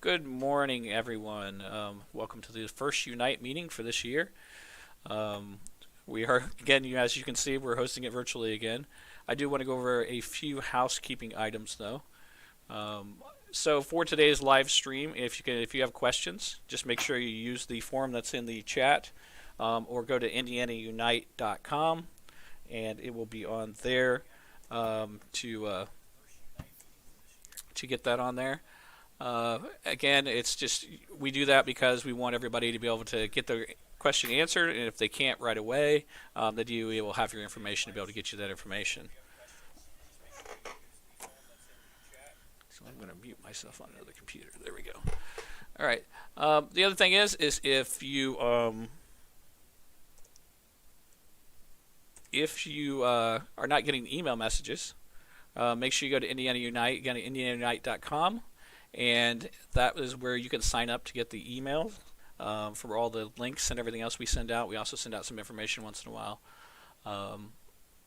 Good morning, everyone. Welcome to the first Unite meeting for this year. Um, we are, again, as you can see, we're hosting it virtually again. I do want to go over a few housekeeping items, though. Um, so for today's live stream, if you have questions, just make sure you use the form that's in the chat, or go to indianaunite.com, and it will be on there to get that on there. Again, it's just we do that because we want everybody to be able to get their question answered, and if they can't right away, the DOE will have your information to be able to get you that information. So I'm going to mute myself on another computer. There we go. All right. The other thing is if you are not getting email messages, make sure you go to Indiana Unite, again, indianaunite.com. And that is where you can sign up to get the emails for all the links and everything else we send out. We also send out some information once in a while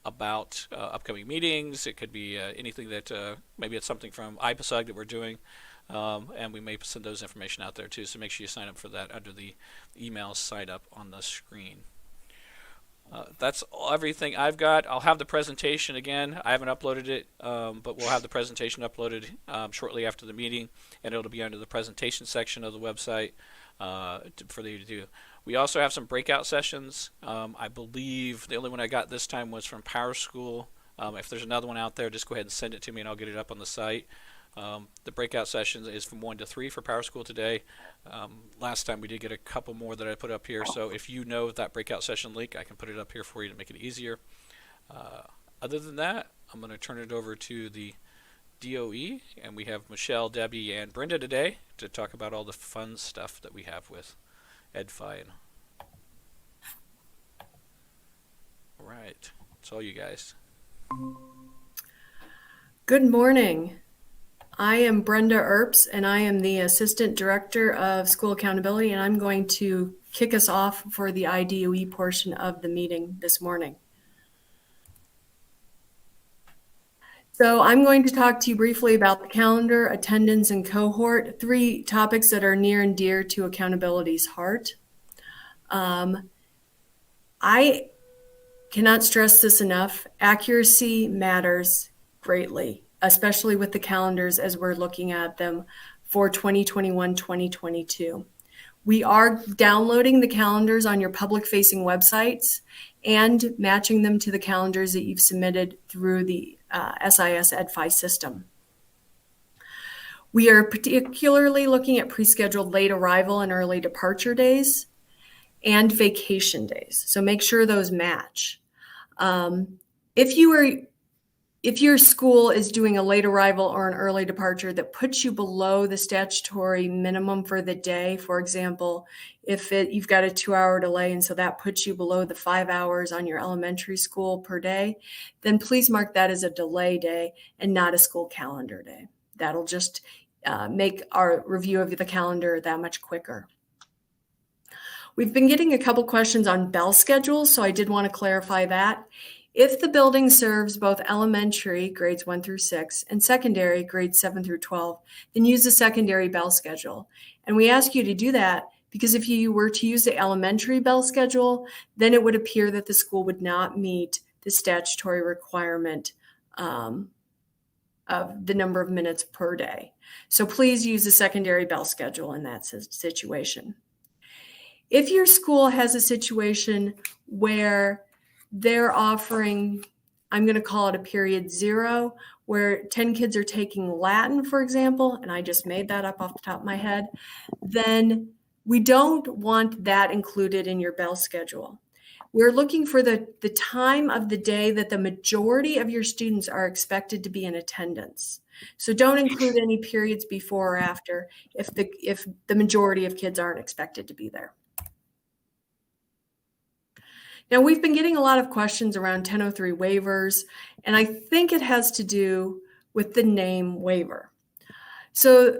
about upcoming meetings. It could be anything that maybe it's something from IPSUG that we're doing, and we may send those information out there too. So make sure you sign up for that under the email sign up on the screen. That's everything I've got. I'll have the presentation again. I haven't uploaded it, but we'll have the presentation uploaded shortly after the meeting, and it'll be under the presentation section of the website for you to do. We also have some breakout sessions. I believe the only one I got this time was from Power School. If there's another one out there, just go ahead and send it to me, and I'll get it up on the site. The breakout sessions is from 1 to 3 for Power School today. Last time we did get a couple more that I put up here, so if you know that breakout session link, I can put it up here for you to make it easier. Other than that, I'm going to turn it over to the DOE, and we have Michelle, Debbie, and Brenda today to talk about all the fun stuff that we have with EdFi. All right, it's all you guys. Good morning. I am Brenda Earps, and I am the Assistant Director of School Accountability, and I'm going to kick us off for the IDOE portion of the meeting this morning. So I'm going to talk to you briefly about the calendar, attendance, and cohort, 3 topics that are near and dear to accountability's heart. I cannot stress this enough. Accuracy matters greatly, especially with the calendars as we're looking at them for 2021-2022. We are downloading the calendars on your public-facing websites and matching them to the calendars that you've submitted through the SIS EdFi system. We are particularly looking at pre-scheduled late arrival and early departure days and vacation days. So make sure those match. If your school is doing a late arrival or an early departure that puts you below the statutory minimum for the day, for example, if you've got a 2-hour delay and so that puts you below the 5 hours on your elementary school per day, then please mark that as a delay day and not a school calendar day. That'll just make our review of the calendar that much quicker. We've been getting a couple questions on bell schedules, so I did want to clarify that. If the building serves both elementary, grades 1 through 6, and secondary, grades 7 through 12, then use the secondary bell schedule. And we ask you to do that because if you were to use the elementary bell schedule, then it would appear that the school would not meet the statutory requirement of the number of minutes per day. So please use the secondary bell schedule in that situation. If your school has a situation where they're offering, I'm going to call it a period 0, where 10 kids are taking Latin, for example, and I just made that up off the top of my head, then we don't want that included in your bell schedule. We're looking for the time of the day that the majority of your students are expected to be in attendance. So don't include any periods before or after if the majority of kids aren't expected to be there. Now, we've been getting a lot of questions around 1003 waivers, and I think it has to do with the name waiver. So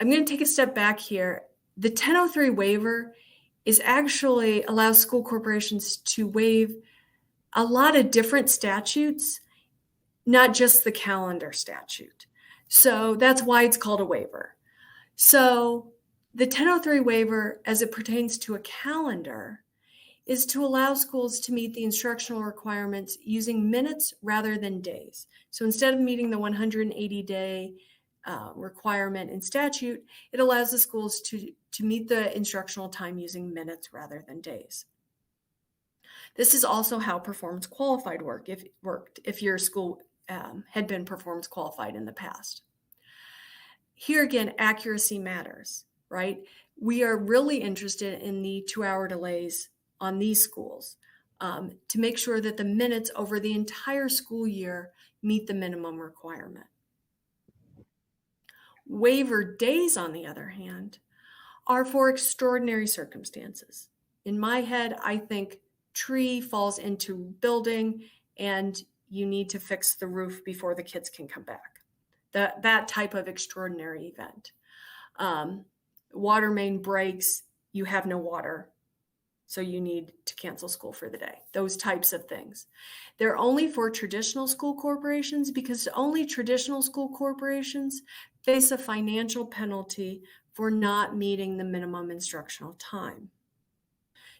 I'm going to take a step back here. The 1003 waiver is actually allows school corporations to waive a lot of different statutes, not just the calendar statute. So that's why it's called a waiver. So the 1003 waiver, as it pertains to a calendar, is to allow schools to meet the instructional requirements using minutes rather than days. So instead of meeting the 180-day requirement in statute, it allows the schools to meet the instructional time using minutes rather than days. This is also how performance qualified worked if your school had been performance qualified in the past. Here again, accuracy matters, right? We are really interested in the 2-hour delays on these schools to make sure that the minutes over the entire school year meet the minimum requirement. Waiver days, on the other hand, are for extraordinary circumstances. In my head, I think tree falls into building and you need to fix the roof before the kids can come back. That type of extraordinary event. Water main breaks, you have no water, so you need to cancel school for the day. Those types of things. They're only for traditional school corporations because only traditional school corporations face a financial penalty for not meeting the minimum instructional time.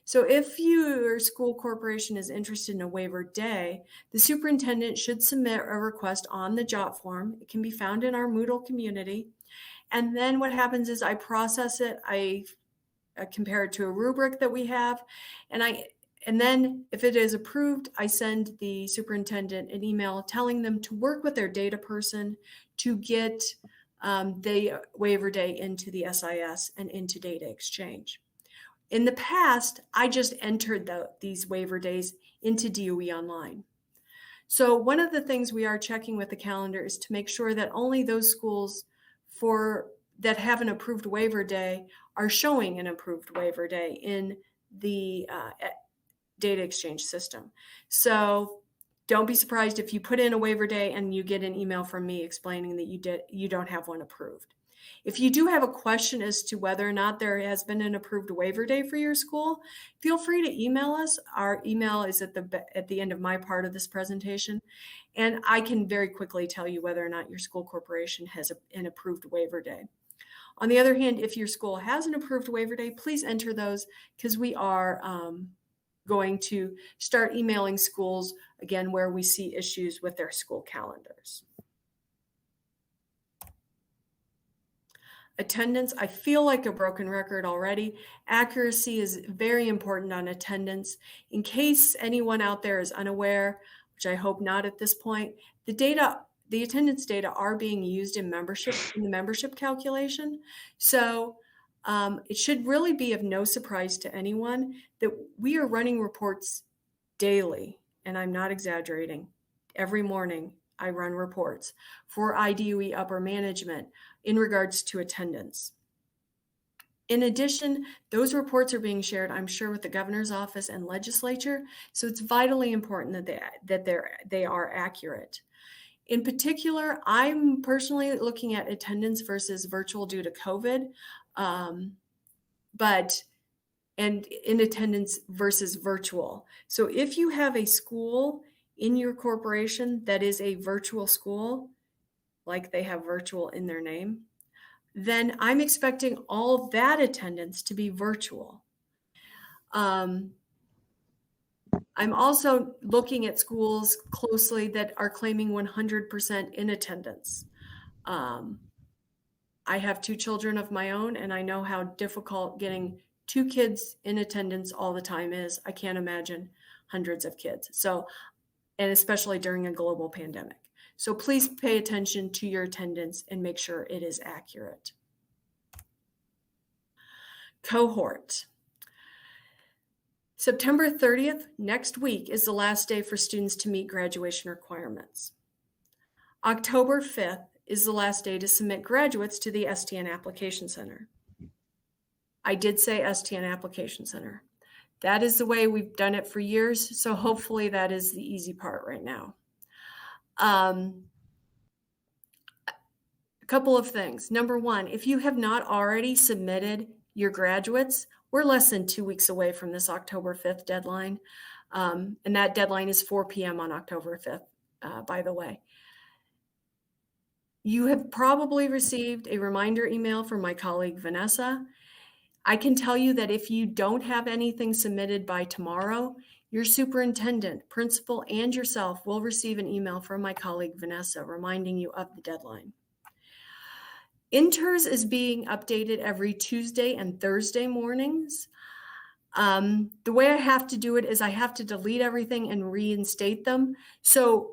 So if your school corporation is interested in a waiver day, the superintendent should submit a request on the JOT form. It can be found in our Moodle community. And then what happens is I process it, I compare it to a rubric that we have, and then if it is approved, I send the superintendent an email telling them to work with their data person to get the waiver day into the SIS and into data exchange. In the past, I just entered these waiver days into DOE Online. So one of the things we are checking with the calendar is to make sure that only those schools that have an approved waiver day are showing an approved waiver day in the data exchange system. So don't be surprised if you put in a waiver day and you get an email from me explaining that you don't have one approved. If you do have a question as to whether or not there has been an approved waiver day for your school, feel free to email us. Our email is at the end of my part of this presentation, and I can very quickly tell you whether or not your school corporation has an approved waiver day. On the other hand, if your school has an approved waiver day, please enter those because we are going to start emailing schools again where we see issues with their school calendars. Attendance, I feel like a broken record already. Accuracy is very important on attendance. In case anyone out there is unaware, which I hope not at this point, the attendance data are being used in the membership calculation. So it should really be of no surprise to anyone that we are running reports daily, and I'm not exaggerating. Every morning I run reports for IDOE upper management in regards to attendance. In addition, those reports are being shared, I'm sure, with the governor's office and legislature, so it's vitally important that they are accurate. In particular, I'm personally looking at attendance versus virtual due to COVID, and in attendance versus virtual. So if you have a school in your corporation that is a virtual school, like they have virtual in their name, then I'm expecting all of that attendance to be virtual. I'm also looking at schools closely that are claiming 100% in attendance. I have 2 children of my own, and I know how difficult getting 2 kids in attendance all the time is. I can't imagine hundreds of kids. So, and especially during a global pandemic. So please pay attention to your attendance and make sure it is accurate. Cohort. September 30th, next week, is the last day for students to meet graduation requirements. October 5th is the last day to submit graduates to the STN Application Center. I did say STN Application Center. That is the way we've done it for years, so hopefully that is the easy part right now. A couple of things. Number one, if you have not already submitted your graduates, we're less than 2 weeks away from this October 5th deadline. And that deadline is 4 p.m. on October 5th, by the way. You have probably received a reminder email from my colleague Vanessa. I can tell you that if you don't have anything submitted by tomorrow, your superintendent, principal, and yourself will receive an email from my colleague Vanessa reminding you of the deadline. Inters is being updated every Tuesday and Thursday mornings. The way I have to do it is I have to delete everything and reinstate them. So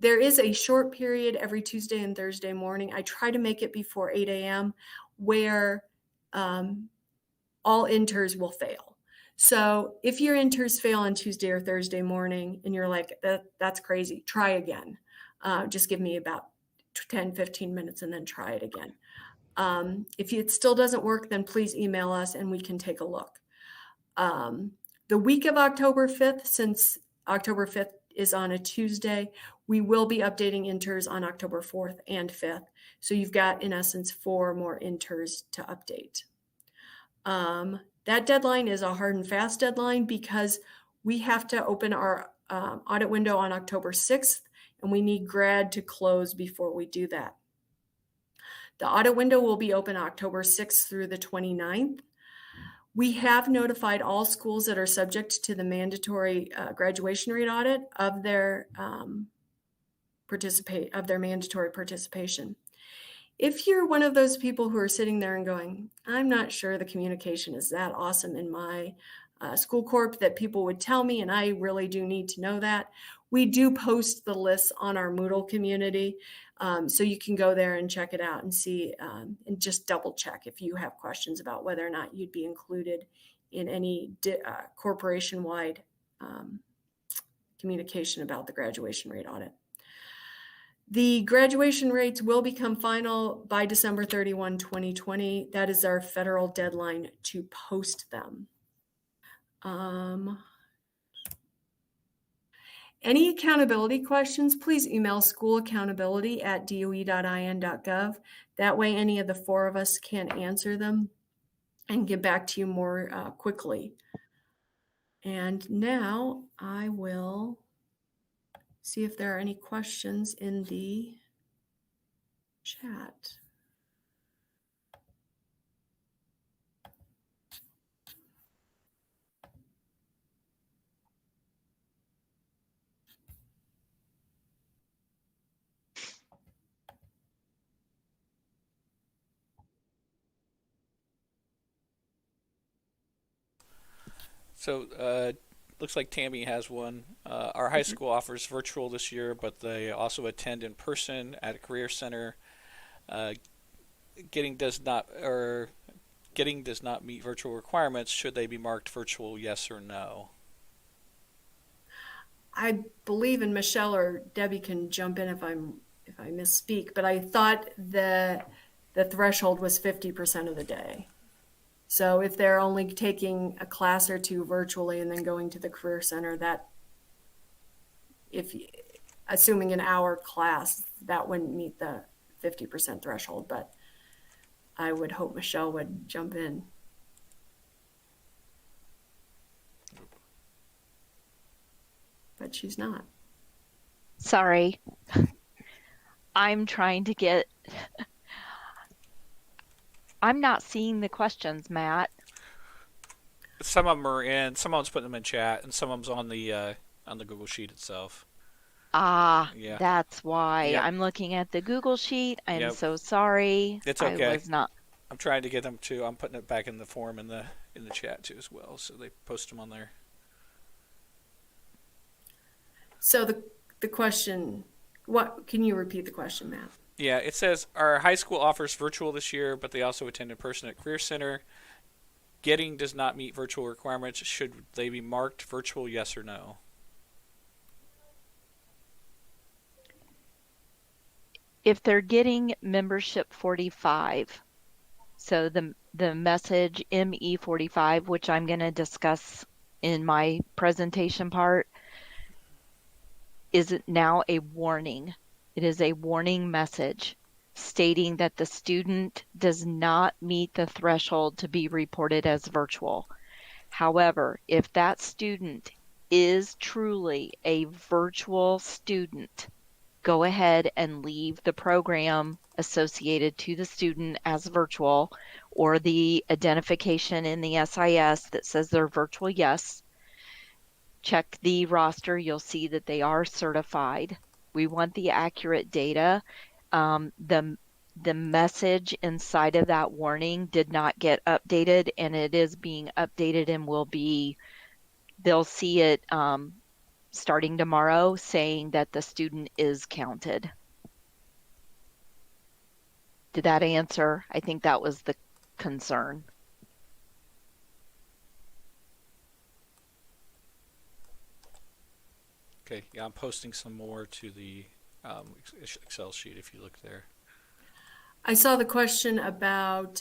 there is a short period every Tuesday and Thursday morning. I try to make it before 8 a.m. where all inters will fail. So if your inters fail on Tuesday or Thursday morning and you're like, that's crazy, try again. Just give me about 10, 15 minutes and then try it again. If it still doesn't work, then please email us and we can take a look. The week of October 5th, since October 5th is on a Tuesday, we will be updating inters on October 4th and 5th. So you've got, in essence, 4 more inters to update. That deadline is a hard and fast deadline because we have to open our audit window on October 6th, and we need grad to close before we do that. The audit window will be open October 6th through the 29th. We have notified all schools that are subject to the mandatory graduation rate audit of their mandatory participation. If you're one of those people who are sitting there and going, I'm not sure the communication is that awesome in my school corp that people would tell me, and I really do need to know that, we do post the lists on our Moodle community. So you can go there and check it out and see and just double check if you have questions about whether or not you'd be included in any corporation-wide communication about the graduation rate audit. The graduation rates will become final by December 31, 2020. That is our federal deadline to post them. Any accountability questions, please email schoolaccountability@doe.in.gov. That way, any of the 4 of us can answer them and get back to you more quickly. And now I will see if there are any questions in the chat. So, looks like Tammy has one. Our high school offers virtual this year, but they also attend in person at a career center. Getting does not meet virtual requirements. Should they be marked virtual, yes or no? I believe, and Michelle or Debbie can jump in if I misspeak, but I thought the threshold was 50% of the day. So if they're only taking a class or 2 virtually and then going to the career center, that assuming an hour class, that wouldn't meet the 50% threshold, but I would hope Michelle would jump in. But she's not. Sorry. I'm trying to get... I'm not seeing the questions, Matt. Some of them are in. Someone's putting them in chat, and some of them's on the Google Sheet itself. Yeah. That's why. Yep. I'm looking at the Google Sheet. I'm Yep. so sorry. It's okay. I was not. I'm trying to get them to. I'm putting it back in the form in the chat too as well, so they post them on there. So the question, what can you repeat the question, Matt? Yeah, it says our high school offers virtual this year, but they also attend in person at Career Center. Getting does not meet virtual requirements. Should they be marked virtual, yes or no? If they're getting membership 45, so the message ME45, which I'm going to discuss in my presentation part, is now a warning. It is a warning message stating that the student does not meet the threshold to be reported as virtual. However, if that student is truly a virtual student, go ahead and leave the program associated to the student as virtual, or the identification in the SIS that says they're virtual yes. Check the roster, you'll see that they are certified. We want the accurate data. The message inside of that warning did not get updated, and it is being updated and they'll see it starting tomorrow, saying that the student is counted. Did that answer? I think that was the concern. Okay, yeah, I'm posting some more to the Excel sheet if you look there. I saw the question about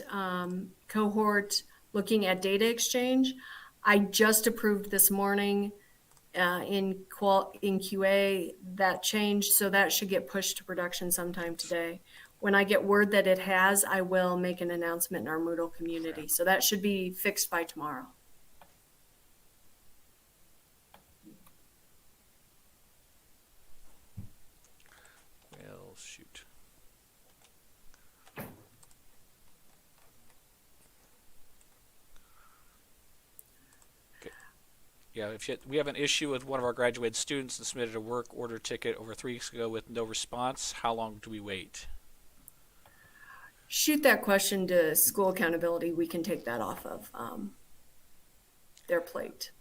cohort looking at data exchange. I just approved this morning in QA that change, so that should get pushed to production sometime today. When I get word that it has, I will make an announcement in our Moodle community. Okay. So that should be fixed by tomorrow. Well, shoot. Okay. Yeah, we have an issue with one of our graduated students that submitted a work order ticket over 3 weeks ago with no response. How long do we wait? Shoot that question to school accountability. We can take that off of their plate.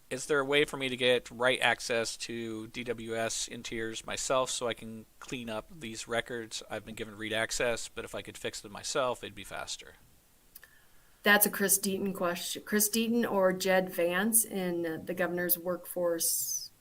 Is there a way for me to get write access to DWS in tiers myself so I can clean up these records? I've been given read access, but if I could fix them myself, it'd be faster. That's a Chris Deaton question. Chris Deaton or Jed Vance in the governor's workforce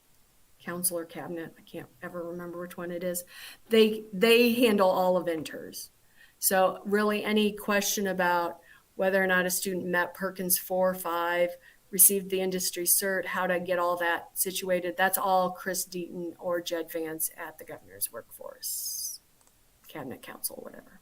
council or cabinet. I can't ever remember which one it is. They handle all of inters. So really any question about whether or not a student met Perkins 4 or 5, received the industry cert, how to get all that situated, that's all Chris Deaton or Jed Vance at the governor's workforce cabinet council, whatever.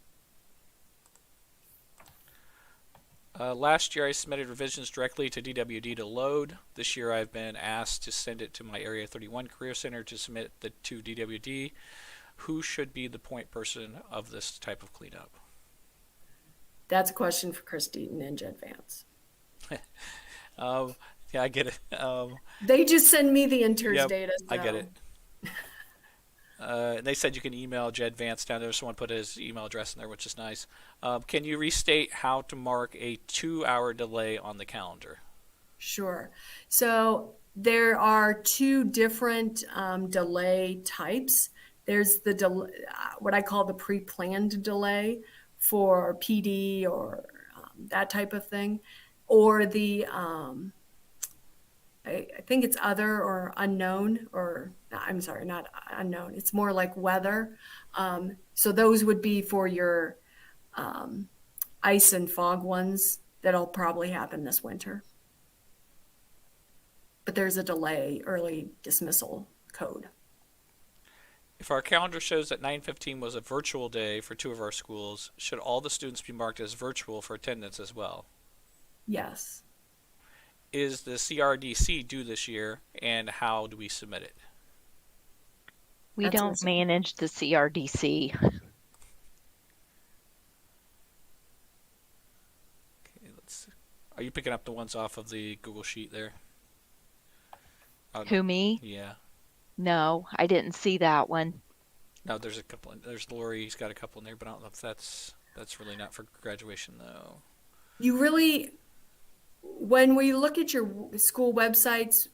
Last year I submitted revisions directly to DWD to load. This year I've been asked to send it to my Area 31 Career Center to submit to DWD. Who should be the point person of this type of cleanup? That's a question for Chris Deaton and Jed Vance. Yeah, I get it. They just send me the inters Yep, data. So. I get it. They said you can email Jed Vance down there. Someone put his email address in there, which is nice. Can you restate how to mark a 2-hour delay on the calendar? Sure. So there are 2 different delay types. There's the what I call the pre-planned delay for PD or that type of thing, or the I think it's other or unknown, or I'm sorry, not unknown. It's more like weather. So those would be for your ice and fog ones that'll probably happen this winter. But there's a delay, early dismissal code. If our calendar shows that 9/15 was a virtual day for 2 of our schools, should all the students be marked as virtual for attendance as well? Yes. Is the CRDC due this year, and how do we submit it? We That's don't awesome. manage the CRDC. Okay, let's see. Are you picking up the ones off of the Google Sheet there? Who, me? Yeah. No, I didn't see that one. No, there's a couple. There's Lori's got a couple in there, but I don't know if that's really not for graduation though. You really, when we look at your school websites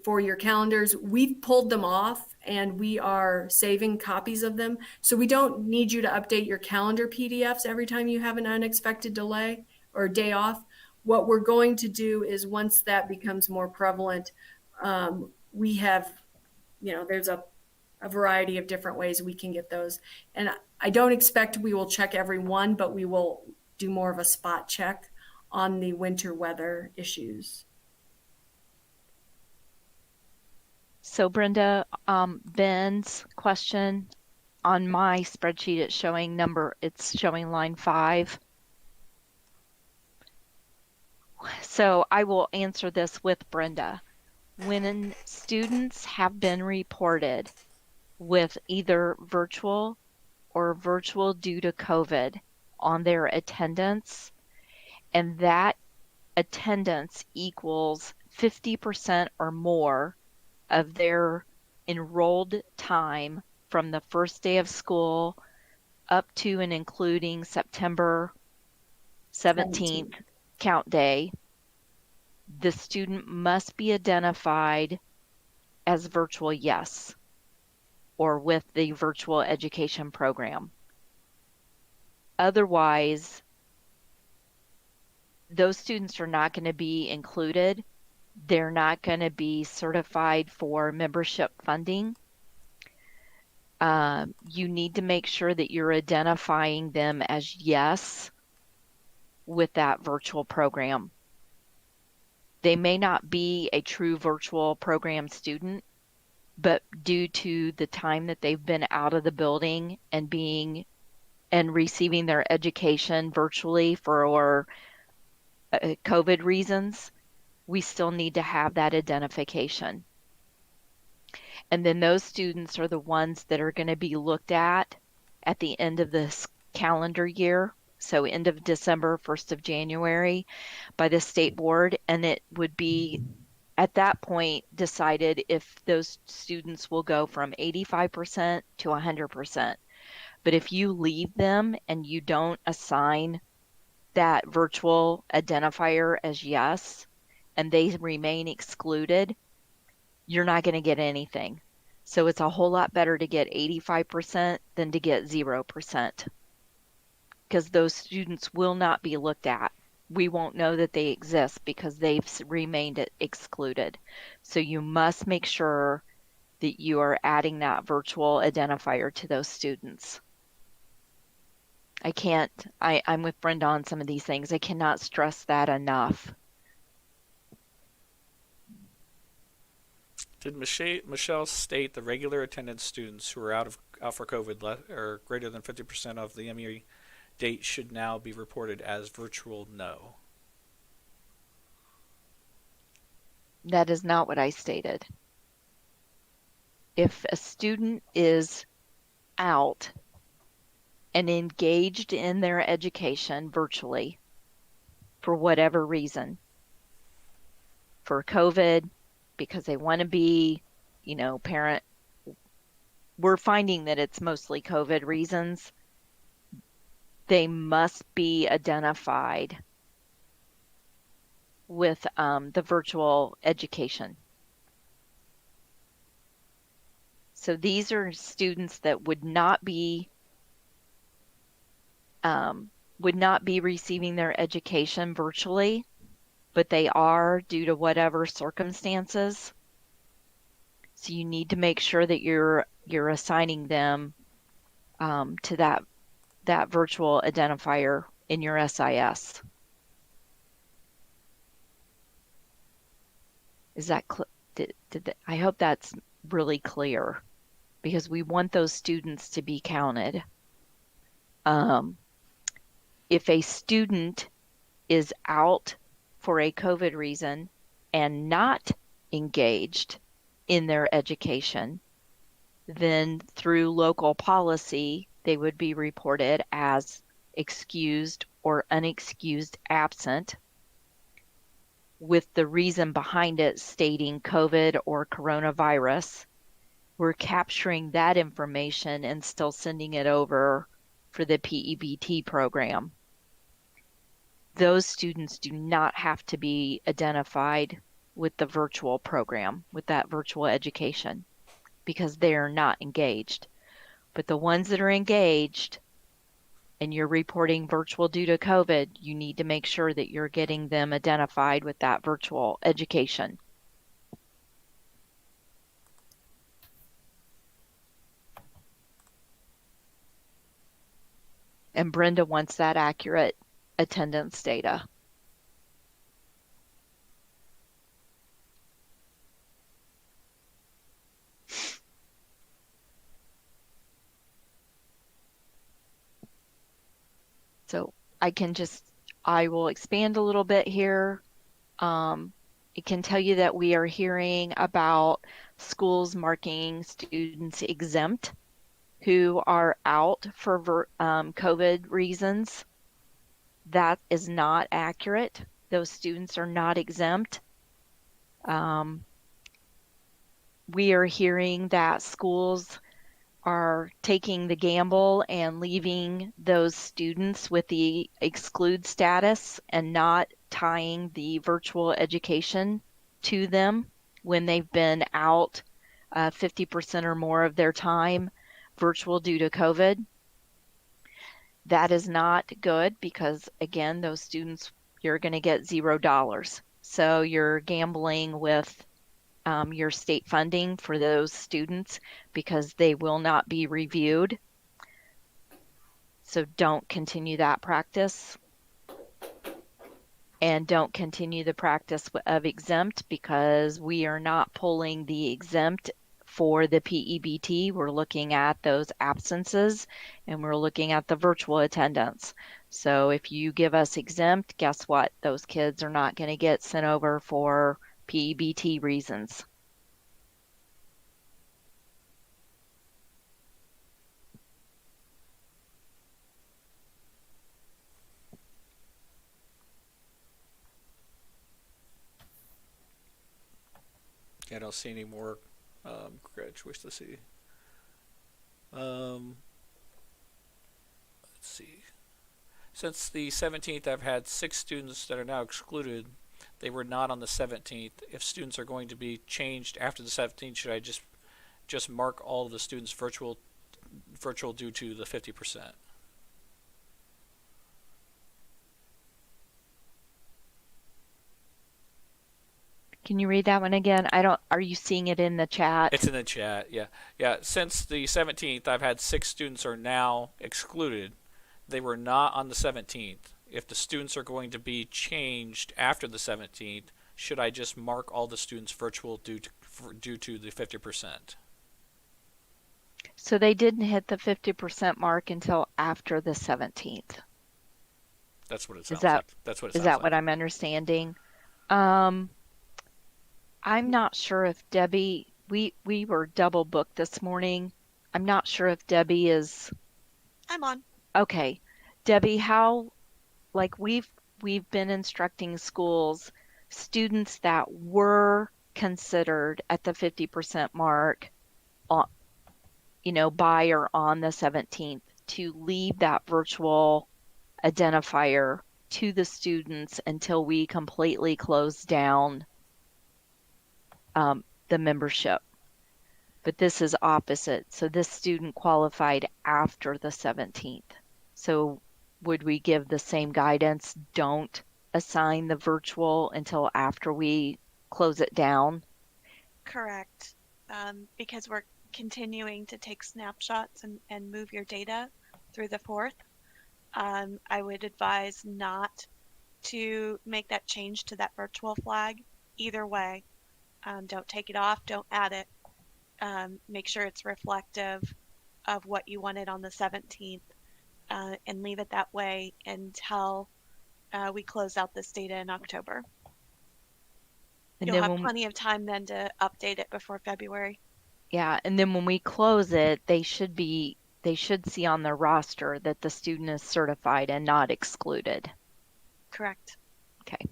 for your calendars, we've pulled them off and we are saving copies of them. So we don't need you to update your calendar PDFs every time you have an unexpected delay or day off. What we're going to do is once that becomes more prevalent, we have, there's a variety of different ways we can get those. And I don't expect we will check every one, but we will do more of a spot check on the winter weather issues. So Brenda, Ben's question on my spreadsheet, it's showing line 5. So I will answer this with Brenda. When students have been reported with either virtual or virtual due to COVID on their attendance, and that attendance equals 50% or more of their enrolled time from the first day of school up to and including September 17th count day, the student must be identified as virtual yes or with the virtual education program. Otherwise, those students are not going to be included. They're not going to be certified for membership funding. You need to make sure that you're identifying them as yes with that virtual program. They may not be a true virtual program student, but due to the time that they've been out of the building and receiving their education virtually for COVID reasons, we still need to have that identification. And then those students are the ones that are going to be looked at the end of this calendar year, so end of December, 1st of January, by the state board, and it would be at that point decided if those students will go from 85% to 100%. But if you leave them and you don't assign that virtual identifier as yes, and they remain excluded, you're not going to get anything. So it's a whole lot better to get 85% than to get 0%, because those students will not be looked at. We won't know that they exist because they've remained excluded. So you must make sure that you are adding that virtual identifier to those students. I'm with Brenda on some of these things. I cannot stress that enough. Did Michelle state the regular attendance students who are out for COVID or greater than 50% of the ME date should now be reported as virtual? No. That is not what I stated. If a student is out and engaged in their education virtually for whatever reason, for COVID, because they want to be, parent, we're finding that it's mostly COVID reasons, they must be identified with the virtual education. So these are students that would not be receiving their education virtually, but they are due to whatever circumstances. So you need to make sure that you're assigning them to that virtual identifier in your SIS. Is that I hope that's really clear, because we want those students to be counted. If a student is out for a COVID reason and not engaged in their education, then through local policy, they would be reported as excused or unexcused absent, with the reason behind it stating COVID or coronavirus. We're capturing that information and still sending it over for the PEBT program. Those students do not have to be identified with the virtual program, with that virtual education, because they're not engaged. But the ones that are engaged and you're reporting virtual due to COVID, you need to make sure that you're getting them identified with that virtual education. And Brenda wants that accurate attendance data. So I will expand a little bit here. It can tell you that we are hearing about schools marking students exempt who are out for COVID reasons. That is not accurate. Those students are not exempt. We are hearing that schools are taking the gamble and leaving those students with the exclude status and not tying the virtual education to them when they've been out 50% or more of their time virtual due to COVID. That is not good because, again, those students, you're going to get $0. So you're gambling with your state funding for those students because they will not be reviewed. So don't continue that practice. And don't continue the practice of exempt because we are not pulling the exempt for the PEBT. We're looking at those absences and we're looking at the virtual attendance. So if you give us exempt, guess what? Those kids are not going to get sent over for PEBT reasons. I don't see any more wish to see. Let's see. Since the 17th, I've had 6 students that are now excluded. They were not on the 17th. If students are going to be changed after the 17th, should I just mark all of the students virtual due to the 50%? Can you read that one again? Are you seeing it in the chat? It's in the chat, yeah. Yeah, since the 17th, I've had 6 students are now excluded. They were not on the 17th. If the students are going to be changed after the 17th, should I just mark all the students virtual due to the 50%? So they didn't hit the 50% mark until after the 17th. That's what it Is sounds like. Is that what I'm understanding? I'm not sure if Debbie, we were double booked this morning. I'm not sure if Debbie is. I'm on. Okay. Debbie, how, like we've been instructing schools, students that were considered at the 50% mark on, by or on the 17th to leave that virtual identifier to the students until we completely close down the membership. But this is opposite. So this student qualified after the 17th. So would we give the same guidance? Don't assign the virtual until after we close it down? Correct. Because we're continuing to take snapshots and move your data through the 4th. I would advise not to make that change to that virtual flag either way. Don't take it off, don't add it. Make sure it's reflective of what you wanted on the 17th and leave it that way until we close out this data in October. And You'll then have plenty of time then to update it before February. Yeah, and then when we close it, they should see on their roster that the student is certified and not excluded. Correct. Okay.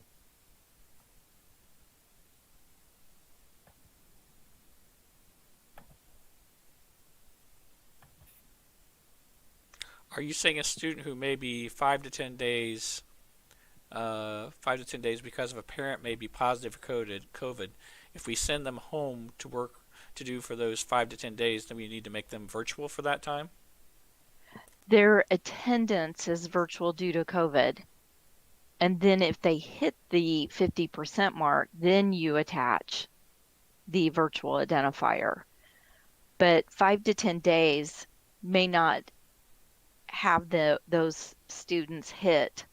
Are you saying a student who may be 5 to 10 days, 5 to 10 days because of a parent may be positive for COVID, if we send them home to work to do for those 5 to 10 days, then we need to make them virtual for that time? Their attendance is virtual due to COVID. And then if they hit the 50% mark, then you attach the virtual identifier. But 5 to 10 days may not have those students hit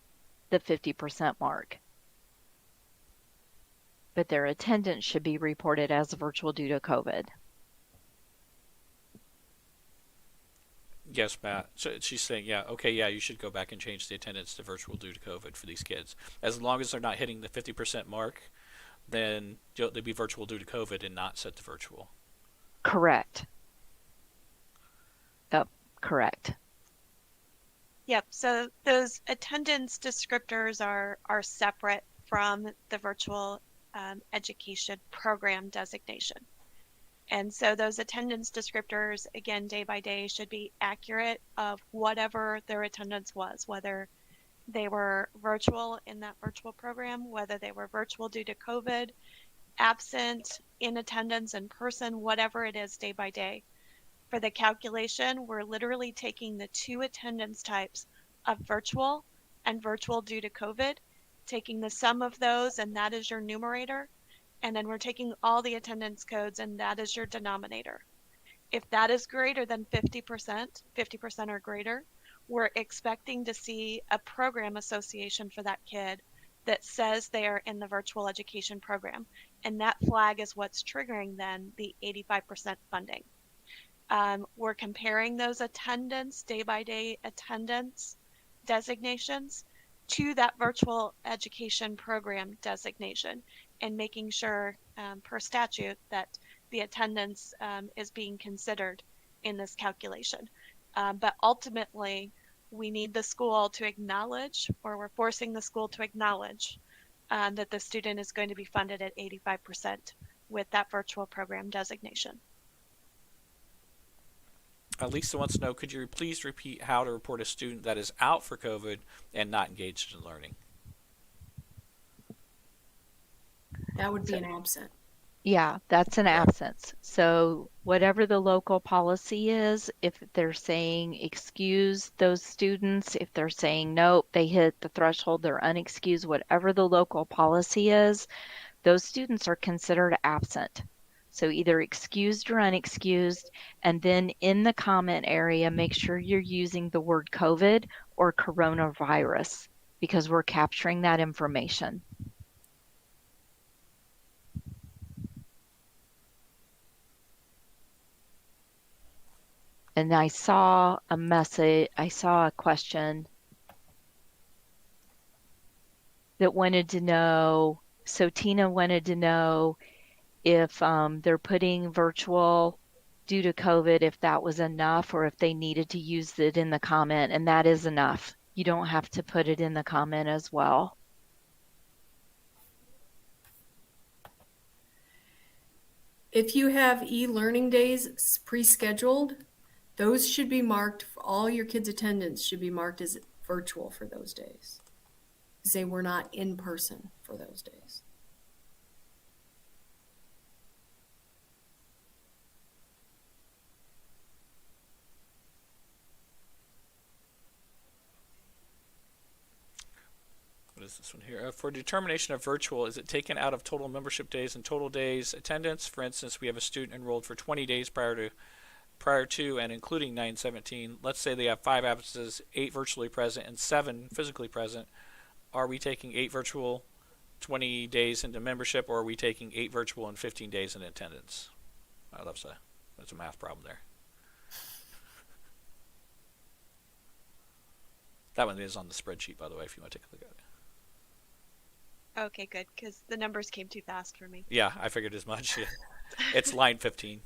the 50% mark. But their attendance should be reported as virtual due to COVID. Yes, Matt. So she's saying, yeah, okay, yeah, you should go back and change the attendance to virtual due to COVID for these kids. As long as they're not hitting the 50% mark, then they'd be virtual due to COVID and not set to virtual. Correct. Yep, correct. Yep. So those attendance descriptors are separate from the virtual education program designation. And so those attendance descriptors, again, day by day, should be accurate of whatever their attendance was, whether they were virtual in that virtual program, whether they were virtual due to COVID, absent, in attendance, in person, whatever it is day by day. For the calculation, we're literally taking the two attendance types of virtual and virtual due to COVID, taking the sum of those, and that is your numerator. And then we're taking all the attendance codes, and that is your denominator. If that is greater than 50%, 50% or greater, we're expecting to see a program association for that kid that says they are in the virtual education program. And that flag is what's triggering then the 85% funding. We're comparing those attendance, day by day attendance designations to that virtual education program designation and making sure per statute that the attendance is being considered in this calculation. But ultimately, we need the school to acknowledge, or we're forcing the school to acknowledge that the student is going to be funded at 85% with that virtual program designation. Lisa wants to know, could you please repeat how to report a student that is out for COVID and not engaged in learning? That would be an absent. Yeah, that's an absence. So whatever the local policy is, if they're saying excuse those students, if they're saying nope, they hit the threshold, they're unexcused, whatever the local policy is, those students are considered absent. So either excused or unexcused, and then in the comment area, make sure you're using the word COVID or coronavirus because we're capturing that information. And I saw a question that wanted to know, so Tina wanted to know if they're putting virtual due to COVID, if that was enough or if they needed to use it in the comment, and that is enough. You don't have to put it in the comment as well. If you have e-learning days pre-scheduled, those should be marked, all your kids' attendance should be marked as virtual for those days. Because they were not in person for those days. What is this one here? For determination of virtual, is it taken out of total membership days and total days attendance? For instance, we have a student enrolled for 20 days prior to and including 9/17. Let's say they have 5 absences, 8 virtually present, and 7 physically present. Are we taking 8 virtual 20 days into membership, or are we taking 8 virtual and 15 days in attendance? That's a math problem there. That one is on the spreadsheet, by the way, if you want to take a look at it. Okay, good, because the numbers came too fast for me. Yeah, I figured as much. Yeah. It's line 15.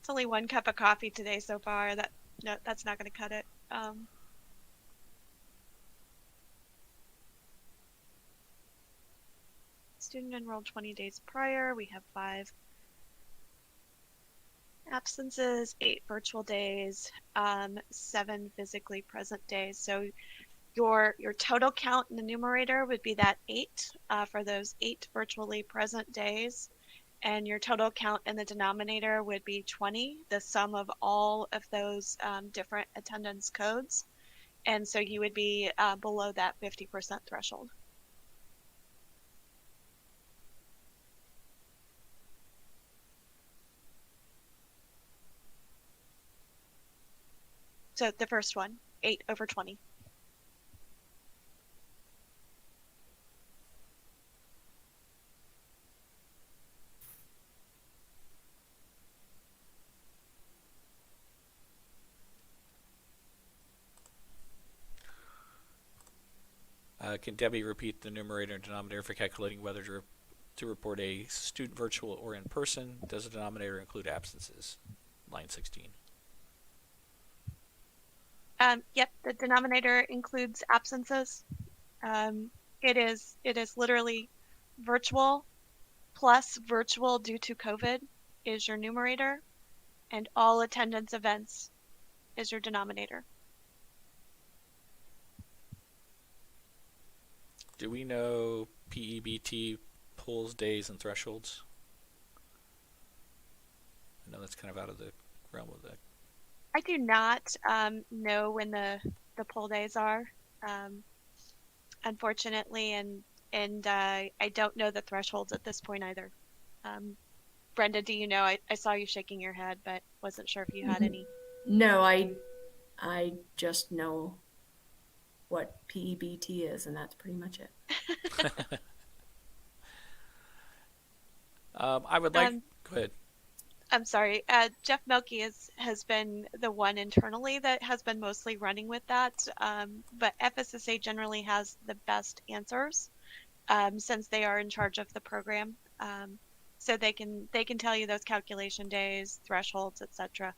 It's only 1 cup of coffee today so far. That's not going to cut it. Student enrolled 20 days prior. We have 5 absences, 8 virtual days, 7 physically present days. So your total count in the numerator would be that 8 for those 8 virtually present days. And your total count in the denominator would be 20, the sum of all of those different attendance codes. And so you would be below that 50% threshold. So the first one, 8 over 20. Can Debbie repeat the numerator and denominator for calculating whether to to report a student virtual or in person, does the denominator include absences? Line 16. Yep, the denominator includes absences. It is literally virtual plus virtual due to COVID is your numerator, and all attendance events is your denominator. Do we know PEBT pulls, days, and thresholds? I know that's kind of out of the realm of that. I do not know when the poll days are, unfortunately, and I don't know the thresholds at this point either. Brenda, do you know? I saw you shaking your head, but wasn't sure if you had any. No, I just know what PEBT is, and that's pretty much it. I would like. Go ahead. I'm sorry. Jeff Melke has been the one internally that has been mostly running with that, but FSSA generally has the best answers since they are in charge of the program. So they can tell you those calculation days, thresholds, etc.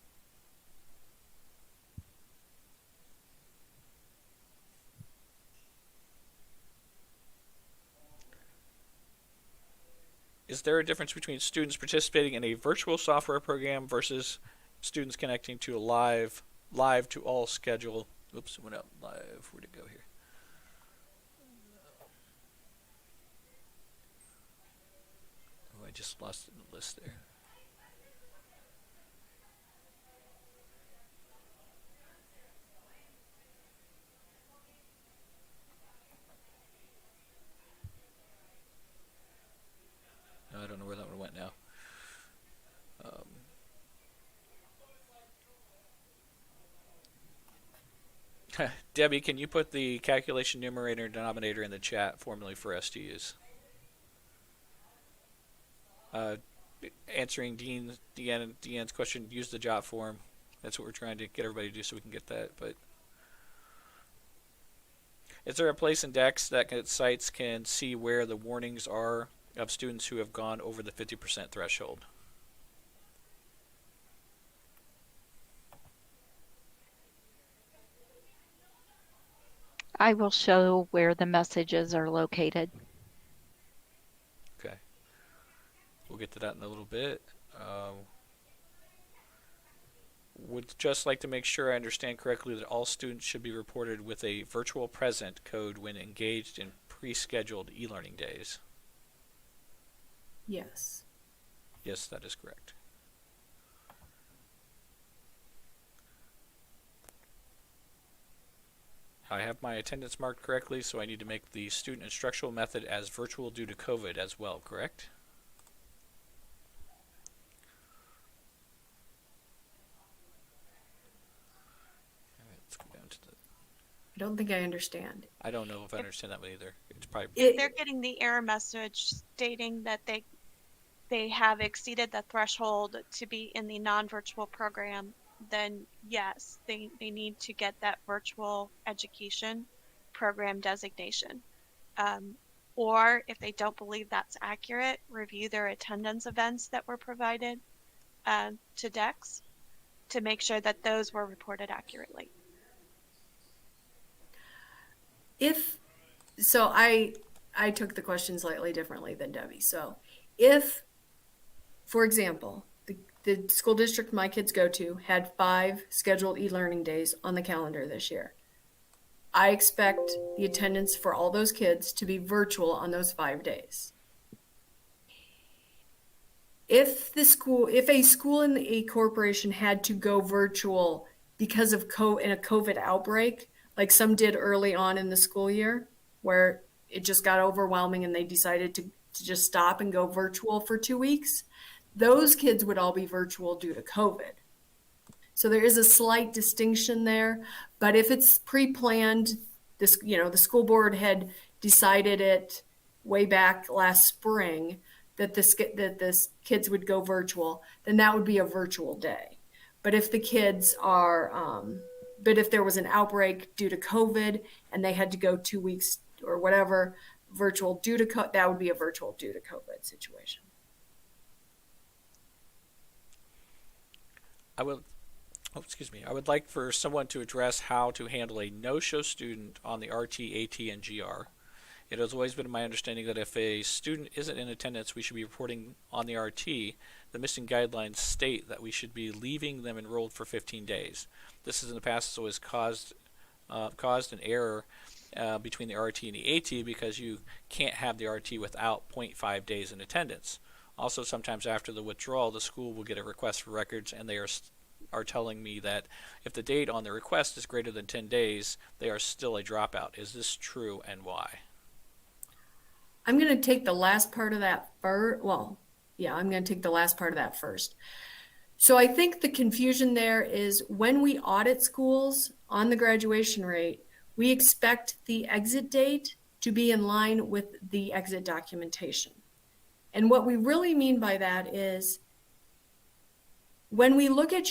Is there a difference between students participating in a virtual software program versus students connecting to a live to all schedule? Oops, it went out live. Where'd it go here? Oh, I just lost it in the list there. I don't know where that one went now. Debbie, can you put the calculation numerator and denominator in the chat formally for us to use? Answering Deanne's question, use the jot form. That's what we're trying to get everybody to do so we can get that. But is there a place in DEX that sites can see where the warnings are of students who have gone over the 50% threshold? I will show where the messages are located. Okay. We'll get to that in a little bit. Would just like to make sure I understand correctly that all students should be reported with a virtual present code when engaged in pre-scheduled e-learning days. Yes. Yes, that is correct. I have my attendance marked correctly, so I need to make the student instructional method as virtual due to COVID as well, correct? All right, let's go down to the... I don't think I understand. I don't know if I understand that one either. It's probably... They're getting the error message stating that they have exceeded the threshold to be in the non-virtual program, then yes, they need to get that virtual education program designation. Or if they don't believe that's accurate, review their attendance events that were provided to DEX to make sure that those were reported accurately. I took the question slightly differently than Debbie. So if, for example, the school district my kids go to had 5 scheduled e-learning days on the calendar this year, I expect the attendance for all those kids to be virtual on those 5 days. If a school in a corporation had to go virtual because of in a COVID outbreak, like some did early on in the school year, where it just got overwhelming and they decided to just stop and go virtual for 2 weeks, those kids would all be virtual due to COVID. So there is a slight distinction there, but if it's pre-planned, the school board had decided it way back last spring that the kids would go virtual, then that would be a virtual day. But if the kids are, but if there was an outbreak due to COVID and they had to go 2 weeks or whatever, virtual due to that would be a virtual due to COVID situation. I would, oh, excuse me. I would like for someone to address how to handle a no-show student on the RT, AT, and GR. It has always been my understanding that if a student isn't in attendance, we should be reporting on the RT. The missing guidelines state that we should be leaving them enrolled for 15 days. This is in the past has always caused an error between the RT and the AT because you can't have the RT without 0.5 days in attendance. Also, sometimes after the withdrawal, the school will get a request for records, and they are telling me that if the date on the request is greater than 10 days, they are still a dropout. Is this true, and why? I'm going to take the last part of that first. Well, yeah, I'm going to take the last part of that first. So I think the confusion there is when we audit schools on the graduation rate, we expect the exit date to be in line with the exit documentation. And what we really mean by that is when we look at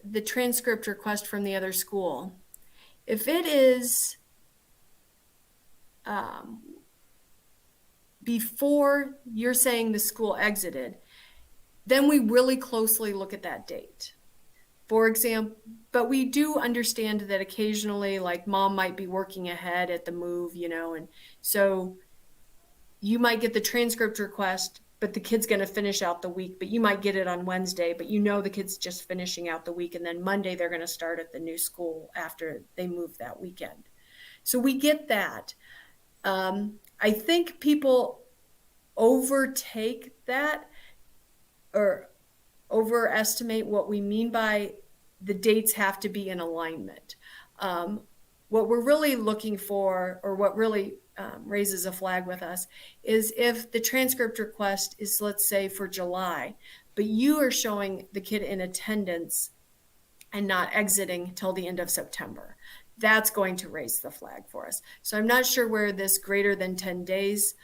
the transcript request from the other school, if it is before you're saying the school exited, then we really closely look at that date. For example, but we do understand that occasionally, like mom might be working ahead at the move, and so you might get the transcript request, but the kid's going to finish out the week, but you might get it on Wednesday, but the kid's just finishing out the week, and then Monday they're going to start at the new school after they move that weekend. So we get that. I think people overtake that or overestimate what we mean by the dates have to be in alignment. What we're really looking for, or what really raises a flag with us, is if the transcript request is, let's say, for July, but you are showing the kid in attendance and not exiting till the end of September. That's going to raise the flag for us. So I'm not sure where this greater than 10 days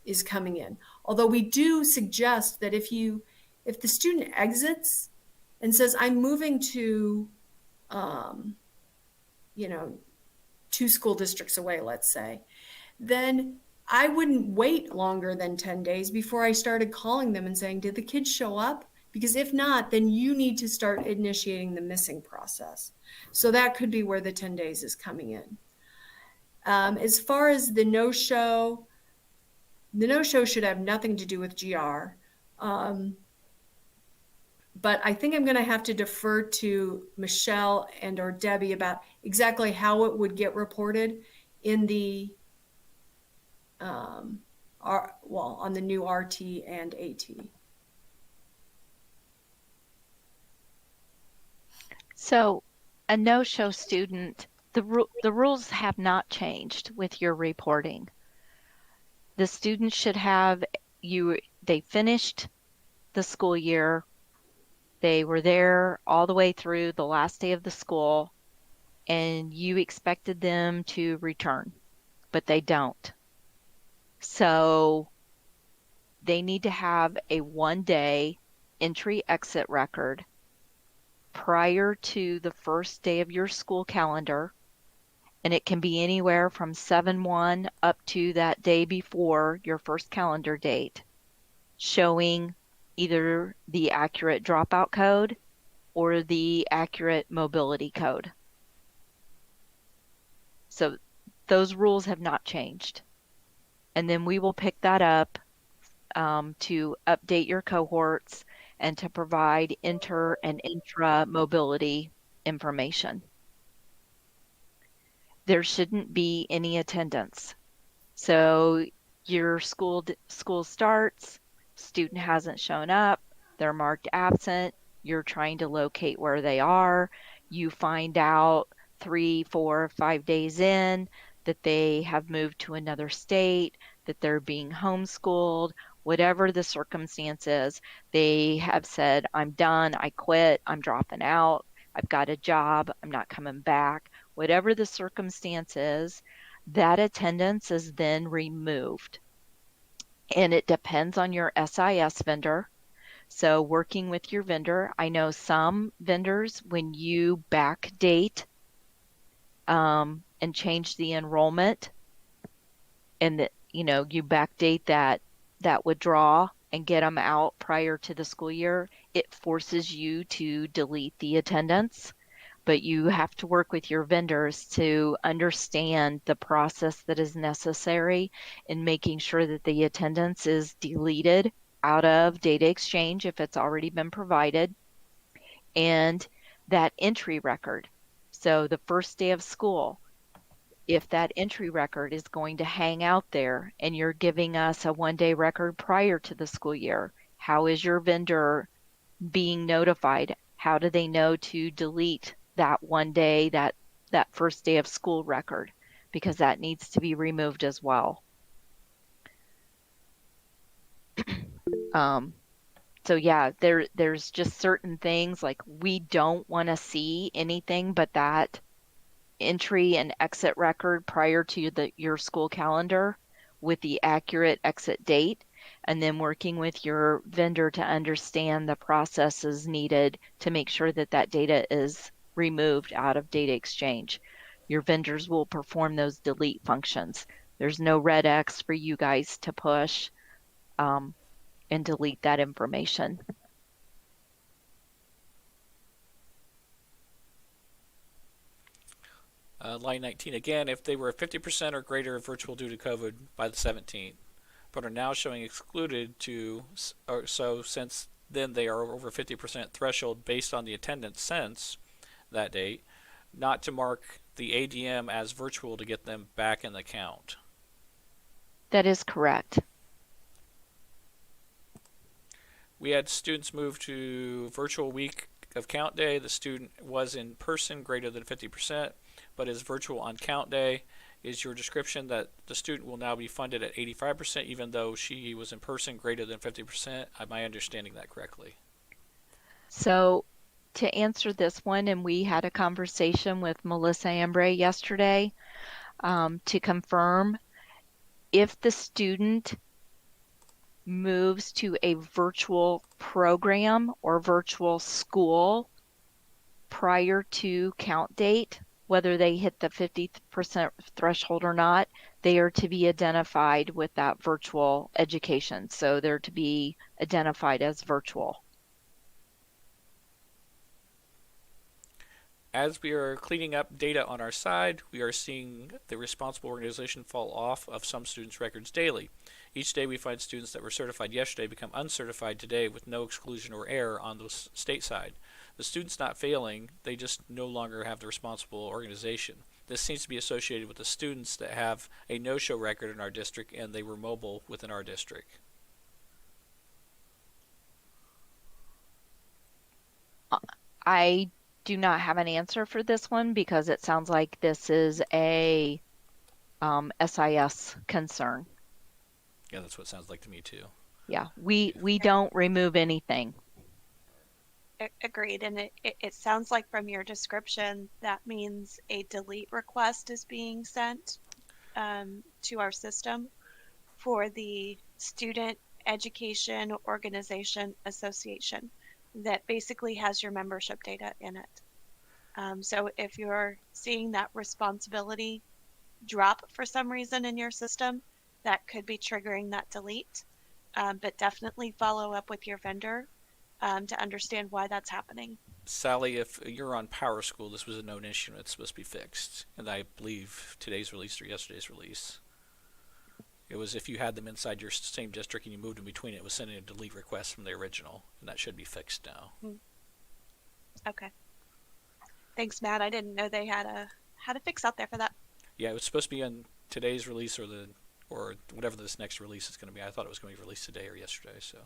is coming in. Although we do suggest that if the student exits and says, I'm moving to, 2 school districts away, let's say, then I wouldn't wait longer than 10 days before I started calling them and saying, did the kids show up? Because if not, then you need to start initiating the missing process. So that could be where the 10 days is coming in. As far as the no-show should have nothing to do with GR. But I think I'm going to have to defer to Michelle and or Debbie about exactly how it would get reported in the, on the new RT and AT. So a no-show student, the rules have not changed with your reporting. The student should have, they finished the school year, they were there all the way through the last day of the school, and you expected them to return, but they don't. So they need to have a 1-day entry-exit record prior to the first day of your school calendar, and it can be anywhere from 7/1 up to that day before your first calendar date, showing either the accurate dropout code or the accurate mobility code. So those rules have not changed. And then we will pick that up to update your cohorts and to provide inter and intra mobility information. There shouldn't be any attendance. So your school starts, student hasn't shown up, they're marked absent, you're trying to locate where they are, you find out 3, 4, 5 days in that they have moved to another state, that they're being homeschooled, whatever the circumstance is, they have said, I'm done, I quit, I'm dropping out, I've got a job, I'm not coming back. Whatever the circumstance is, that attendance is then removed. And it depends on your SIS vendor. So working with your vendor, I know some vendors, when you backdate and change the enrollment, and that, you backdate that withdrawal and get them out prior to the school year, it forces you to delete the attendance. But you have to work with your vendors to understand the process that is necessary in making sure that the attendance is deleted out of data exchange if it's already been provided, and that entry record. So the first day of school, if that entry record is going to hang out there and you're giving us a 1-day record prior to the school year, how is your vendor being notified? How do they know to delete that 1 day, that first day of school record? Because that needs to be removed as well. So yeah, there's just certain things like we don't want to see anything but that entry and exit record prior to your school calendar with the accurate exit date, and then working with your vendor to understand the processes needed to make sure that that data is removed out of data exchange. Your vendors will perform those delete functions. There's no red X for you guys to push and delete that information. Line 19 again, if they were 50% or greater virtual due to COVID by the 17th, but are now showing excluded so since then they are over 50% threshold based on the attendance since that date, not to mark the ADM as virtual to get them back in the count. That is correct. We had students move to virtual week of count day. The student was in person greater than 50%, but is virtual on count day. Is your description that the student will now be funded at 85% even though she was in person greater than 50%? Am I understanding that correctly? So to answer this one, and we had a conversation with Melissa Ambray yesterday to confirm if the student moves to a virtual program or virtual school prior to count date, whether they hit the 50% threshold or not, they are to be identified with that virtual education. So they're to be identified as virtual. As we are cleaning up data on our side, we are seeing the responsible organization fall off of some students' records daily. Each day we find students that were certified yesterday become uncertified today with no exclusion or error on the state side. The student's not failing, they just no longer have the responsible organization. This seems to be associated with the students that have a no-show record in our district and they were mobile within our district. I do not have an answer for this one because it sounds like this is a SIS concern. Yeah, that's what it sounds like to me too. Yeah, we don't remove anything. Agreed. And it sounds like from your description, that means a delete request is being sent to our system for the Student Education Organization Association that basically has your membership data in it. So if you're seeing that responsibility drop for some reason in your system, that could be triggering that delete. But definitely follow up with your vendor to understand why that's happening. Sally, if you're on Power School, this was a known issue and it's supposed to be fixed. And I believe today's release or yesterday's release, it was if you had them inside your same district and you moved in between, it was sending a delete request from the original, and that should be fixed now. Okay. Thanks, Matt. I didn't know they had a fix out there for that. Yeah, it was supposed to be on today's release or whatever this next release is going to be. I thought it was going to be released today or yesterday. So.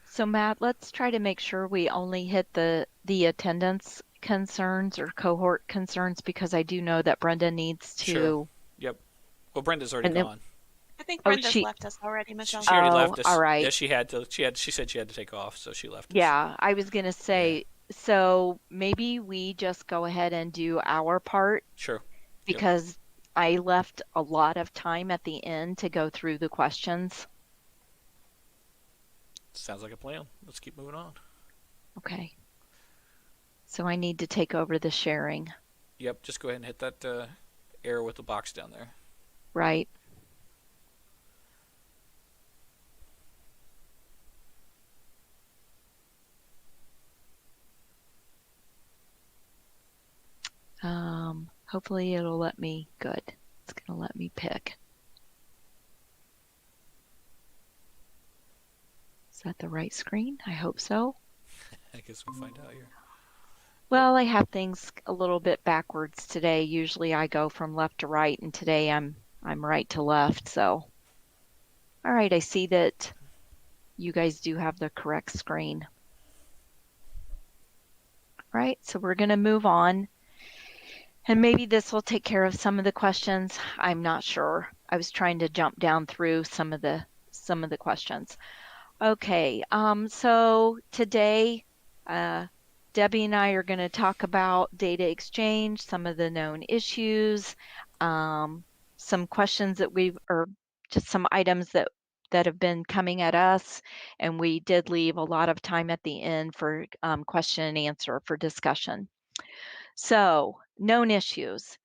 So Matt, let's try to make sure we only hit the attendance concerns or cohort concerns because I do know that Brenda needs to. Sure. Yep. Well, Brenda's already gone. I think Brenda's left us already, Michelle. She already left us. All right. Yeah, she had to. She said she had to take off, so she left us. Yeah, I was gonna say. Yeah. So maybe we just go ahead and do our part. Sure. Because yep. I left a lot of time at the end to go through the questions. Sounds like a plan. Let's keep moving on. Okay. So I need to take over the sharing. Yep, just go ahead and hit that arrow with the box down there. Right. Hopefully it'll let me, good. It's gonna let me pick. Is that the right screen? I hope so. I guess we'll find out here. Well, I have things a little bit backwards today. Usually I go from left to right, and today I'm right to left. So, all right, I see that you guys do have the correct screen. Right, so we're going to move on. And maybe this will take care of some of the questions. I'm not sure. I was trying to jump down through some of the questions. Okay, so today, Debbie and I are going to talk about data exchange, some of the known issues, some questions that or just some items that have been coming at us, and we did leave a lot of time at the end for question and answer for discussion. So, known issues,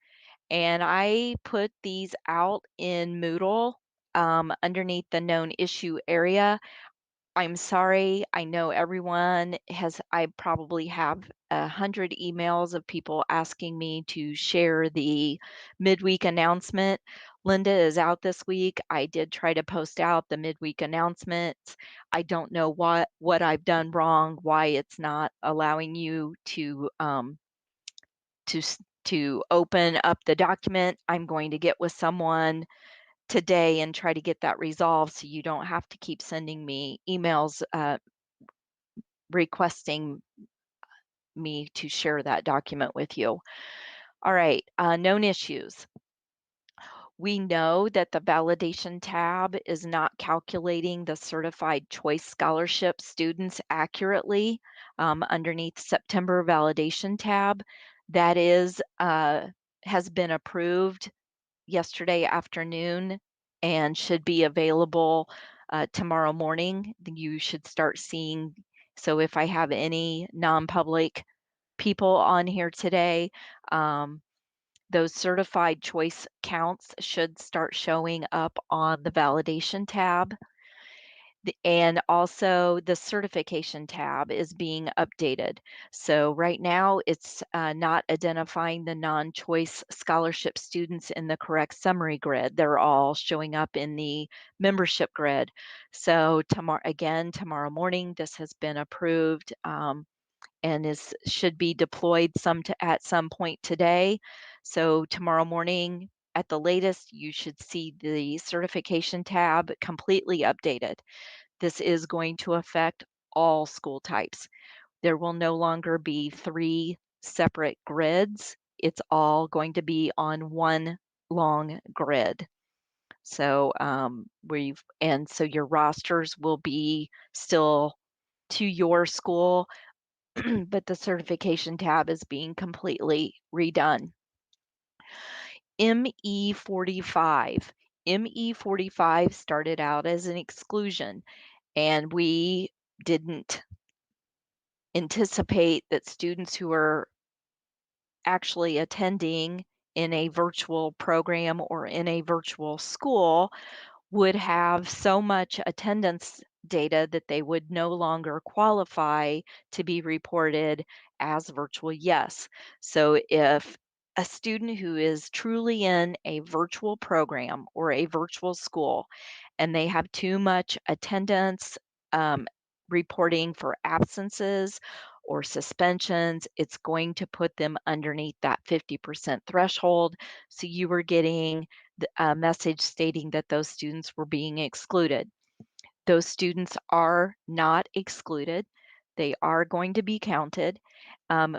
and I put these out in Moodle underneath the known issue area. I'm sorry. I know everyone I probably have 100 emails of people asking me to share the midweek announcement. Linda is out this week. I did try to post out the midweek announcements. I don't know what I've done wrong, why it's not allowing you to open up the document. I'm going to get with someone today and try to get that resolved so you don't have to keep sending me emails requesting me to share that document with you. All right, known issues. We know that the validation tab is not calculating the certified choice scholarship students accurately underneath September validation tab. That has been approved yesterday afternoon and should be available tomorrow morning. You should start seeing, so if I have any non-public people on here today, those certified choice counts should start showing up on the validation tab. And also the certification tab is being updated. So right now it's not identifying the non-choice scholarship students in the correct summary grid. They're all showing up in the membership grid. So tomorrow morning, this has been approved and should be deployed at some point today. So tomorrow morning, at the latest, you should see the certification tab completely updated. This is going to affect all school types. There will no longer be 3 separate grids. It's all going to be on one long grid. So so your rosters will be still to your school, but the certification tab is being completely redone. ME45. ME45 started out as an exclusion, and we didn't anticipate that students who are actually attending in a virtual program or in a virtual school would have so much attendance data that they would no longer qualify to be reported as virtual yes. So if a student who is truly in a virtual program or a virtual school and they have too much attendance reporting for absences or suspensions, it's going to put them underneath that 50% threshold. So you were getting a message stating that those students were being excluded. Those students are not excluded. They are going to be counted.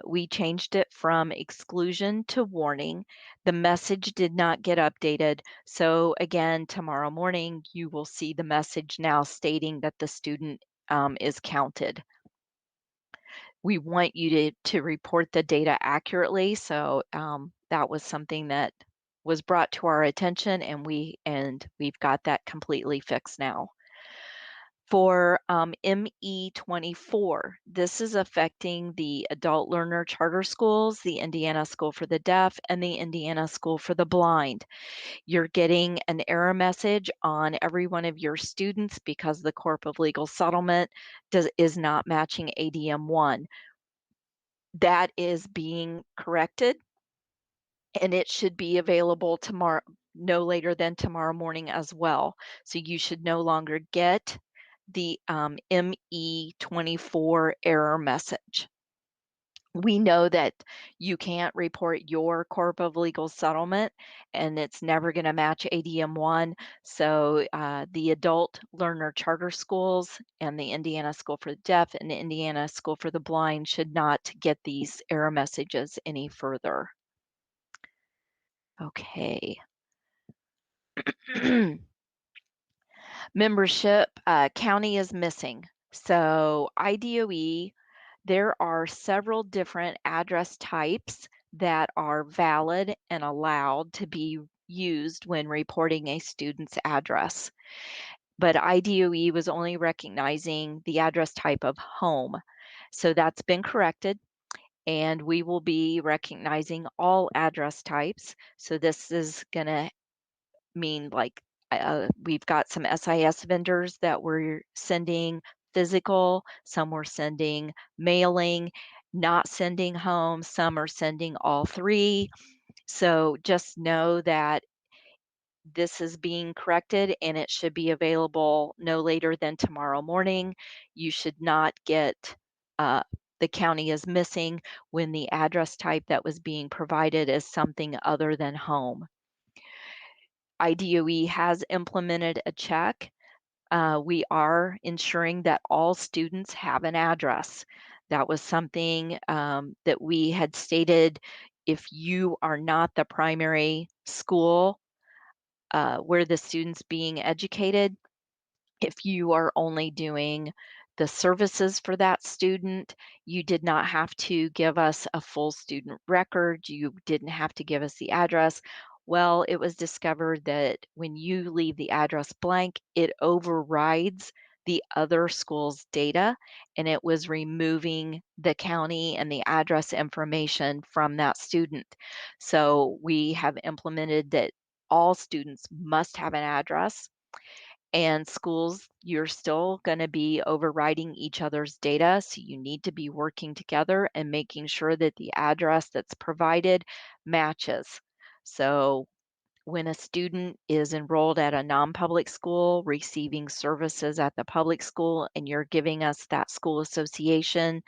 We changed it from exclusion to warning. The message did not get updated. So again, tomorrow morning, you will see the message now stating that the student is counted. We want you to report the data accurately. So that was something that was brought to our attention, and we've got that completely fixed now. For ME24, this is affecting the adult learner charter schools, the Indiana School for the Deaf, and the Indiana School for the Blind. You're getting an error message on every one of your students because the Corp of Legal Settlement is not matching ADM1. That is being corrected, and it should be available tomorrow, no later than tomorrow morning as well. So you should no longer get the ME24 error message. We know that you can't report your Corp of Legal Settlement, and it's never going to match ADM1. So the adult learner charter schools and the Indiana School for the Deaf and the Indiana School for the Blind should not get these error messages any further. Okay. Membership, county is missing. So IDOE, there are several different address types that are valid and allowed to be used when reporting a student's address. But IDOE was only recognizing the address type of home. So that's been corrected, and we will be recognizing all address types. So this is going to mean like we've got some SIS vendors that we're sending physical, some we're sending mailing, not sending home, some are sending all three. So just know that this is being corrected and it should be available no later than tomorrow morning. You should not get the county is missing when the address type that was being provided is something other than home. IDOE has implemented a check. We are ensuring that all students have an address. That was something that we had stated. If you are not the primary school where the student's being educated, if you are only doing the services for that student, you did not have to give us a full student record. You didn't have to give us the address. Well, it was discovered that when you leave the address blank, it overrides the other school's data, and it was removing the county and the address information from that student. So we have implemented that all students must have an address, and schools, you're still going to be overriding each other's data. So you need to be working together and making sure that the address that's provided matches. So when a student is enrolled at a non-public school, receiving services at the public school, and you're giving us that school association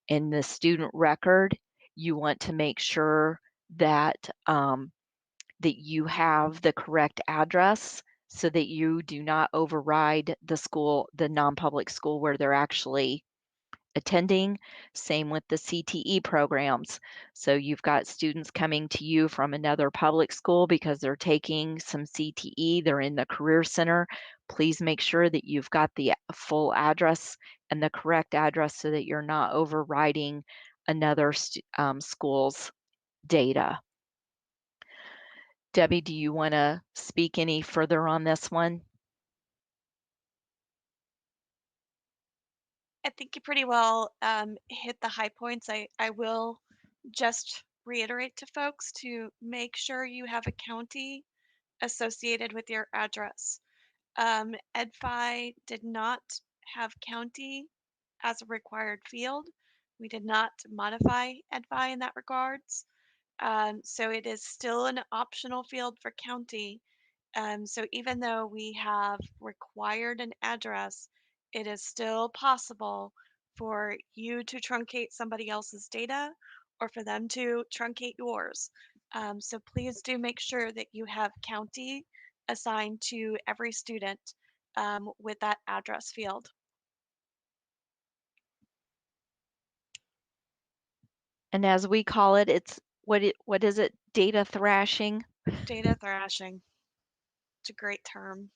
and the student record, you want to make sure that that you have the correct address so that you do not override the school, the non-public school where they're actually attending. Same with the CTE programs. So you've got students coming to you from another public school because they're taking some CTE, they're in the Career Center. Please make sure that you've got the full address and the correct address so that you're not overriding another school's data. Debbie, do you want to speak any further on this one? I think you pretty well hit the high points. I will just reiterate to folks to make sure you have a county associated with your address. EdFi did not have county as a required field. We did not modify EdFi in that regards. So it is still an optional field for county. So even though we have required an address, it is still possible for you to truncate somebody else's data or for them to truncate yours. So please do make sure that you have county assigned to every student with that address field. And as we call it, it's what is it? Data thrashing. Data thrashing. It's a great term.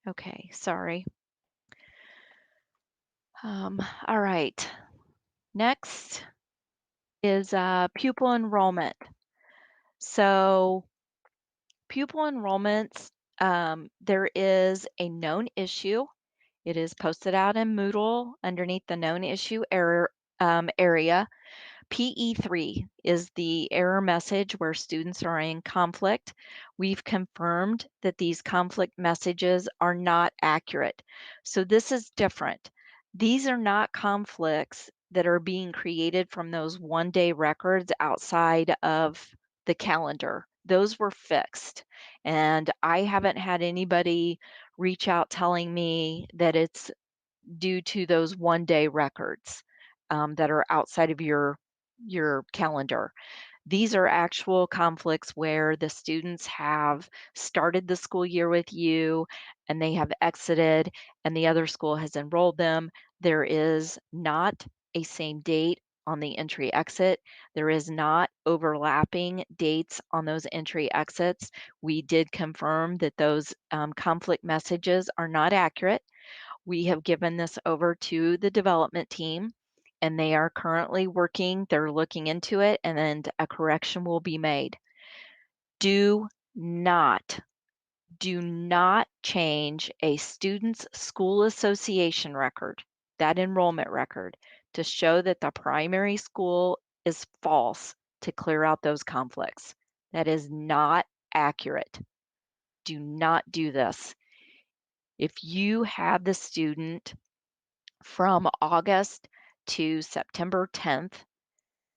Okay, sorry. All right. Next is pupil enrollment. So pupil enrollments, there is a known issue. It is posted out in Moodle underneath the known issue area. PE3 is the error message where students are in conflict. We've confirmed that these conflict messages are not accurate. So this is different. These are not conflicts that are being created from those one-day records outside of the calendar. Those were fixed. And I haven't had anybody reach out telling me that it's due to those one-day records that are outside of your calendar. These are actual conflicts where the students have started the school year with you and they have exited and the other school has enrolled them. There is not a same date on the entry exit. There is not overlapping dates on those entry exits. We did confirm that those conflict messages are not accurate. We have given this over to the development team and they are currently working, they're looking into it, and then a correction will be made. Do not, do not change a student's school association record, that enrollment record, to show that the primary school is false to clear out those conflicts. That is not accurate. Do not do this. If you have the student from August to September 10th,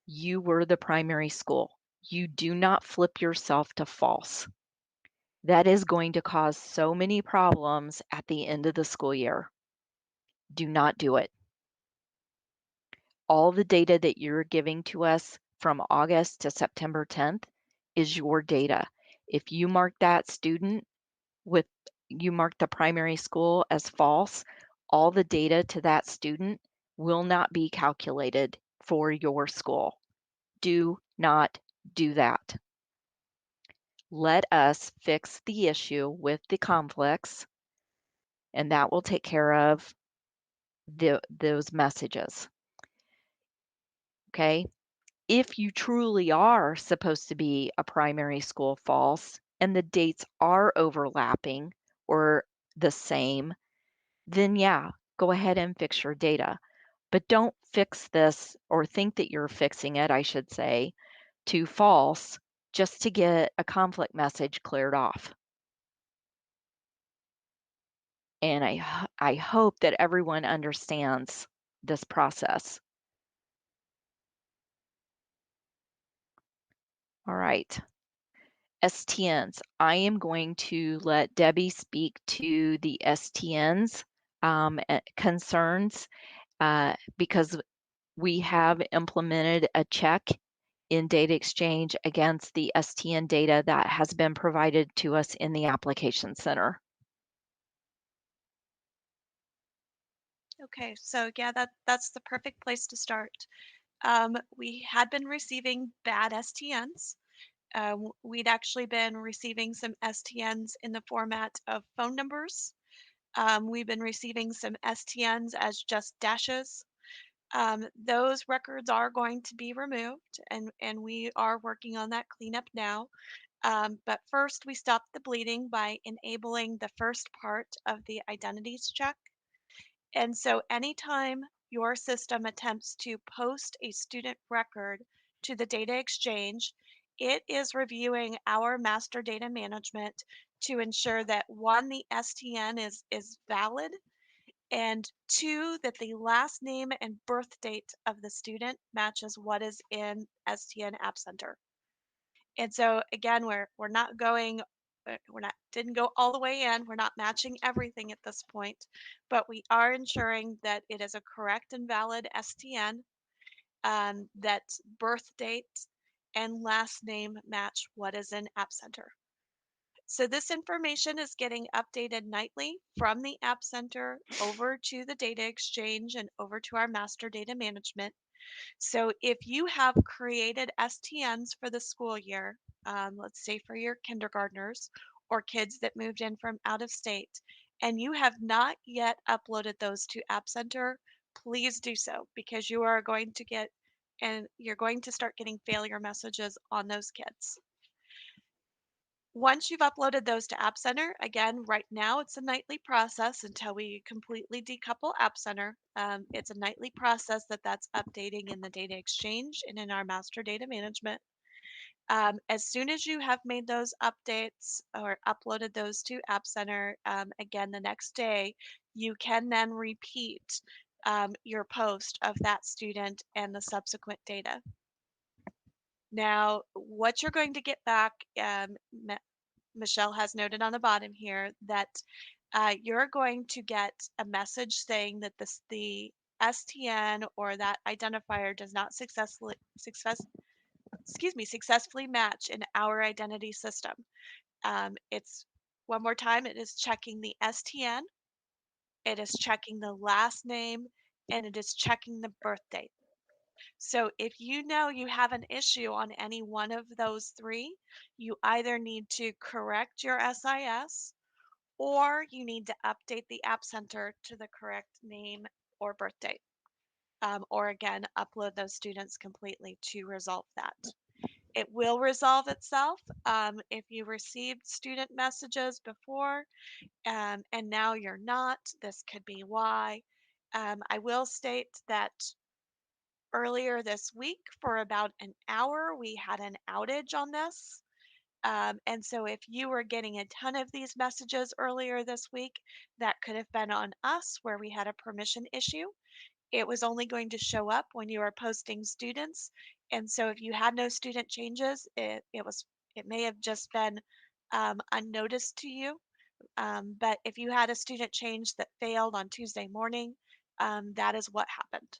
you were the primary school. You do not flip yourself to false. That is going to cause so many problems at the end of the school year. Do not do it. All the data that you're giving to us from August to September 10th is your data. If you mark that student with, you mark the primary school as false, all the data to that student will not be calculated for your school. Do not do that. Let us fix the issue with the conflicts, and that will take care of those messages. Okay? If you truly are supposed to be a primary school false and the dates are overlapping or the same, then yeah, go ahead and fix your data. But don't fix this or think that you're fixing it, I should say, to false just to get a conflict message cleared off. And I hope that everyone understands this process. All right. STNs. I am going to let Debbie speak to the STNs concerns because we have implemented a check in data exchange against the STN data that has been provided to us in the application center. Okay, so yeah, that's the perfect place to start. We had been receiving bad STNs. We'd actually been receiving some STNs in the format of phone numbers. We've been receiving some STNs as just dashes. Those records are going to be removed, and we are working on that cleanup now. But first, we stopped the bleeding by enabling the first part of the identities check. And so anytime your system attempts to post a student record to the data exchange, it is reviewing our master data management to ensure that one, the STN is valid, and two, that the last name and birth date of the student matches what is in STN App Center. And so again, we're not going, we're not didn't go all the way in. We're not matching everything at this point, but we are ensuring that it is a correct and valid STN, that birth date and last name match what is in App Center. So this information is getting updated nightly from the App Center over to the data exchange and over to our master data management. So if you have created STNs for the school year, let's say for your kindergartners or kids that moved in from out of state, and you have not yet uploaded those to App Center, please do so, because you are going to get, and you're going to start getting failure messages on those kids. Once you've uploaded those to App Center, again, right now it's a nightly process until we completely decouple App Center. It's a nightly process that's updating in the data exchange and in our master data management. As soon as you have made those updates or uploaded those to App Center, again, the next day, you can then repeat your post of that student and the subsequent data. Now, what you're going to get back, Michelle has noted on the bottom here that you're going to get a message saying that the STN or that identifier does not successfully match in our identity system. It's one more time, it is checking the STN, it is checking the last name, and it is checking the birth date. So if you know you have an issue on any one of those three, you either need to correct your SIS or you need to update the App Center to the correct name or birth date. Or again, upload those students completely to resolve that. It will resolve itself. If you received student messages before and now you're not, this could be why. I will state that earlier this week, for about an hour, we had an outage on this. And so if you were getting a ton of these messages earlier this week, that could have been on us where we had a permission issue. It was only going to show up when you were posting students. And so if you had no student changes, it may have just been unnoticed to you. But if you had a student change that failed on Tuesday morning, that is what happened.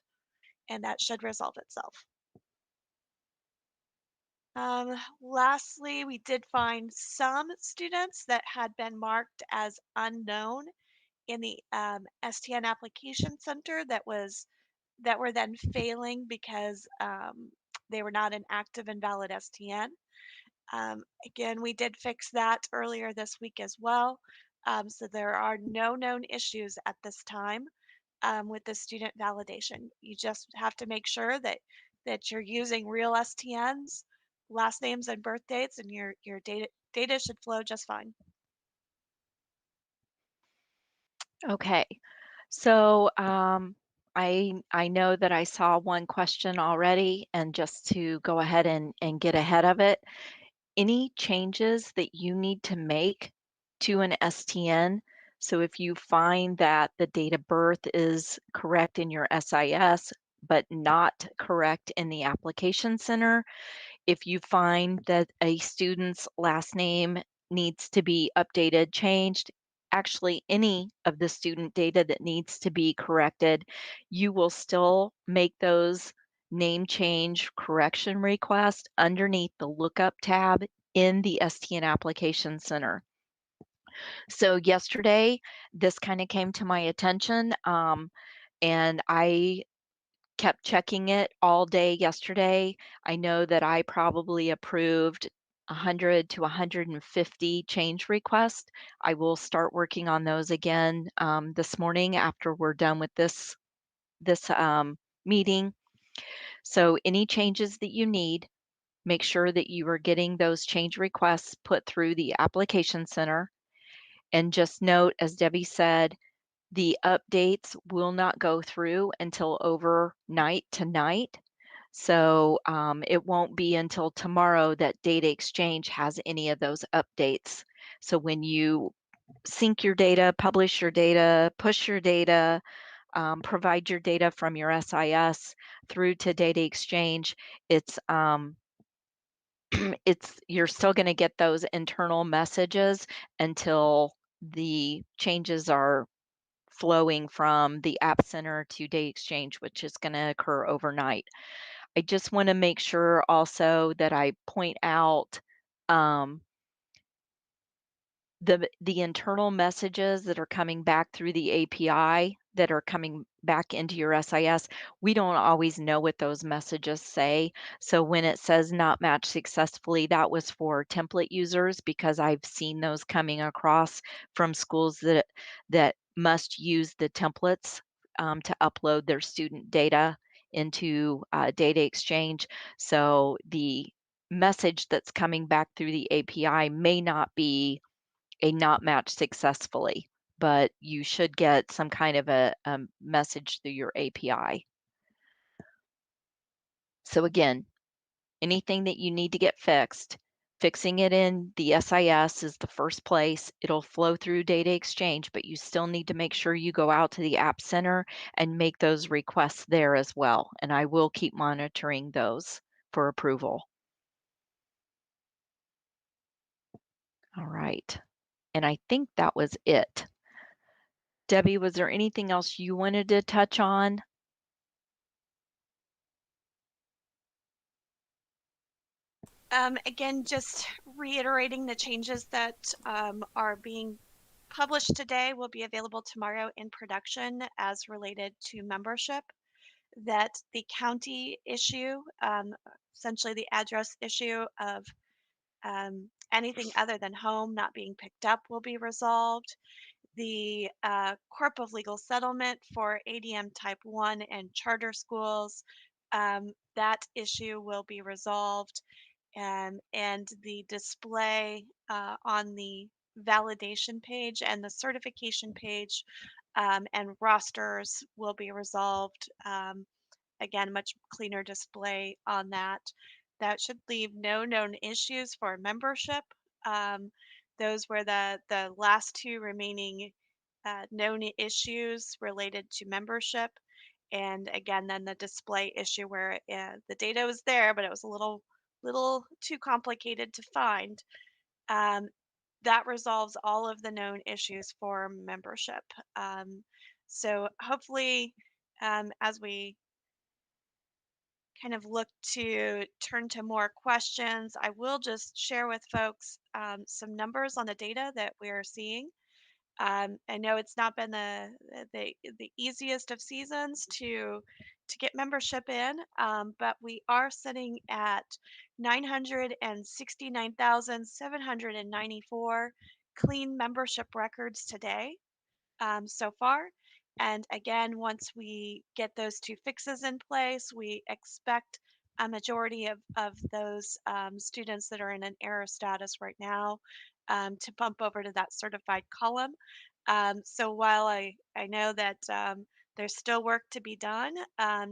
And that should resolve itself. Lastly, we did find some students that had been marked as unknown in the STN application center that were then failing because they were not an active and valid STN. Again, we did fix that earlier this week as well. So there are no known issues at this time with the student validation. You just have to make sure that you're using real STNs, last names and birth dates, and your data should flow just fine. Okay, so I know that I saw one question already, and just to go ahead and get ahead of it, any changes that you need to make to an STN. So if you find that the date of birth is correct in your SIS, but not correct in the application center, if you find that a student's last name needs to be updated, changed, actually any of the student data that needs to be corrected, you will still make those name change correction requests underneath the lookup tab in the STN application center. So yesterday, this kind of came to my attention, and I kept checking it all day yesterday. I know that I probably approved 100 to 150 change requests. I will start working on those again this morning after we're done with this meeting. So any changes that you need, make sure that you are getting those change requests put through the application center. And just note, as Debbie said, the updates will not go through until overnight tonight. So it won't be until tomorrow that Data Exchange has any of those updates. So when you sync your data, publish your data, push your data, provide your data from your SIS through to Data Exchange, it's you're still going to get those internal messages until the changes are flowing from the App Center to Data Exchange, which is going to occur overnight. I just want to make sure also that I point out um, the internal messages that are coming back through the API that are coming back into your SIS. We don't always know what those messages say. So when it says not matched successfully, that was for template users, because I've seen those coming across from schools that must use the templates to upload their student data into data exchange. So the message that's coming back through the API may not be a not match successfully, but you should get some kind of a message through your API. So again, anything that you need to get fixed, fixing it in the SIS is the first place. It'll flow through data exchange, but you still need to make sure you go out to the App Center and make those requests there as well. And I will keep monitoring those for approval. All right. And I think that was it. Debbie, was there anything else you wanted to touch on? Again, just reiterating the changes that are being published today will be available tomorrow in production as related to membership. That the county issue, essentially the address issue of anything other than home not being picked up, will be resolved. The Corp of Legal Settlement for ADM Type 1 and charter schools, that issue will be resolved. And the display on the validation page and the certification page and rosters will be resolved. Again, much cleaner display on that. That should leave no known issues for membership. Those were the last two remaining known issues related to membership. And again, then the display issue where the data was there, but it was a little too complicated to find. That resolves all of the known issues for membership. So hopefully, as we kind of look to turn to more questions, I will just share with folks some numbers on the data that we are seeing. I know it's not been the easiest of seasons to get membership in, but we are sitting at 969,794 clean membership records today so far. And again, once we get those two fixes in place, we expect a majority of those students that are in an error status right now to bump over to that certified column. So while I know that there's still work to be done,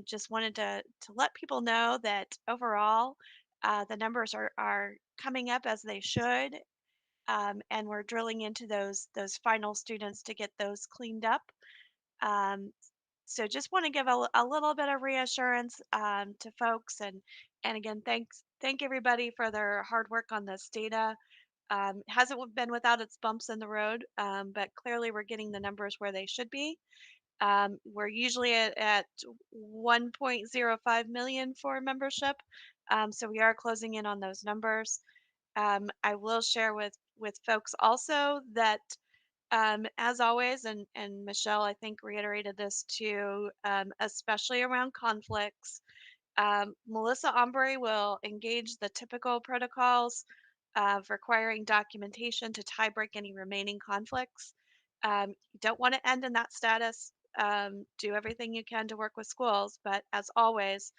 just wanted to let people know that overall the numbers are coming up as they should, and we're drilling into those final students to get those cleaned up. Um, so just want to give a little bit of reassurance to folks, and again, thank everybody for their hard work on this data. Hasn't been without its bumps in the road, but clearly we're getting the numbers where they should be. We're usually at 1.05 million for membership, so we are closing in on those numbers. I will share with folks also that as always, and Michelle, I think, reiterated this too, especially around conflicts. Melissa Ombre will engage the typical protocols of requiring documentation to tie break any remaining conflicts. You don't want to end in that status. Do everything you can to work with schools, but as always,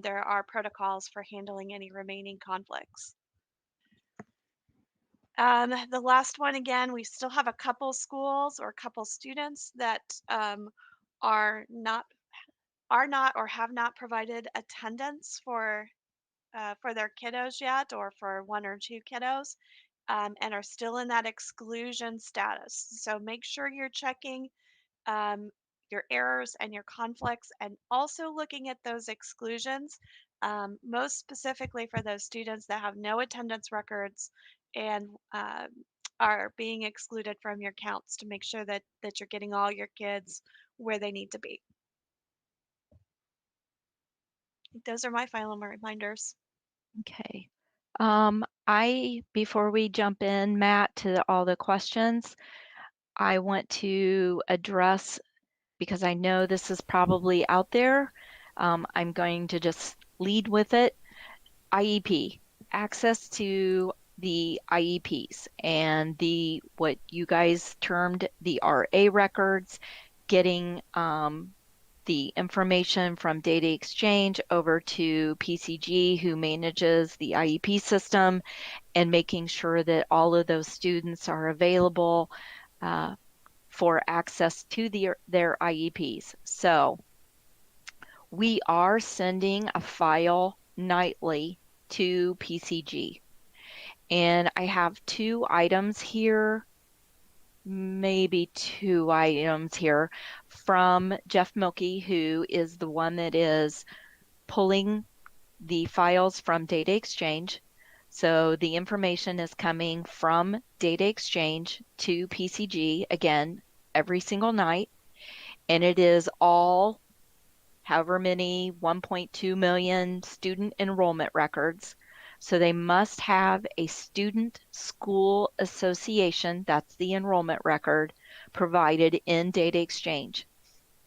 there are protocols for handling any remaining conflicts. The last one, again, we still have a couple schools or a couple students that are not or have not provided attendance for their kiddos yet, or for one or two kiddos, and are still in that exclusion status. So make sure you're checking um, your errors and your conflicts, and also looking at those exclusions, most specifically for those students that have no attendance records and are being excluded from your counts, to make sure that you're getting all your kids where they need to be. Those are my final reminders. Okay. Before we jump in, Matt, to all the questions, I want to address, because I know this is probably out there, I'm going to just lead with it. IEP, access to the IEPs and what you guys termed the RA records, getting the information from data exchange over to PCG, who manages the IEP system, and making sure that all of those students are available for access to their IEPs. So we are sending a file nightly to PCG. And I have two items here, maybe two items here from Jeff Milkey, who is the one that is pulling the files from Data Exchange. So the information is coming from Data Exchange to PCG, again, every single night. And it is all however many 1.2 million student enrollment records. So they must have a student school association, that's the enrollment record, provided in Data Exchange.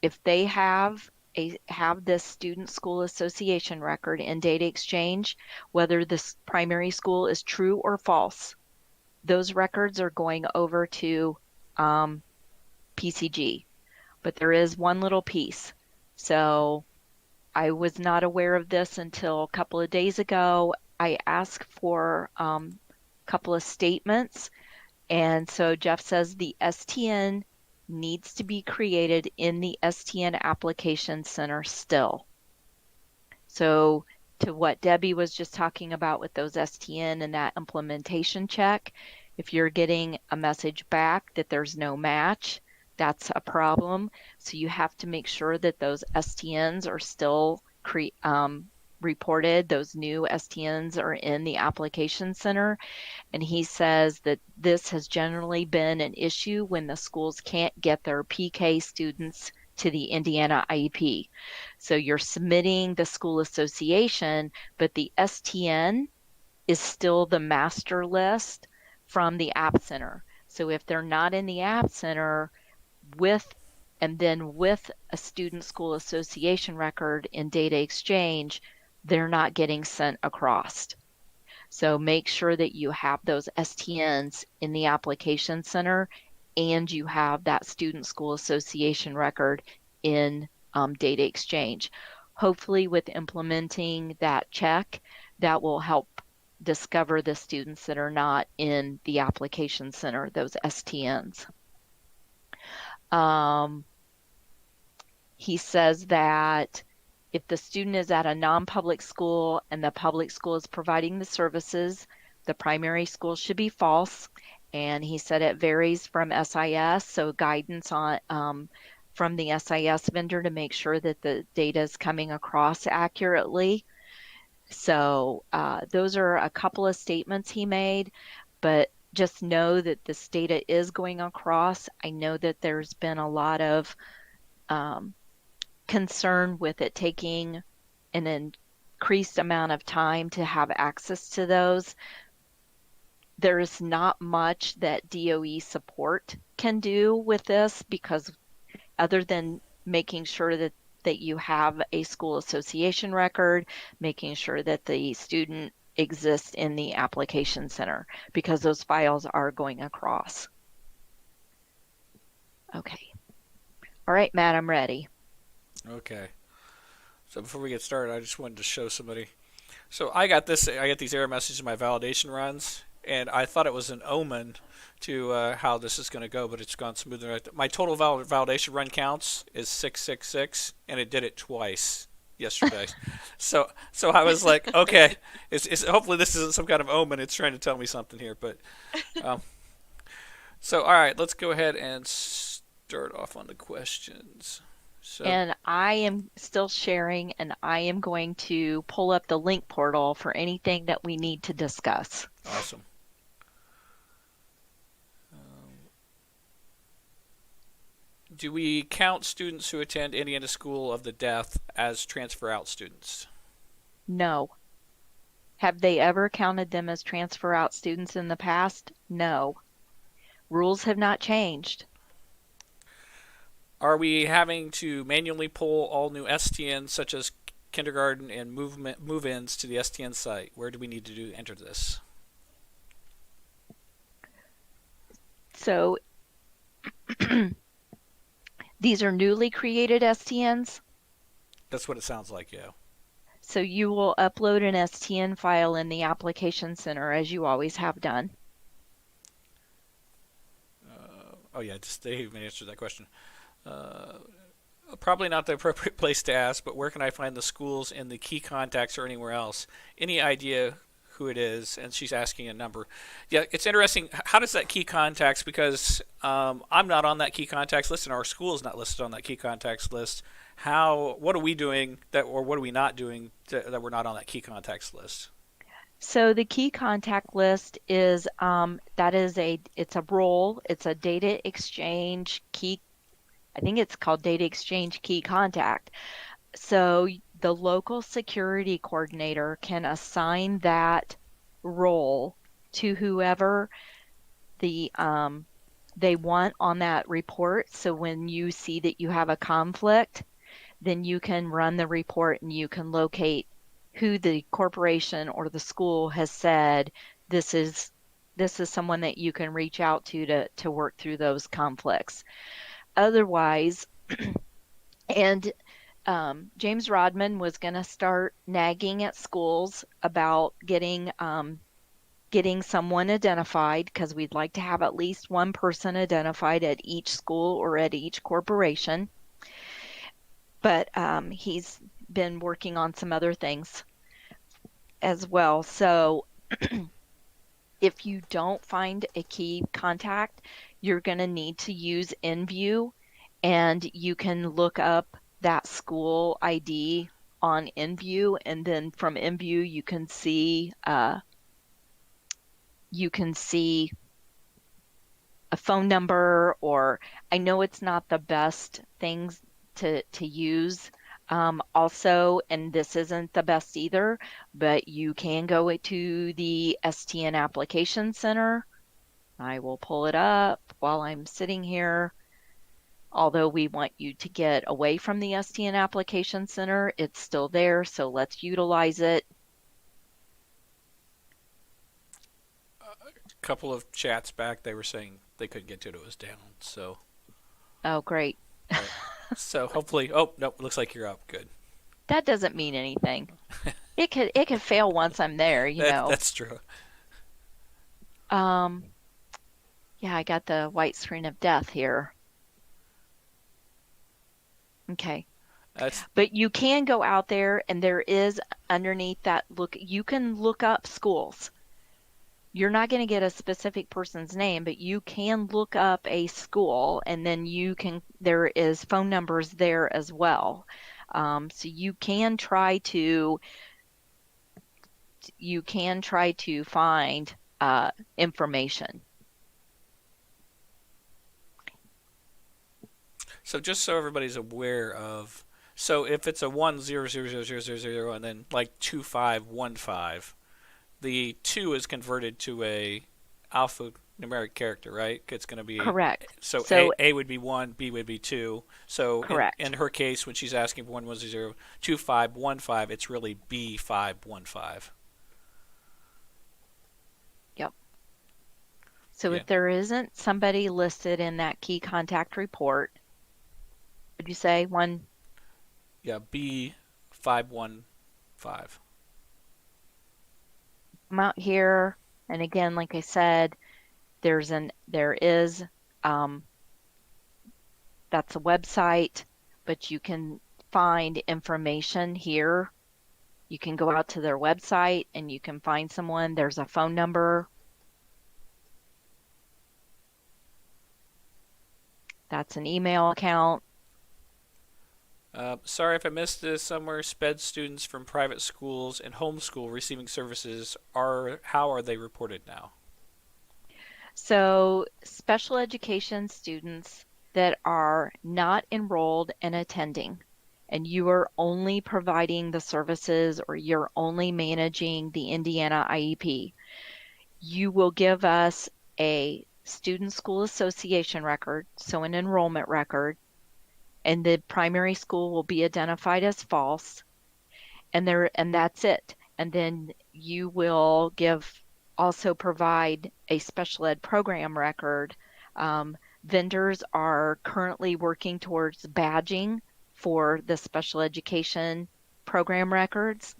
If they have this student school association record in Data Exchange, whether this primary school is true or false, those records are going over to PCG. But there is one little piece. So I was not aware of this until a couple of days ago. I asked for a couple of statements. And so Jeff says the STN needs to be created in the STN Application Center still. So to what Debbie was just talking about with those STN and that implementation check, if you're getting a message back that there's no match, that's a problem. So you have to make sure that those STNs are still reported. Those new STNs are in the application center. And he says that this has generally been an issue when the schools can't get their PK students to the Indiana IEP. So you're submitting the school association, but the STN is still the master list from the App Center. So if they're not in the App Center with a student school association record in Data Exchange, they're not getting sent across. So make sure that you have those STNs in the application center and you have that student school association record in Data Exchange. Hopefully with implementing that check, that will help discover the students that are not in the application center, those STNs. He says that if the student is at a non-public school and the public school is providing the services, the primary school should be false. And he said it varies from SIS, so guidance on from the SIS vendor to make sure that the data is coming across accurately. So those are a couple of statements he made, but just know that this data is going across. I know that there's been a lot of concern with it taking an increased amount of time to have access to those. There is not much that DOE support can do with this, because other than making sure that you have a school association record, making sure that the student exists in the application center, because those files are going across. Okay. All right, Matt, I'm ready. Okay. So before we get started, I just wanted to show somebody. So I get these error messages in my validation runs, and I thought it was an omen to how this is going to go, but it's gone smoother. My total validation run counts is 666, and it did it twice yesterday. so I was like, okay, hopefully this isn't some kind of omen. It's trying to tell me something here. But so all right, let's go ahead and start off on the questions. So, and I am still sharing, and I am going to pull up the link portal for anything that we need to discuss. Awesome. Do we count students who attend Indiana School of the Deaf as transfer out students? No. Have they ever counted them as transfer out students in the past? No. Rules have not changed. Are we having to manually pull all new STNs, such as kindergarten and move-ins, to the STN site? Where do we need to enter this? So these are newly created STNs. That's what it sounds like, yeah. So you will upload an STN file in the application center as you always have done. Oh yeah, just they even answered that question. Uh, Probably not the appropriate place to ask, but where can I find the schools in the key contacts or anywhere else? Any idea who it is? And she's asking a number. Yeah, it's interesting. How does that key contacts? Because I'm not on that key contacts list, and our school is not listed on that key contacts list. How? What are we doing that, or what are we not doing that we're not on that key contacts list? So the key contact list is it's a role, it's a data exchange key. I think it's called data exchange key contact. So the local security coordinator can assign that role to whoever they want on that report. So when you see that you have a conflict, then you can run the report and you can locate who the corporation or the school has said this is someone that you can reach out to work through those conflicts. Otherwise, and James Rodman was going to start nagging at schools about getting someone identified, because we'd like to have at least one person identified at each school or at each corporation. But he's been working on some other things as well. So if you don't find a key contact, you're going to need to use InView, and you can look up that school ID on InView, and then from InView you can see a phone number, or I know it's not the best things to use. Also, and this isn't the best either, but you can go to the STN Application Center. I will pull it up while I'm sitting here. Although we want you to get away from the STN Application Center, it's still there, so let's utilize it. A couple of chats back, they were saying they couldn't get to it; it was down. So, Oh, great. right. So hopefully, oh no, it looks like you're up. Good. That doesn't mean anything. It could fail once I'm there, you know. That's true. Um, yeah, I got the white screen of death here. Okay. That's But you can go out there, and there is underneath that you can look up schools. You're not going to get a specific person's name, but you can look up a school, and then there is phone numbers there as well. So you can try to find information. so. Just so everybody's aware of. So if it's a 1000000 and then like 2515, the 2 is converted to a alphanumeric character, right? It's going to be Correct. so, So A would be 1, B would be 2. So correct. in her case, when she's asking for 1102515, it's really B515. Yep. So Yeah. if there isn't somebody listed in that key contact report, would you say one? Yeah, B515. Come out here, and again, like I said, there is that's a website, but you can find information here. You can go out to their website and you can find someone. There's a phone number. That's an email account. Sorry if I missed this somewhere. SPED students from private schools and homeschool receiving services how are they reported now? So special education students that are not enrolled and attending, and you are only providing the services or you're only managing the Indiana IEP, you will give us a student school association record, so an enrollment record, and the primary school will be identified as false, and that's it. And then you will also provide a special ed program record. Vendors are currently working towards badging for the special education program records.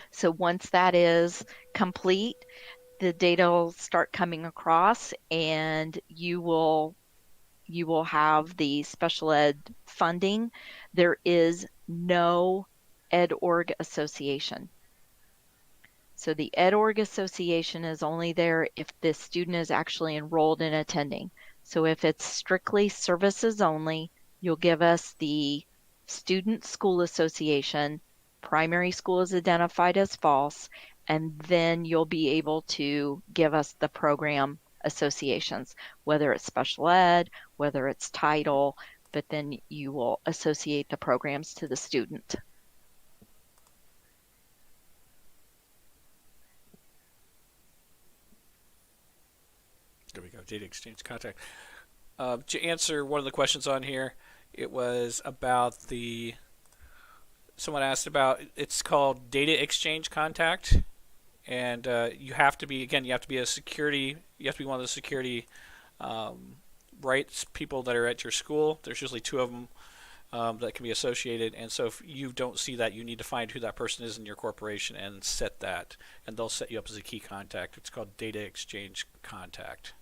So once that is complete, the data will start coming across, and you will have the special ed funding. There is no EdOrg association. So the EdOrg association is only there if the student is actually enrolled and attending. So if it's strictly services only, you'll give us the student school association. Primary school is identified as false, and then you'll be able to give us the program associations, whether it's special ed, whether it's title, but then you will associate the programs to the student. There we go, data exchange contact. To answer one of the questions on here, it was about someone asked about, it's called data exchange contact. And you have to be one of the security rights people that are at your school. There's usually 2 of them that can be associated. And so if you don't see that, you need to find who that person is in your corporation and set that. And they'll set you up as a key contact. It's called data exchange contact.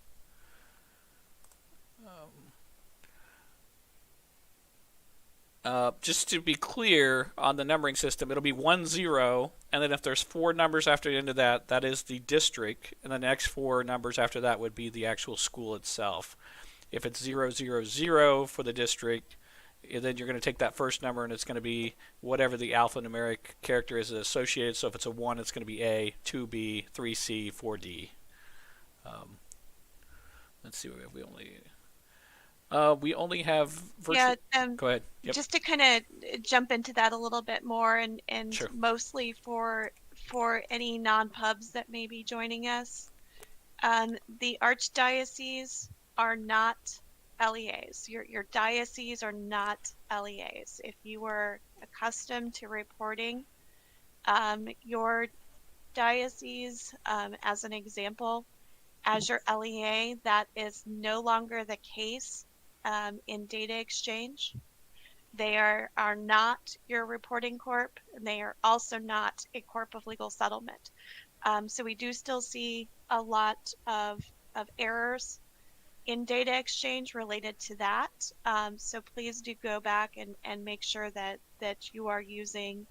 Just to be clear, on the numbering system, it'll be 1, 0, and then if there's 4 numbers after the end of that, that is the district, and the next 4 numbers after that would be the actual school itself. If it's 0, 0, 0 for the district, then you're going to take that first number, and it's going to be whatever the alphanumeric character is associated. So if it's a 1, it's going to be A, 2B, 3C, 4D. Let's see, we only have virtual. Yeah, Go ahead. Yep. just to kind of jump into that a little bit more, and Sure. mostly for any non-pubs that may be joining us, the archdioceses are not LEAs. Your dioceses are not LEAs. If you were accustomed to reporting your diocese, as an example, as your LEA, that is no longer the case in data exchange. They are not your reporting corp, and they are also not a corp of legal settlement. So we do still see a lot of errors in data exchange related to that. So please do go back and make sure that you are using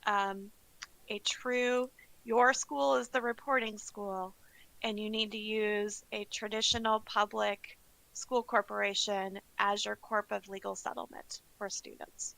a true, your school is the reporting school, and you need to use a traditional public school corporation as your corp of legal settlement for students.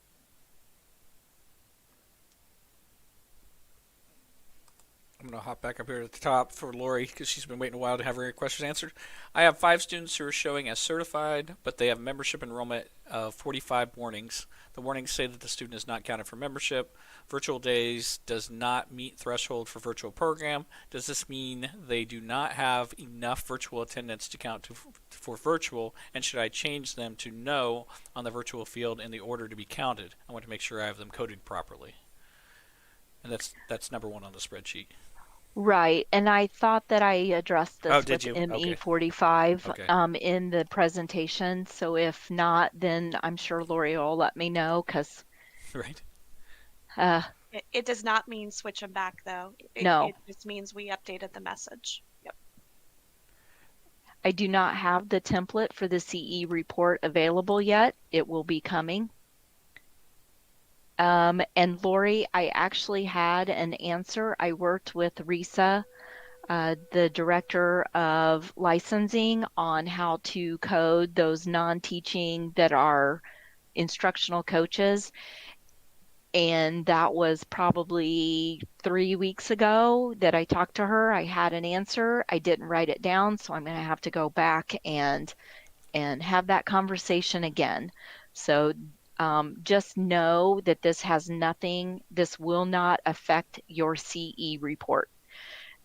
I'm going to hop back up here at the top for Lori because she's been waiting a while to have her questions answered. I have 5 students who are showing as certified, but they have membership enrollment of 45 warnings. The warnings say that the student is not counted for membership. Virtual Days does not meet threshold for virtual program. Does this mean they do not have enough virtual attendance to count for virtual, and should I change them to no on the virtual field in the order to be counted? I want to make sure I have them coded properly. And that's number 1 on the spreadsheet. Right, and I thought that I addressed this did with you? ME45 Okay. in the presentation. So if not, then I'm sure Lori will let me know, because Right. It does not mean switch them back, though. No. It just means we updated the message. Yep. I do not have the template for the CE report available yet. It will be coming. And Lori, I actually had an answer. I worked with Risa, the director of licensing, on how to code those non-teaching that are instructional coaches. And that was probably 3 weeks ago that I talked to her. I had an answer. I didn't write it down, so I'm going to have to go back and have that conversation again. So just know that this will not affect your CE report.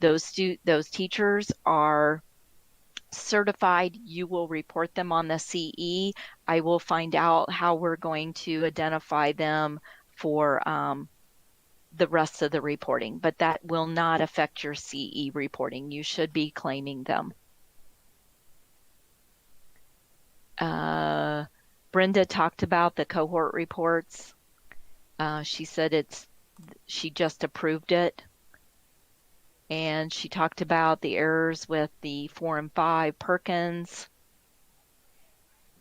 Those teachers are certified. You will report them on the CE. I will find out how we're going to identify them for the rest of the reporting, but that will not affect your CE reporting. You should be claiming them. Brenda talked about the cohort reports. She said she just approved it. And she talked about the errors with the 4 and 5 Perkins.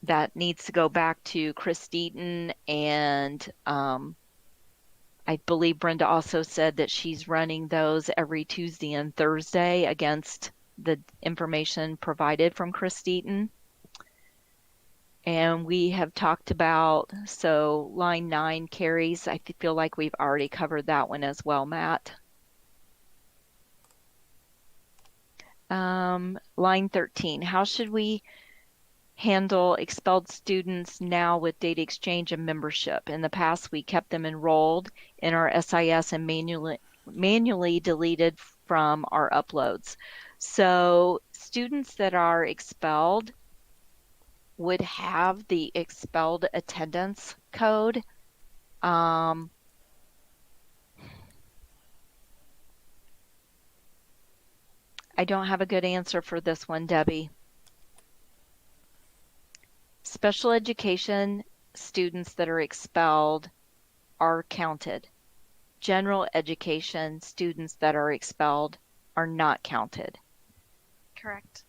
That needs to go back to Chris Deaton, and I believe Brenda also said that she's running those every Tuesday and Thursday against the information provided from Chris Deaton. And we have talked about, so line 9 carries. I feel like we've already covered that one as well, Matt. Line 13, how should we handle expelled students now with data exchange and membership? In the past, we kept them enrolled in our SIS and manually deleted from our uploads. So students that are expelled would have the expelled attendance code. I don't have a good answer for this one, Debbie. Special education students that are expelled are counted. General education students that are expelled are not counted. Correct.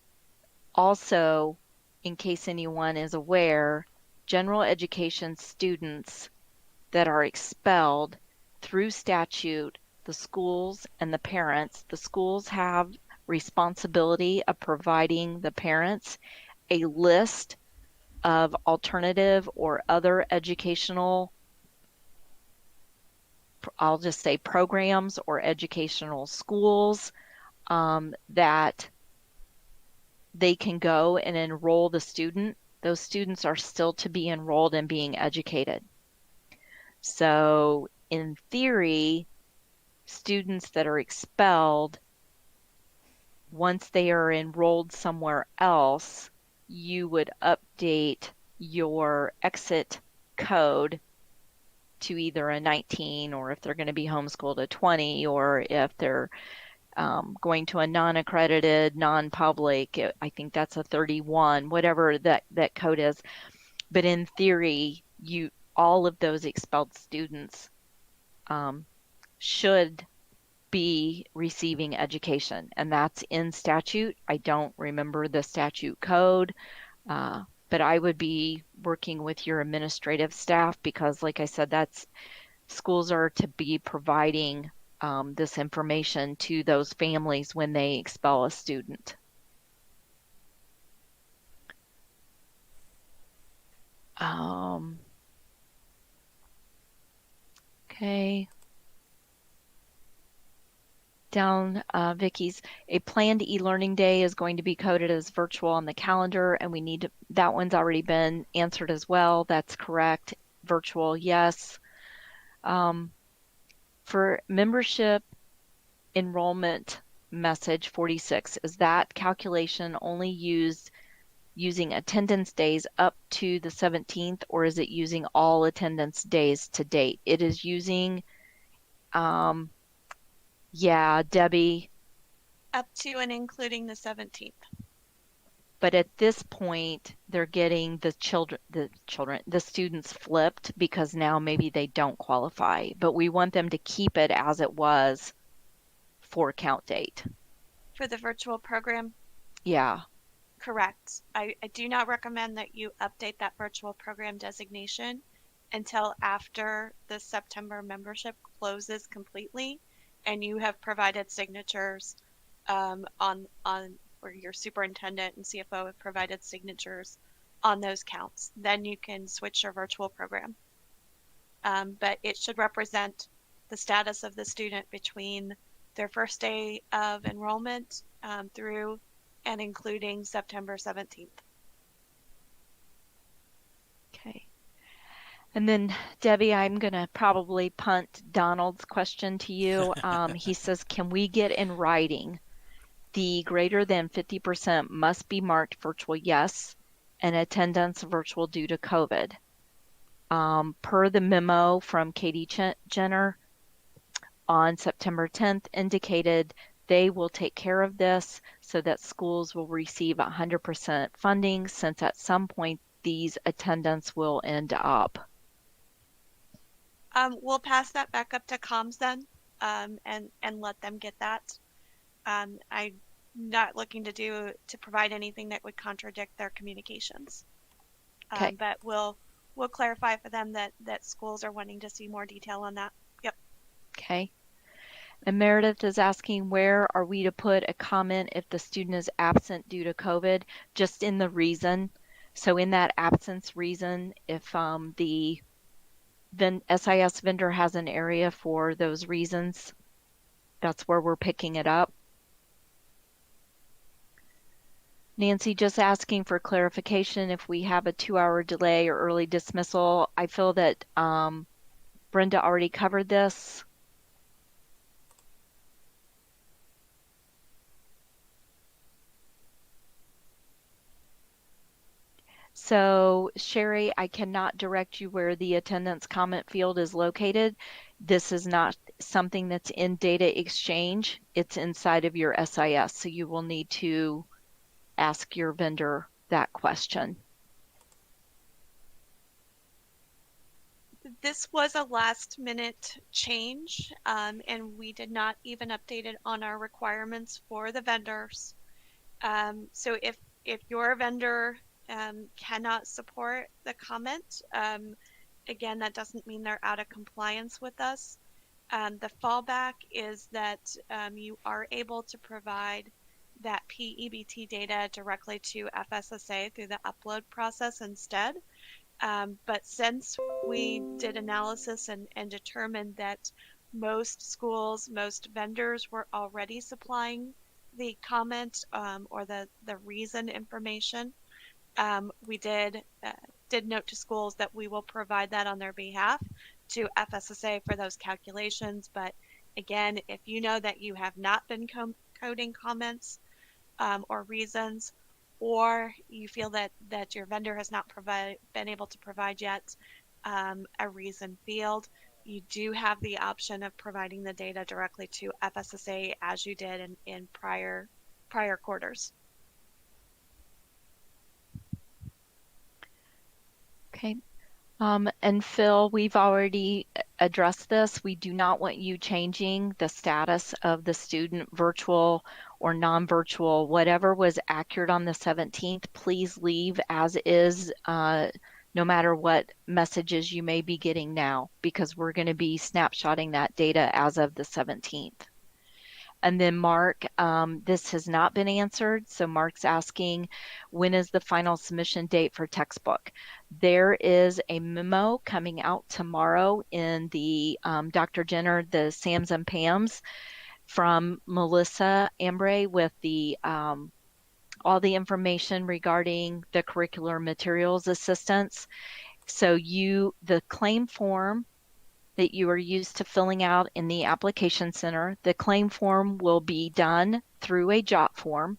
Also, in case anyone is aware, general education students that are expelled through statute, the schools and the parents, the schools have responsibility of providing the parents a list of alternative or other educational, I'll just say programs or educational schools that they can go and enroll the student. Those students are still to be enrolled and being educated. So in theory, students that are expelled, once they are enrolled somewhere else, you would update your exit code to either a 19, or if they're going to be homeschooled, a 20, or if they're going to a non-accredited, non-public, I think that's a 31, whatever that code is. But in theory, all of those expelled students should be receiving education, and that's in statute. I don't remember the statute code, but I would be working with your administrative staff, because like I said, schools are to be providing this information to those families when they expel a student. Okay. Down, Vicky's, a planned e-learning day is going to be coded as virtual on the calendar, and that one's already been answered as well. That's correct. Virtual, yes. For membership enrollment message 46, is that calculation only using attendance days up to the 17th, or is it using all attendance days to date? It is using, yeah, Debbie. Up to and including the 17th. But at this point, they're getting the students flipped, because now maybe they don't qualify. But we want them to keep it as it was for count date. For the virtual program? Yeah. Correct. I do not recommend that you update that virtual program designation until after the September membership closes completely and you have provided signatures or your superintendent and CFO have provided signatures on those counts. Then you can switch your virtual program. But it should represent the status of the student between their first day of enrollment through and including September 17th. Okay. And then, Debbie, I'm going to probably punt Donald's question to you. He says, can we get in writing the greater than 50% must be marked virtual yes, and attendance virtual due to COVID? Per the memo from Katie Jenner on September 10th indicated they will take care of this so that schools will receive 100% funding, since at some point these attendants will end up? We'll pass that back up to comms then, and let them get that. I'm not looking to provide anything that would contradict their communications. Okay. But we'll clarify for them that schools are wanting to see more detail on that. Yep. Okay. And Meredith is asking, where are we to put a comment if the student is absent due to COVID? Just in the reason. So in that absence reason, if the SIS vendor has an area for those reasons, that's where we're picking it up. Nancy just asking for clarification if we have a 2-hour delay or early dismissal. I feel that Brenda already covered this. So Sherry, I cannot direct you where the attendance comment field is located. This is not something that's in data exchange. It's inside of your SIS. So you will need to ask your vendor that question. This was a last minute change, and we did not even update it on our requirements for the vendors. So if your vendor cannot support the comment, again, that doesn't mean they're out of compliance with us. The fallback is that you are able to provide that PEBT data directly to FSSA through the upload process instead. But since we did analysis and determined that most schools, most vendors were already supplying the comment or the reason information, we did note to schools that we will provide that on their behalf to FSSA for those calculations. But again, if you know that you have not been coding comments or reasons, or you feel that your vendor has not been able to provide yet a reason field, you do have the option of providing the data directly to FSSA as you did in prior quarters. Okay. And Phil, we've already addressed this. We do not want you changing the status of the student, virtual or non-virtual. Whatever was accurate on the 17th, please leave as is, no matter what messages you may be getting now, because we're going to be snapshotting that data as of the 17th. And then Mark, this has not been answered. So Mark's asking, when is the final submission date for textbook? There is a memo coming out tomorrow in the Dr. Jenner, the Sams and Pams, from Melissa Ambray with the all the information regarding the curricular materials assistance. So the claim form that you are used to filling out in the application center, the claim form will be done through a JOT form.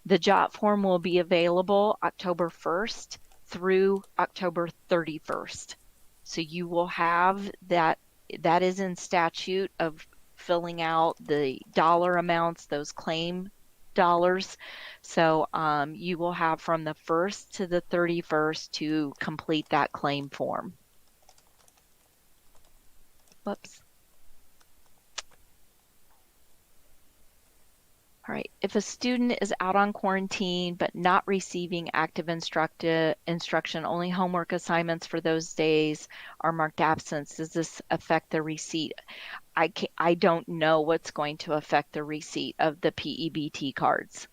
The JOT form will be available October 1st through October 31st. So you will have that is in statute of filling out the dollar amounts, those claim dollars. So you will have from the 1st to the 31st to complete that claim form. Whoops. All right, if a student is out on quarantine but not receiving active instruction, only homework assignments for those days are marked absence, does this affect the receipt? I don't know what's going to affect the receipt of the PEBT cards.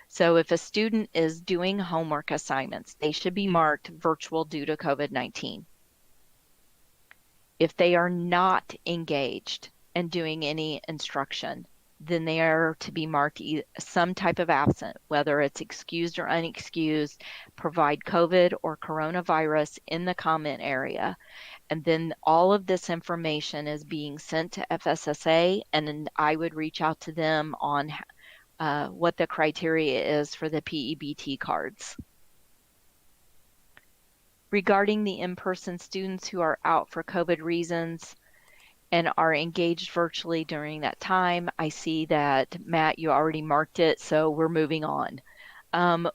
So if a student is doing homework assignments, they should be marked virtual due to COVID-19. If they are not engaged in doing any instruction, then they are to be marked some type of absent, whether it's excused or unexcused, provide COVID or coronavirus in the comment area. And then all of this information is being sent to FSSA, and then I would reach out to them on what the criteria is for the PEBT cards. Regarding the in-person students who are out for COVID reasons and are engaged virtually during that time, I see that, Matt, you already marked it, so we're moving on.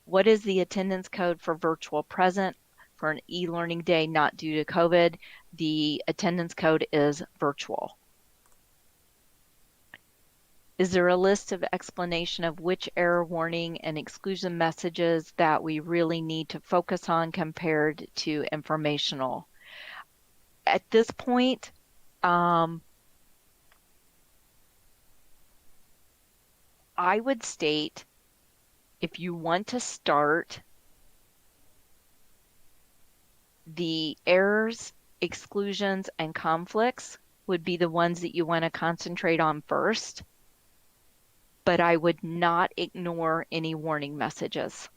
What is the attendance code for virtual present? for an e-learning day not due to COVID, the attendance code is virtual. Is there a list of explanation of which error warning and exclusion messages that we really need to focus on compared to informational? At this point, I would state, if you want to start, the errors, exclusions, and conflicts would be the ones that you want to concentrate on first, but I would not ignore any warning messages.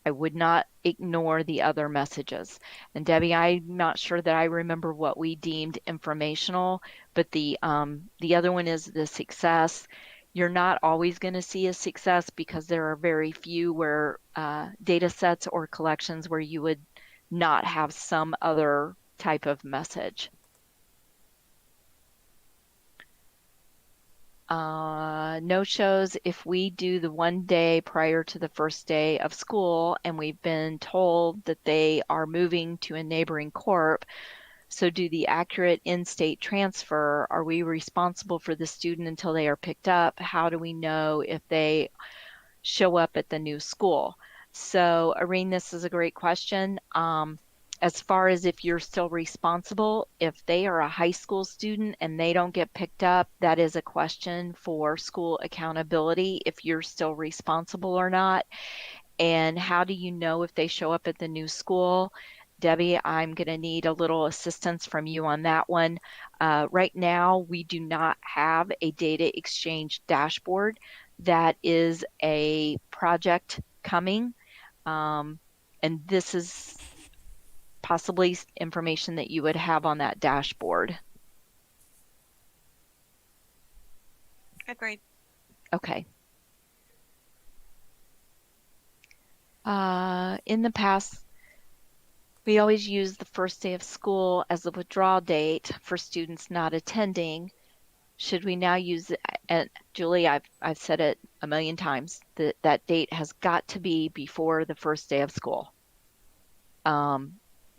I would not ignore the other messages. And Debbie, I'm not sure that I remember what we deemed informational, but the other one is the success. You're not always going to see a success because there are very few where data sets or collections where you would not have some other type of message. No-shows, if we do the one day prior to the first day of school and we've been told that they are moving to a neighboring corp, so do the accurate in-state transfer, are we responsible for the student until they are picked up? How do we know if they show up at the new school? So, Irene, this is a great question. As far as if you're still responsible, if they are a high school student and they don't get picked up, that is a question for school accountability, if you're still responsible or not. And how do you know if they show up at the new school? Debbie, I'm going to need a little assistance from you on that one. Right now, we do not have a data exchange dashboard. That is a project coming. And this is possibly information that you would have on that dashboard. Agreed. Okay. In the past, we always use the first day of school as the withdrawal date for students not attending. Should we now use it? And Julie, I've said it a million times, that date has got to be before the first day of school.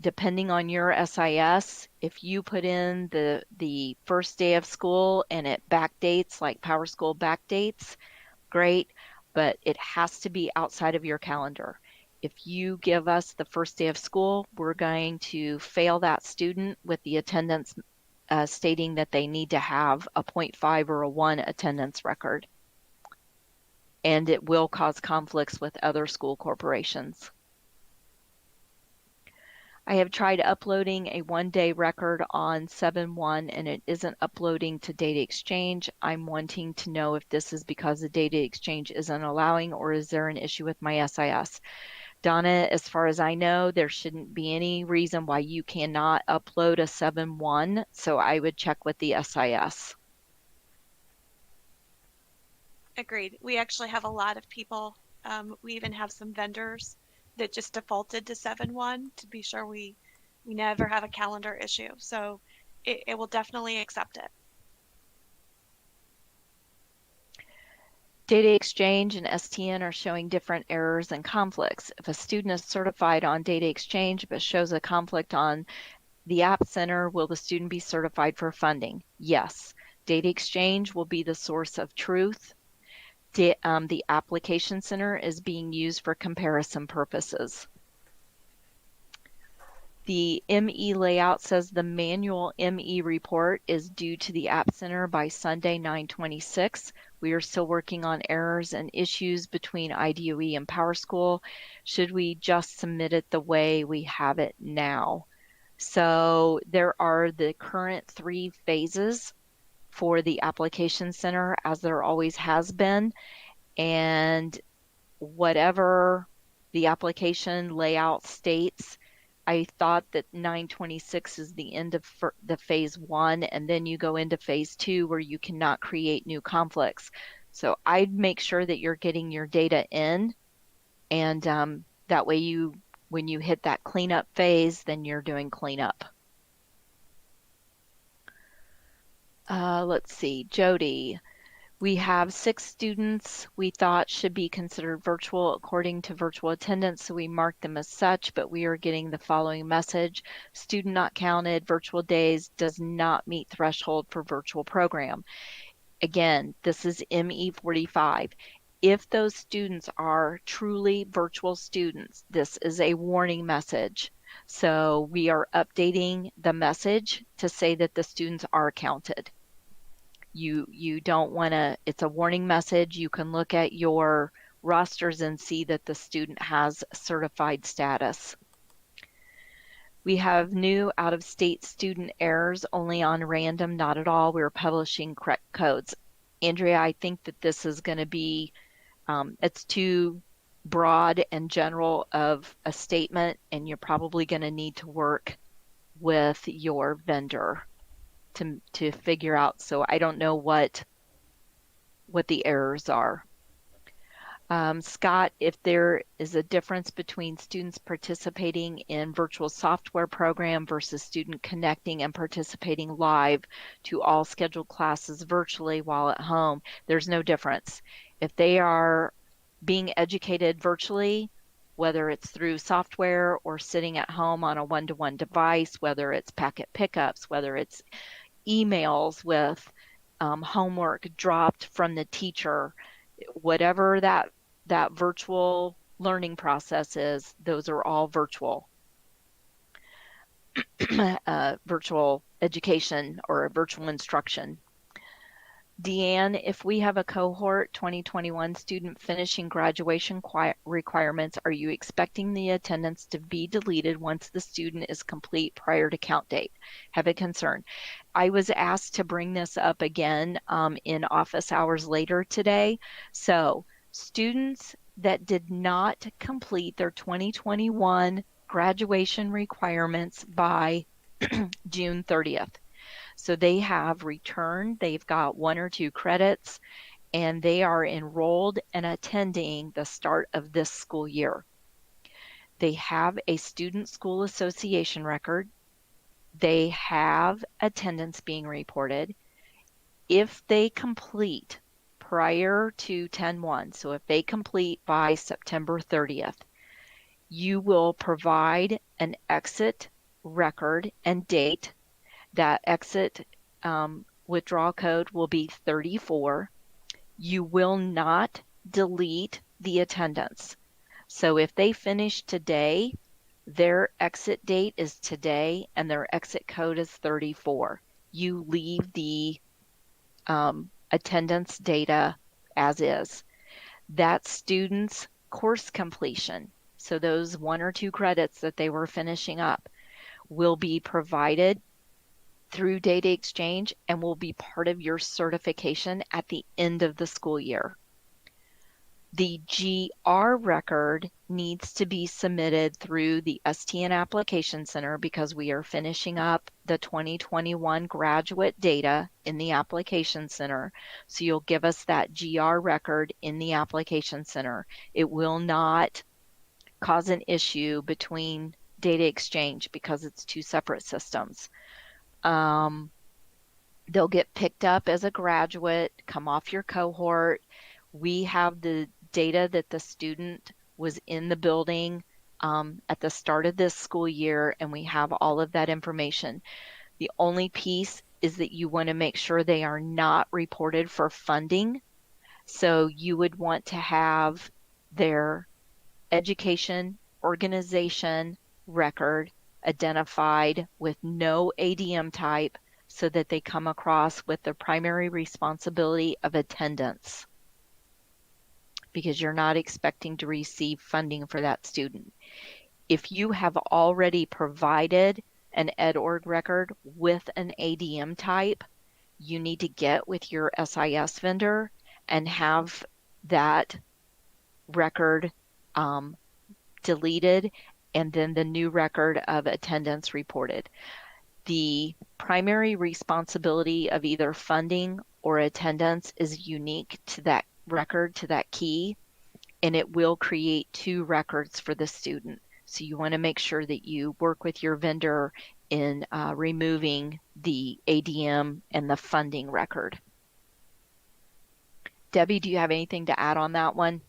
Depending on your SIS, if you put in the first day of school and it backdates, like PowerSchool backdates, great, but it has to be outside of your calendar. If you give us the first day of school, we're going to fail that student with the attendance stating that they need to have a 0.5 or a 1 attendance record. And it will cause conflicts with other school corporations. I have tried uploading a one-day record on 7/1 and it isn't uploading to Data Exchange. I'm wanting to know if this is because the Data Exchange isn't allowing, or is there an issue with my SIS? Donna, as far as I know, there shouldn't be any reason why you cannot upload a 7/1, so I would check with the SIS. Agreed. We actually have a lot of people. We even have some vendors that just defaulted to 7/1 to be sure we never have a calendar issue. So it will definitely accept it. Data Exchange and STN are showing different errors and conflicts. If a student is certified on Data Exchange but shows a conflict on the App Center, will the student be certified for funding? Yes. Data Exchange will be the source of truth. The Application Center is being used for comparison purposes. The ME layout says the manual ME report is due to the App Center by Sunday, 9/26. We are still working on errors and issues between IDOE and PowerSchool. Should we just submit it the way we have it now? So there are the current 3 phases for the Application Center, as there always has been, and whatever the application layout states, I thought that 9/26 is the end of the phase 1, and then you go into phase 2 where you cannot create new conflicts. So I'd make sure that you're getting your data in, and that way when you hit that cleanup phase, then you're doing cleanup. Let's see, Jody. We have 6 students we thought should be considered virtual according to virtual attendance, so we marked them as such, but we are getting the following message. Student not counted, virtual days does not meet threshold for virtual program. Again, this is ME45. If those students are truly virtual students, this is a warning message. So we are updating the message to say that the students are counted. You don't want to, it's a warning message. You can look at your rosters and see that the student has certified status. We have new out-of-state student errors only on random, not at all. We're publishing correct codes. Andrea, I think that this is going to be, it's too broad and general of a statement, and you're probably going to need to work with your vendor to figure out. So I don't know what the errors are. Scott, if there is a difference between students participating in virtual software program versus student connecting and participating live to all scheduled classes virtually while at home, there's no difference. If they are being educated virtually, whether it's through software or sitting at home on a one-to-one device, whether it's packet pickups, whether it's emails with homework dropped from the teacher, whatever that virtual learning process is, those are all virtual. Virtual education or virtual instruction. Deanne, if we have a cohort 2021 student finishing graduation requirements, are you expecting the attendance to be deleted once the student is complete prior to count date? Have a concern. I was asked to bring this up again in office hours later today. So students that did not complete their 2021 graduation requirements by June 30th. So they have returned, they've got 1 or 2 credits, and they are enrolled and attending the start of this school year. They have a student school association record. They have attendance being reported. If they complete prior to 10/1, so if they complete by September 30th, you will provide an exit record and date. That exit withdrawal code will be 34. You will not delete the attendance. So if they finish today, their exit date is today and their exit code is 34. You leave the attendance data as is. That student's course completion, so those 1 or 2 credits that they were finishing up, will be provided through data exchange and will be part of your certification at the end of the school year. The GR record needs to be submitted through the STN Application Center because we are finishing up the 2021 graduate data in the Application Center. So you'll give us that GR record in the Application Center. It will not cause an issue between data exchange because it's 2 separate systems. They'll get picked up as a graduate, come off your cohort. We have the data that the student was in the building at the start of this school year, and we have all of that information. The only piece is that you want to make sure they are not reported for funding. So you would want to have their education organization record identified with no ADM type so that they come across with the primary responsibility of attendance, because you're not expecting to receive funding for that student. If you have already provided an EdOrg record with an ADM type, you need to get with your SIS vendor and have that record deleted and then the new record of attendance reported. The primary responsibility of either funding or attendance is unique to that record, to that key, and it will create 2 records for the student. So you want to make sure that you work with your vendor in removing the ADM and the funding record. Debbie, do you have anything to add on that one?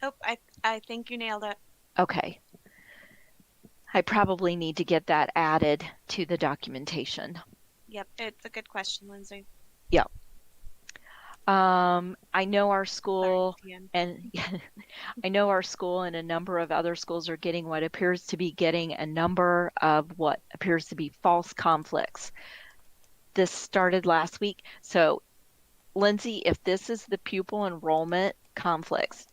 Nope, I think you nailed it. Okay. I probably need to get that added to the documentation. Yep, it's a good question, Lindsay. Yep. I know our school Sorry, Tian. and I know our school and a number of other schools are getting what appears to be getting a number of what appears to be false conflicts. This started last week. So, Lindsay, if this is the pupil enrollment conflicts,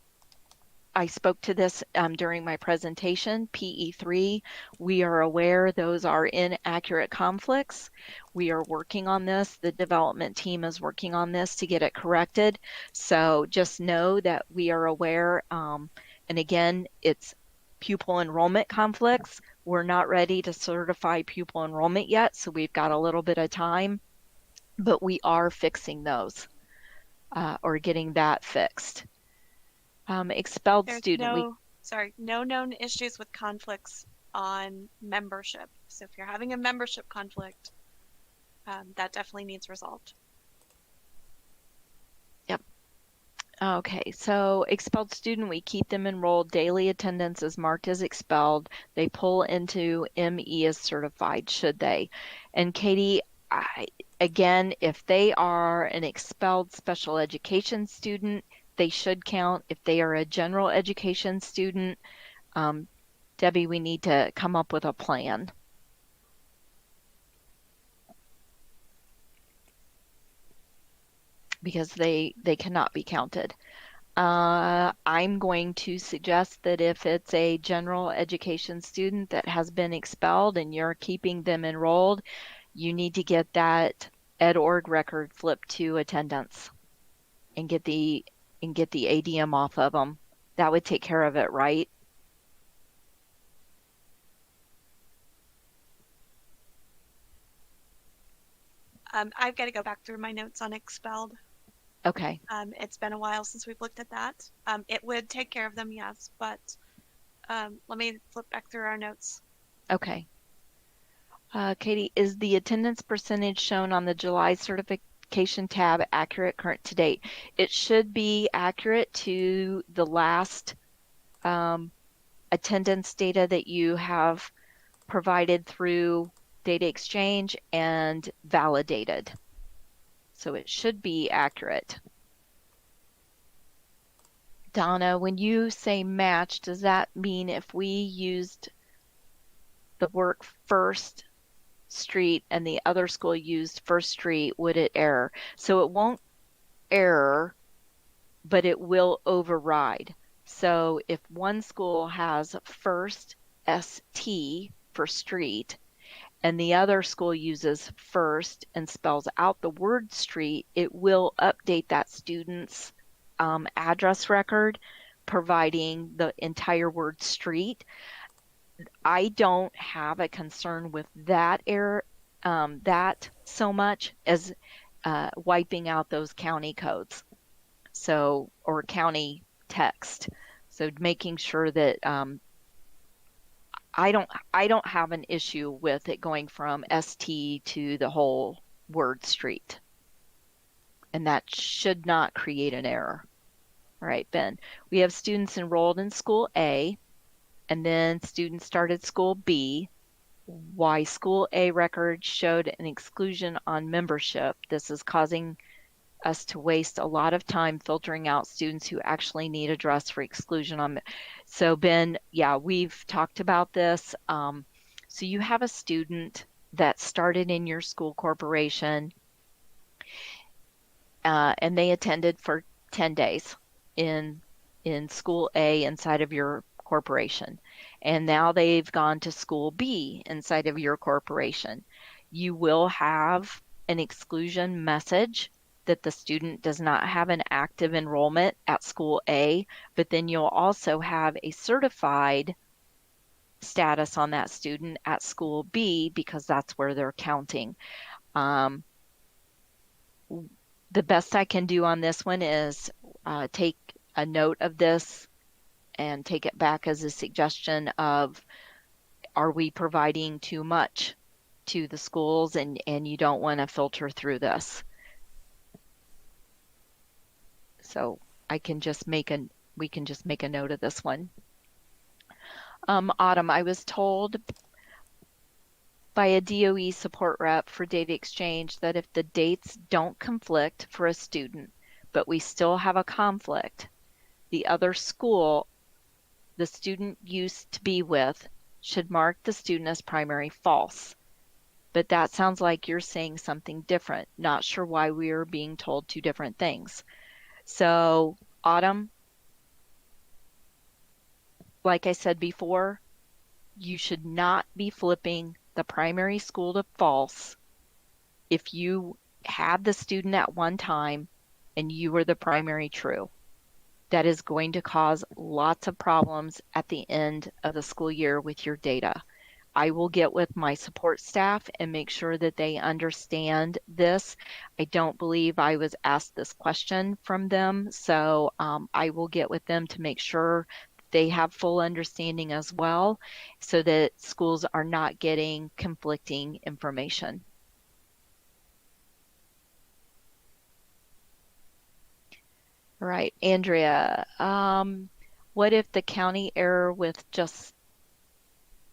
I spoke to this during my presentation, PE3. We are aware those are inaccurate conflicts. We are working on this. The development team is working on this to get it corrected. So just know that we are aware. And again, it's pupil enrollment conflicts. We're not ready to certify pupil enrollment yet, so we've got a little bit of time, but we are fixing those or getting that fixed. Expelled There's student. no known issues with conflicts on membership. So if you're having a membership conflict, that definitely needs resolved. Yep. Okay, so expelled student, we keep them enrolled. Daily attendance is marked as expelled. They pull into ME as certified, should they? And Katie, again, if they are an expelled special education student, they should count. If they are a general education student, Debbie, we need to come up with a plan. Because they cannot be counted. I'm going to suggest that if it's a general education student that has been expelled and you're keeping them enrolled, you need to get that ed.org record flipped to attendance and get the ADM off of them. That would take care of it, right? I've got to go back through my notes on expelled. Okay. It's been a while since we've looked at that. It would take care of them, yes, but let me flip back through our notes. Okay. Katie, is the attendance percentage shown on the July certification tab accurate current to date? It should be accurate to the last attendance data that you have provided through data exchange and validated. So it should be accurate. Donna, when you say match, does that mean if we used the work First Street and the other school used First Street, would it error? So it won't error, but it will override. So if one school has First ST for street, and the other school uses first and spells out the word street, it will update that student's address record, providing the entire word street. I don't have a concern with that error, that so much as wiping out those county codes, so, or county text. So making sure that I don't have an issue with it going from ST to the whole word street. And that should not create an error. All right, Ben. We have students enrolled in school A, and then students started school B. Why school A record showed an exclusion on membership. This is causing us to waste a lot of time filtering out students who actually need address for exclusion on. So Ben, yeah, we've talked about this. So you have a student that started in your school corporation and they attended for 10 days in school A inside of your corporation. And now they've gone to school B inside of your corporation. You will have an exclusion message that the student does not have an active enrollment at school A, but then you'll also have a certified status on that student at school B because that's where they're counting. The best I can do on this one is take a note of this and take it back as a suggestion of, are we providing too much to the schools, and you don't want to filter through this. So we can just make a note of this one. Autumn, I was told by a DOE support rep for data exchange that if the dates don't conflict for a student, but we still have a conflict, the other school the student used to be with should mark the student as primary false. But that sounds like you're saying something different. Not sure why we are being told two different things. So, Autumn, like I said before, you should not be flipping the primary school to false if you had the student at one time and you were the primary true. That is going to cause lots of problems at the end of the school year with your data. I will get with my support staff and make sure that they understand this. I don't believe I was asked this question from them, so I will get with them to make sure they have full understanding as well, so that schools are not getting conflicting information. All right, Andrea, what if the county error with just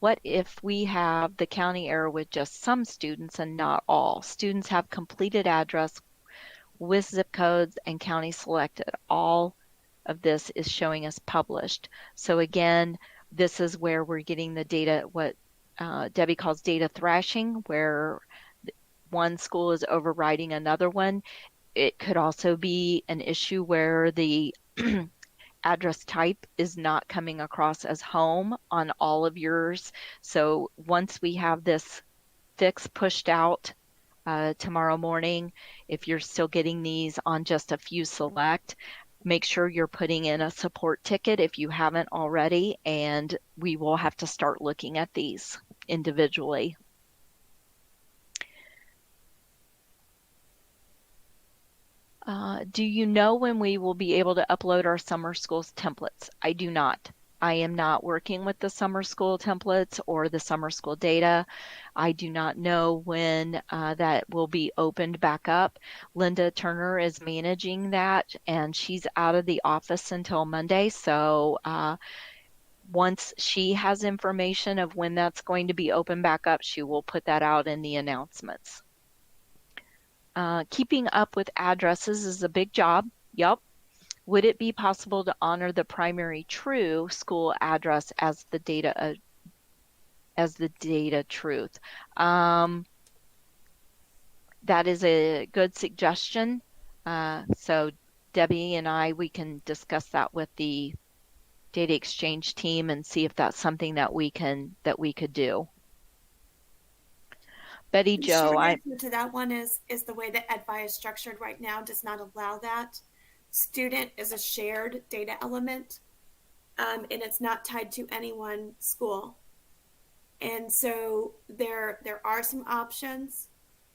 What if we have the county error with just some students and not all? Students have completed address with zip codes and county selected. All of this is showing us published. So again, this is where we're getting the data, what Debbie calls data thrashing, where one school is overriding another one. It could also be an issue where the address type is not coming across as home on all of yours. So once we have this fix pushed out tomorrow morning, if you're still getting these on just a few select, make sure you're putting in a support ticket if you haven't already, and we will have to start looking at these individually. Do you know when we will be able to upload our summer schools templates? I do not. I am not working with the summer school templates or the summer school data. I do not know when that will be opened back up. Linda Turner is managing that, and she's out of the office until Monday. So once she has information of when that's going to be open back up, she will put that out in the announcements. Keeping up with addresses is a big job. Yep. Would it be possible to honor the primary true school address as the data truth? That is a good suggestion. So Debbie and we can discuss that with the data exchange team and see if that's something that we could do. Betty The Jo, short answer to that one is the way that EdFi is structured right now does not allow that. Student is a shared data element, and it's not tied to any one school. And so there are some options,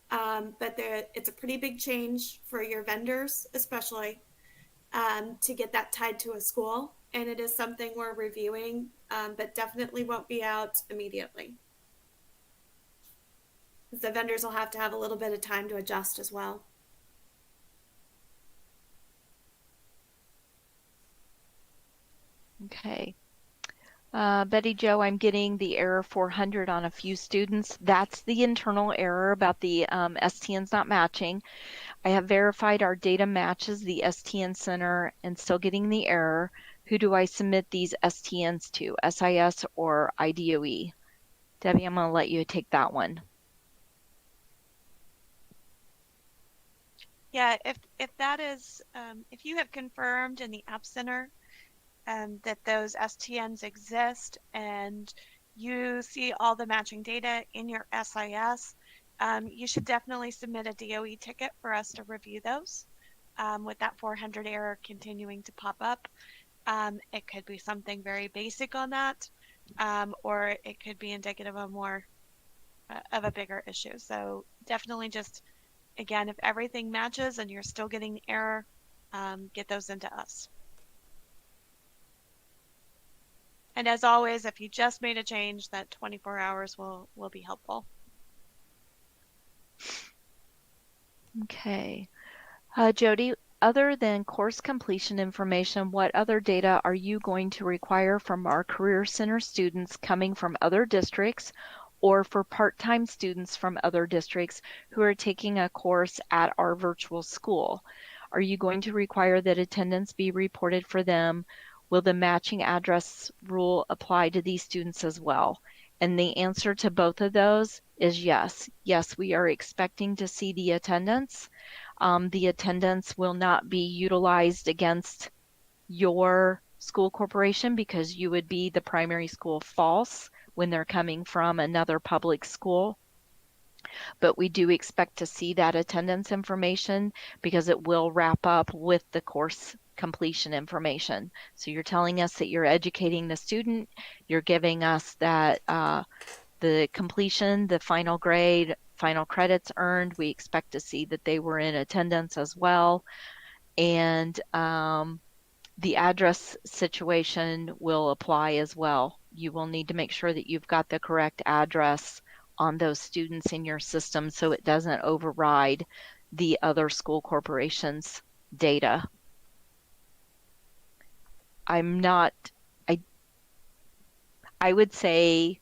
but it's a pretty big change for your vendors, especially to get that tied to a school. And it is something we're reviewing, but definitely won't be out immediately. The vendors will have to have a little bit of time to adjust as well. Okay. Betty Jo, I'm getting the error 400 on a few students. That's the internal error about the STNs not matching. I have verified our data matches the STN center and still getting the error. Who do I submit these STNs to, SIS or IDOE? Debbie, I'm going to let you take that one. Yeah, if that is, if you have confirmed in the App Center that those STNs exist and you see all the matching data in your SIS, you should definitely submit a DOE ticket for us to review those with that 400 error continuing to pop up. It could be something very basic on that, or it could be indicative of more of a bigger issue. So definitely just, again, if everything matches and you're still getting error, get those into us. And as always, if you just made a change, that 24 hours will be helpful. Okay. Jody, other than course completion information, what other data are you going to require from our Career Center students coming from other districts or for part-time students from other districts who are taking a course at our virtual school? Are you going to require that attendance be reported for them? Will the matching address rule apply to these students as well? And the answer to both of those is yes. Yes, we are expecting to see the attendance. The attendance will not be utilized against your school corporation because you would be the primary school false when they're coming from another public school. But we do expect to see that attendance information because it will wrap up with the course completion information. So you're telling us that you're educating the student, you're giving us that the completion, the final grade, final credits earned. We expect to see that they were in attendance as well. And the address situation will apply as well. You will need to make sure that you've got the correct address on those students in your system so it doesn't override the other school corporations' data. I'm not, I, I would say,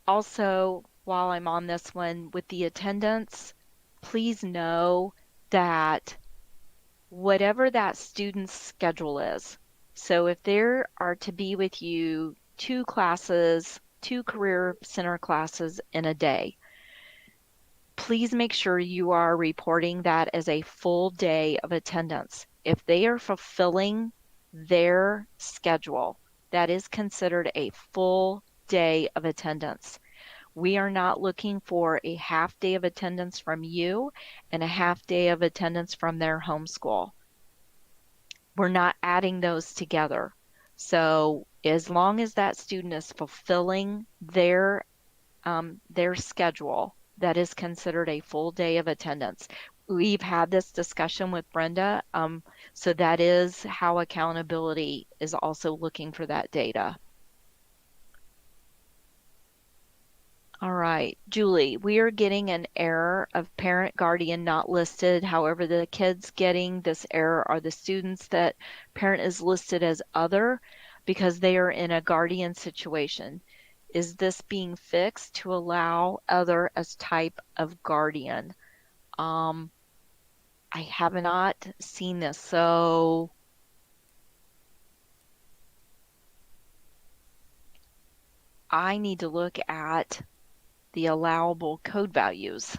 also, while I'm on this one with the attendance, please know that whatever that student's schedule is, so if there are to be with you 2 classes, 2 Career Center classes in a day, please make sure you are reporting that as a full day of attendance. If they are fulfilling their schedule, that is considered a full day of attendance. We are not looking for a half day of attendance from you and a half day of attendance from their homeschool. We're not adding those together. So as long as that student is fulfilling their schedule, that is considered a full day of attendance. We've had this discussion with Brenda, so that is how accountability is also looking for that data. All right, Julie, we are getting an error of parent guardian not listed. However, the kids getting this error are the students that parent is listed as other because they are in a guardian situation. Is this being fixed to allow other as type of guardian? I have not seen this, so I need to look at the allowable code values.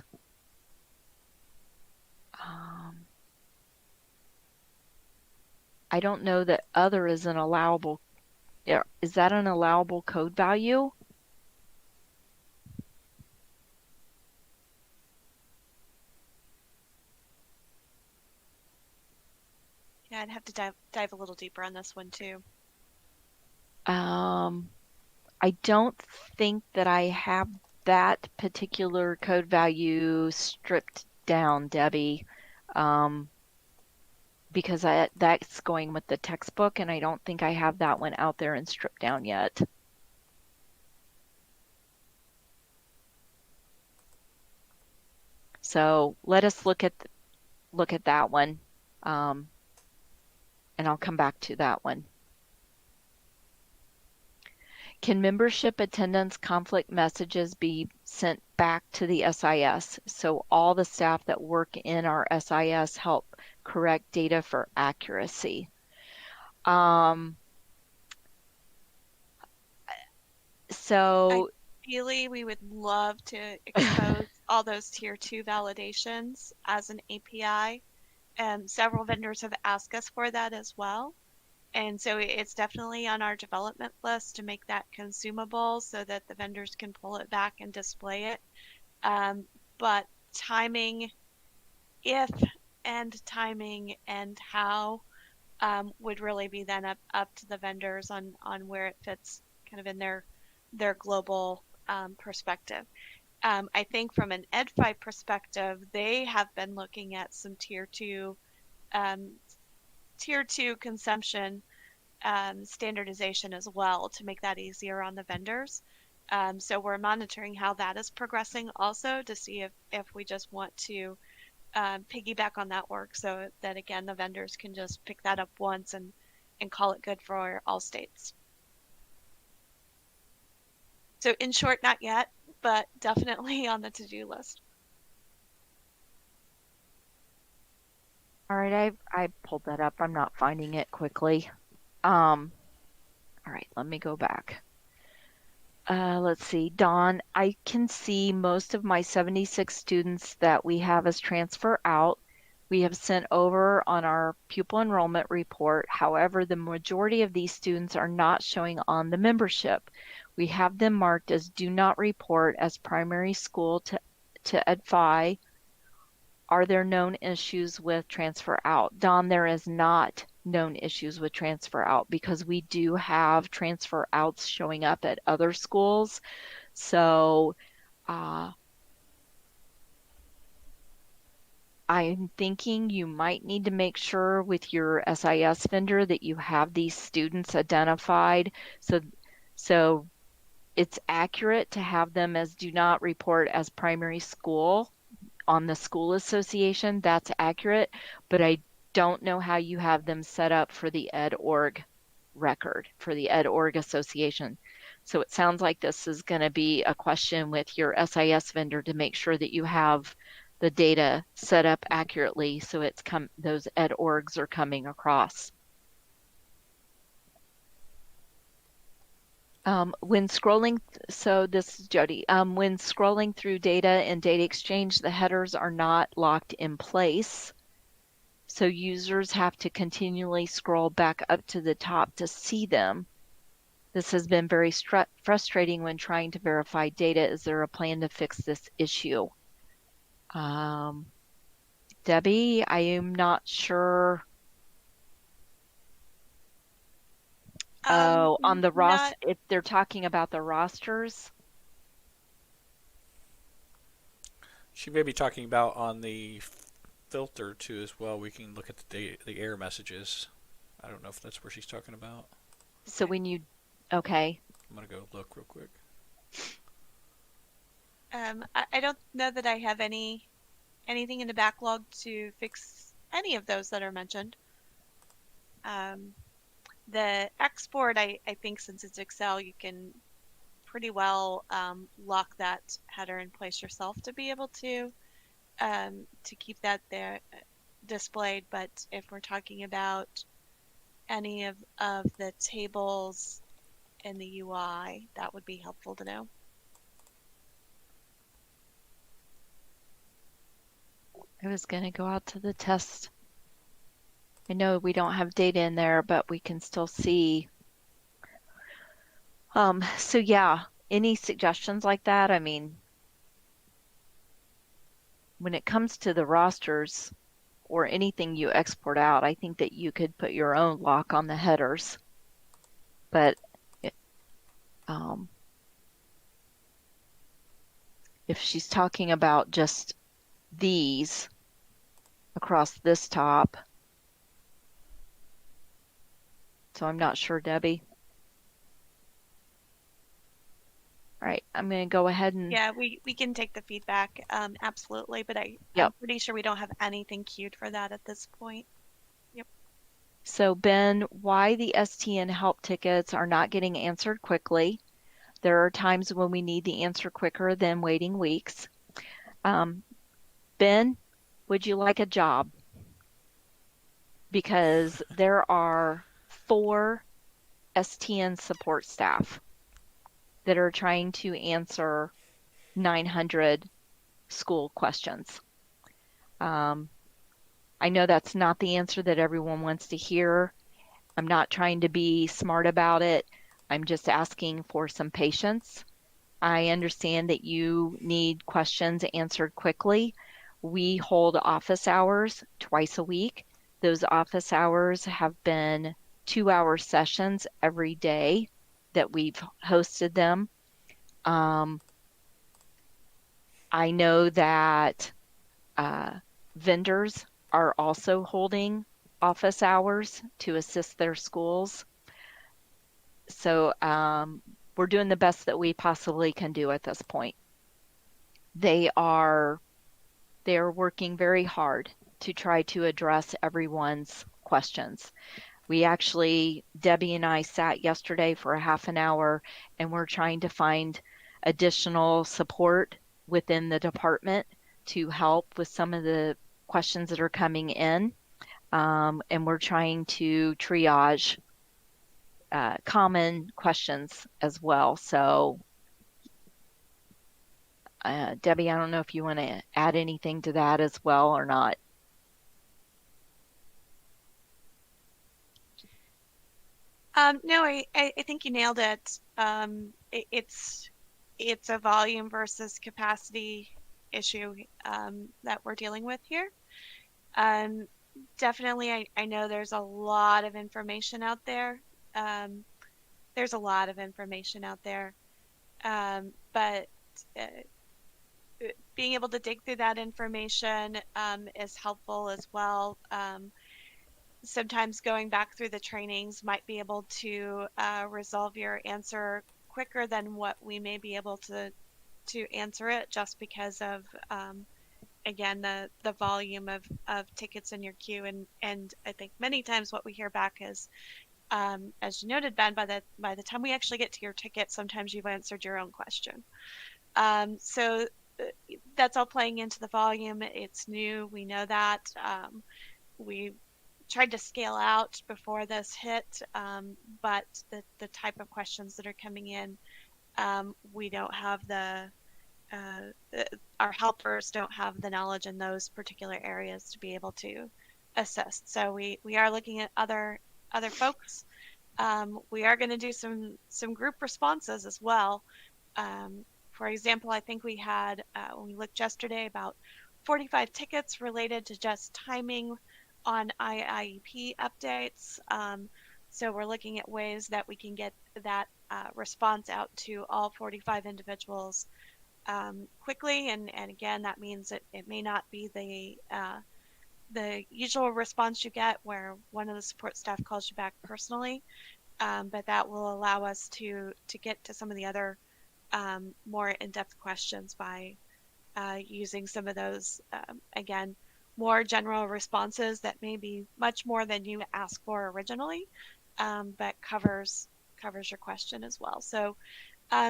I don't know that other is an allowable. Is that an allowable code value? Yeah, I'd have to dive a little deeper on this one too. I don't think that I have that particular code value stripped down, Debbie, because that's going with the textbook, and I don't think I have that one out there and stripped down yet. So let us look at that one, and I'll come back to that one. Can membership attendance conflict messages be sent back to the SIS so all the staff that work in our SIS help correct data for accuracy? Ideally, we would love to expose all those tier 2 validations as an API. Several vendors have asked us for that as well. And so it's definitely on our development list to make that consumable so that the vendors can pull it back and display it. But timing, if and timing and how would really be then up to the vendors on where it fits kind of in their global perspective. I think from an EdFi perspective, they have been looking at some tier two consumption standardization as well to make that easier on the vendors. So we're monitoring how that is progressing also to see if we just want to piggyback on that work so that, again, the vendors can just pick that up once and call it good for all states. So in short, not yet, but definitely on the to-do list. All right, I pulled that up. I'm not finding it quickly. All right, let me go back. Let's see, Dawn, I can see most of my 76 students that we have as transfer out. We have sent over on our pupil enrollment report. However, the majority of these students are not showing on the membership. We have them marked as do not report as primary school to EdFi. Are there known issues with transfer out? Dawn, there is not known issues with transfer out because we do have transfer outs showing up at other schools. So I'm thinking you might need to make sure with your SIS vendor that you have these students identified. So it's accurate to have them as do not report as primary school on the school association. That's accurate, but I don't know how you have them set up for the ed.org record, for the ed.org association. So it sounds like this is going to be a question with your SIS vendor to make sure that you have the data set up accurately so those ed.orgs are coming across. When scrolling, so this is Jody, when scrolling through data in Data Exchange, the headers are not locked in place. So users have to continually scroll back up to the top to see them. This has been very frustrating when trying to verify data. Is there a plan to fix this issue? Debbie, I am not sure. Oh, on the roster, if they're talking about the rosters. She may be talking about on the filter too as well. We can look at the error messages. I don't know if that's where she's talking about. So when you, okay. I'm gonna go look real quick. I don't know that I have anything in the backlog to fix any of those that are mentioned. The export, I think since it's Excel, you can pretty well lock that header in place yourself to be able to keep that there displayed. But if we're talking about any of the tables in the UI, that would be helpful to know. I was going to go out to the test. I know we don't have data in there, but we can still see. So yeah, any suggestions like that? I mean, when it comes to the rosters or anything you export out, I think that you could put your own lock on the headers. But if she's talking about just these across this top, so I'm not sure, Debbie. All right, I'm going to go ahead and... Yeah, we can take the feedback, absolutely, but I'm pretty sure we don't have anything queued for that at this point. Yep. So Ben, why the STN help tickets are not getting answered quickly? There are times when we need the answer quicker than waiting weeks. Ben, would you like a job? Because there are 4 STN support staff that are trying to answer 900 school questions. I know that's not the answer that everyone wants to hear. I'm not trying to be smart about it. I'm just asking for some patience. I understand that you need questions answered quickly. We hold office hours twice a week. Those office hours have been 2-hour sessions every day that we've hosted them. I know that vendors are also holding office hours to assist their schools. So we're doing the best that we possibly can do at this point. They are working very hard to try to address everyone's questions. We actually, Debbie and I sat yesterday for a half an hour, and we're trying to find additional support within the department to help with some of the questions that are coming in. And we're trying to triage common questions as well. So, Debbie, I don't know if you want to add anything to that as well or not. No, I think you nailed it. It's a volume versus capacity issue that we're dealing with here. Definitely, I know there's a lot of information out there. There's a lot of information out there, but being able to dig through that information is helpful as well. Sometimes going back through the trainings might be able to resolve your answer quicker than what we may be able to answer it, just because of again the volume of tickets in your queue. And I think many times what we hear back is, as you noted, Ben, by the time we actually get to your ticket, sometimes you've answered your own question. So that's all playing into the volume. It's new, we know that. We tried to scale out before this hit, but the type of questions that are coming in, we don't have our helpers don't have the knowledge in those particular areas to be able to assist. So we are looking at other folks. We are going to do some group responses as well. For example, I think we had, when we looked yesterday, about 45 tickets related to just timing on IEP updates. So we're looking at ways that we can get that response out to all 45 individuals quickly. And again, that means it may not be the usual response you get where one of the support staff calls you back personally, but that will allow us to get to some of the other more in-depth questions by using some of those, again, more general responses that may be much more than you asked for originally, but covers your question as well. So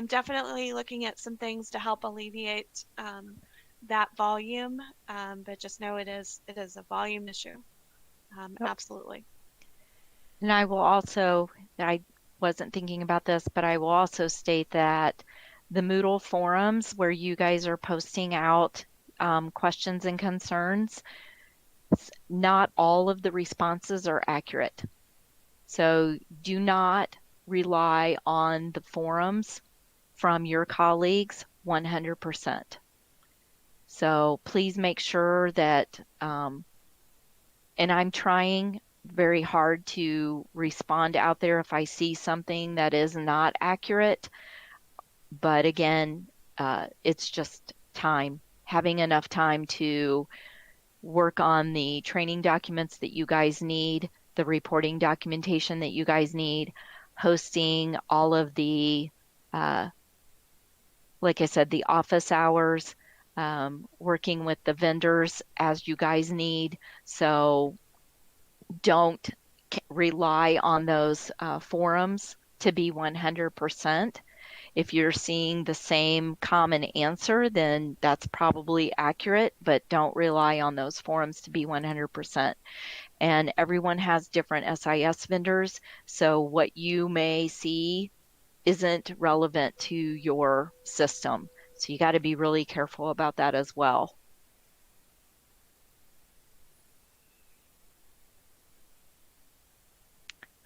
definitely looking at some things to help alleviate that volume, but just know it is a volume issue. Yep. Absolutely. And I will also, I wasn't thinking about this, but I will also state that the Moodle forums where you guys are posting out questions and concerns, not all of the responses are accurate. So do not rely on the forums from your colleagues 100%. So please make sure that, and I'm trying very hard to respond out there if I see something that is not accurate. But again, it's just time, having enough time to work on the training documents that you guys need, the reporting documentation that you guys need, hosting all of the, like I said, the office hours, working with the vendors as you guys need. So don't rely on those forums to be 100%. If you're seeing the same common answer, then that's probably accurate, but don't rely on those forums to be 100%. And everyone has different SIS vendors, so what you may see isn't relevant to your system. So you got to be really careful about that as well.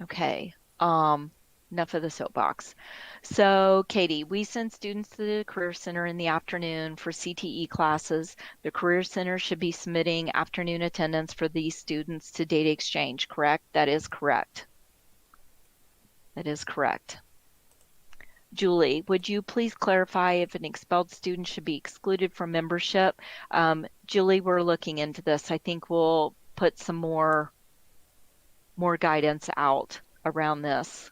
Okay, enough of the soapbox. So Katie, we send students to the Career Center in the afternoon for CTE classes. The Career Center should be submitting afternoon attendance for these students to Data Exchange, correct? That is correct. That is correct. Julie, would you please clarify if an expelled student should be excluded from membership? Julie, we're looking into this. I think we'll put some more guidance out around this.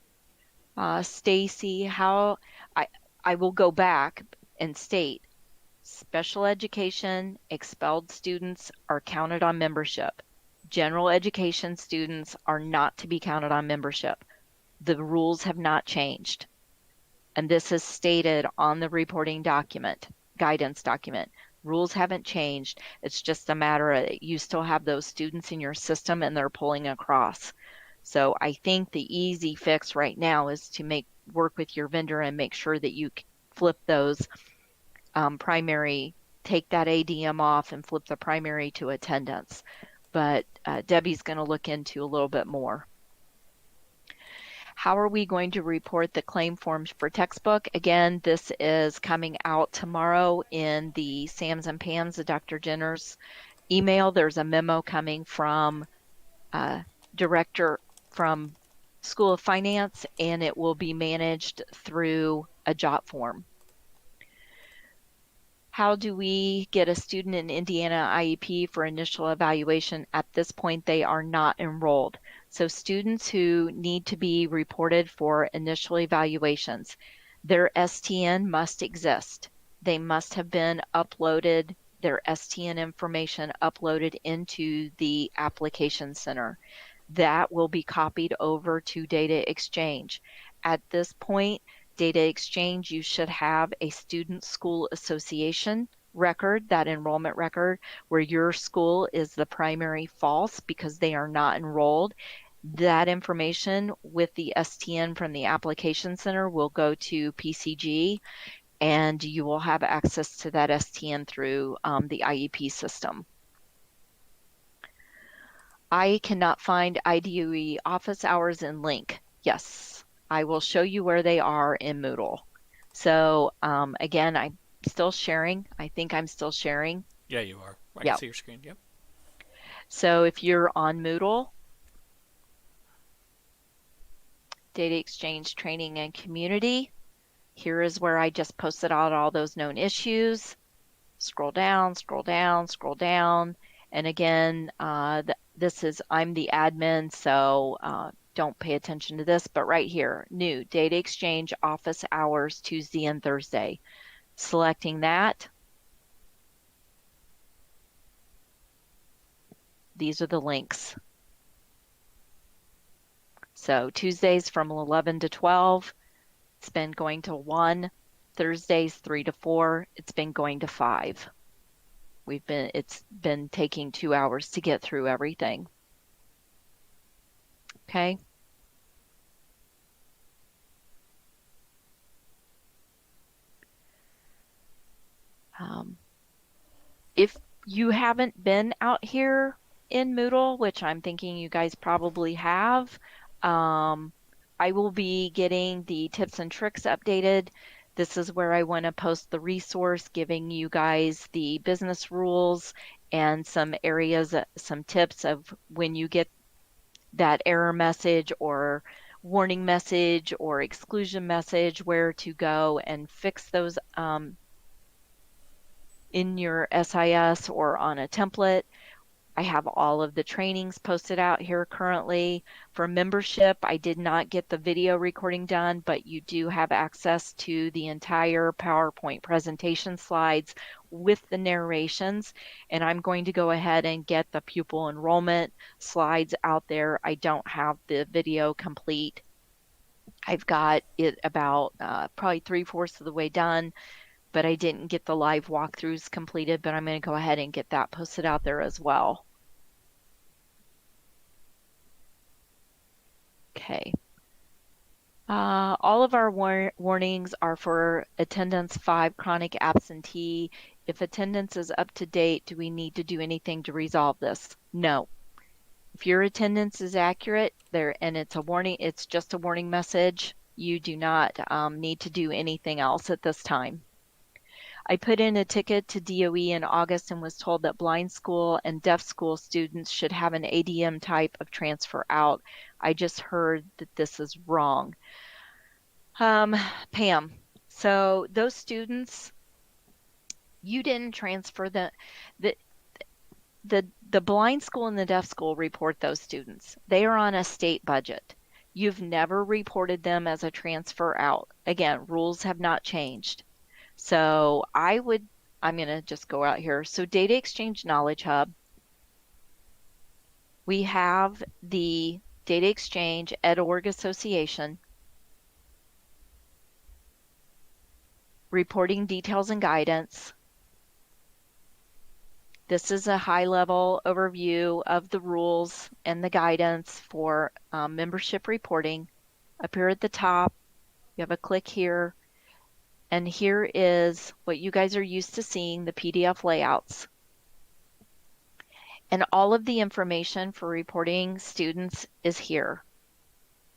Stacy, I will go back and state special education expelled students are counted on membership. General education students are not to be counted on membership. The rules have not changed. And this is stated on the reporting document, guidance document. Rules haven't changed. It's just a matter of you still have those students in your system and they're pulling across. So I think the easy fix right now is to work with your vendor and make sure that you flip those primary, take that ADM off and flip the primary to attendance. But Debbie's going to look into a little bit more. How are we going to report the claim forms for textbook? Again, this is coming out tomorrow in the Sam's and Pam's, the Dr. Jenner's email. There's a memo coming from director from School of Finance, and it will be managed through a JOT form. How do we get a student in Indiana IEP for initial evaluation? At this point, they are not enrolled. So students who need to be reported for initial evaluations, their STN must exist. They must have been uploaded, their STN information uploaded into the application center. That will be copied over to Data Exchange. At this point, Data Exchange, you should have a student school association record, that enrollment record, where your school is the primary false because they are not enrolled. That information with the STN from the application center will go to PCG, and you will have access to that STN through the IEP system. I cannot find IDOE office hours in Link. Yes, I will show you where they are in Moodle. So again, I'm still sharing. I think I'm still sharing. Yeah, you are. I Yep. can see your screen. Yep. So if you're on Moodle, Data Exchange Training and Community, here is where I just posted out all those known issues. Scroll down, scroll down, scroll down. And again, I'm the admin, so don't pay attention to this, but right here, new Data Exchange office hours Tuesday and Thursday. Selecting that. These are the links. So Tuesdays from 11 to 12, it's been going to 1. Thursdays 3 to 4, it's been going to 5. It's been taking 2 hours to get through everything. Okay. If you haven't been out here in Moodle, which I'm thinking you guys probably have, I will be getting the tips and tricks updated. This is where I want to post the resource giving you guys the business rules and some areas, some tips of when you get that error message or warning message or exclusion message, where to go and fix those in your SIS or on a template. I have all of the trainings posted out here currently. For membership, I did not get the video recording done, but you do have access to the entire PowerPoint presentation slides with the narrations. And I'm going to go ahead and get the pupil enrollment slides out there. I don't have the video complete. I've got it about probably 3/4 of the way done, but I didn't get the live walkthroughs completed, but I'm going to go ahead and get that posted out there as well. Okay. All of our warnings are for attendance 5 chronic absentee. If attendance is up to date, do we need to do anything to resolve this? No. If your attendance is accurate there and it's a warning, it's just a warning message, you do not need to do anything else at this time. I put in a ticket to DOE in August and was told that blind school and deaf school students should have an ADM type of transfer out. I just heard that this is wrong. Pam, so those students, you didn't transfer the blind school and the deaf school report those students. They are on a state budget. You've never reported them as a transfer out. Again, rules have not changed. So I'm going to just go out here. So Data Exchange Knowledge Hub, we have the Data Exchange EdOrg Association, reporting details and guidance. This is a high-level overview of the rules and the guidance for membership reporting. Up here at the top, you have a click here, and here is what you guys are used to seeing, the PDF layouts. And all of the information for reporting students is here,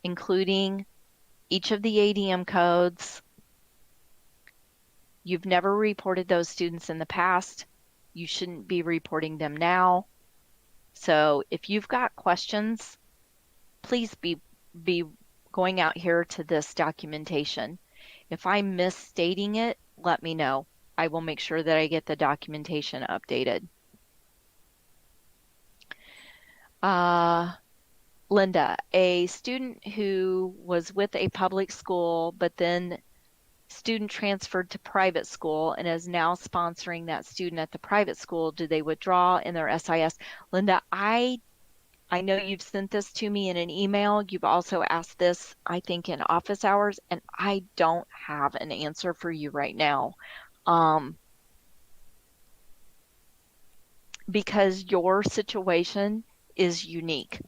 including each of the ADM codes. You've never reported those students in the past. You shouldn't be reporting them now. So if you've got questions, please be going out here to this documentation. If I'm misstating it, let me know. I will make sure that I get the documentation updated. Linda, a student who was with a public school, but then student transferred to private school and is now sponsoring that student at the private school, do they withdraw in their SIS? Linda, I know you've sent this to me in an email. You've also asked this, I think, in office hours, and I don't have an answer for you right now. Because your situation is unique.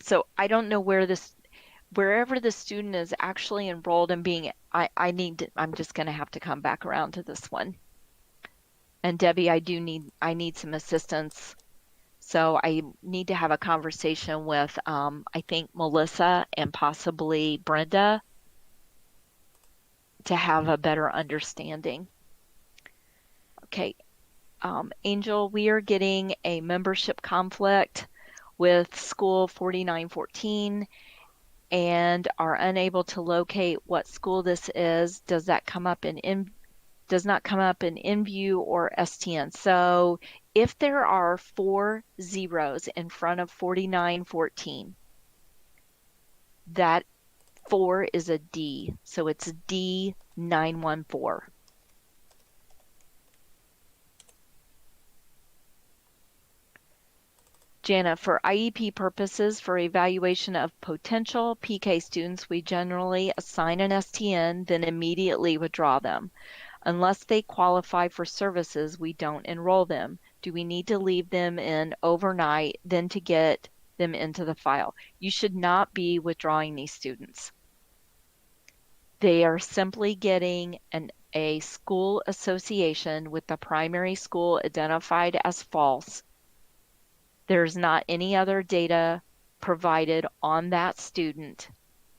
So I don't know wherever the student is actually enrolled and being, I'm just going to have to come back around to this one. And Debbie, I need some assistance. So I need to have a conversation with, I think, Melissa and possibly Brenda to have a better understanding. Okay, Angel, we are getting a membership conflict with school 4914 and are unable to locate what school this is. Does not come up in InView or STN. So if there are 4 zeros in front of 4914, that 4 is a D, so it's D914. Jana, for IEP purposes, for evaluation of potential PK students, we generally assign an STN, then immediately withdraw them. Unless they qualify for services, we don't enroll them. Do we need to leave them in overnight, then to get them into the file? You should not be withdrawing these students. They are simply getting a school association with the primary school identified as false. There's not any other data provided on that student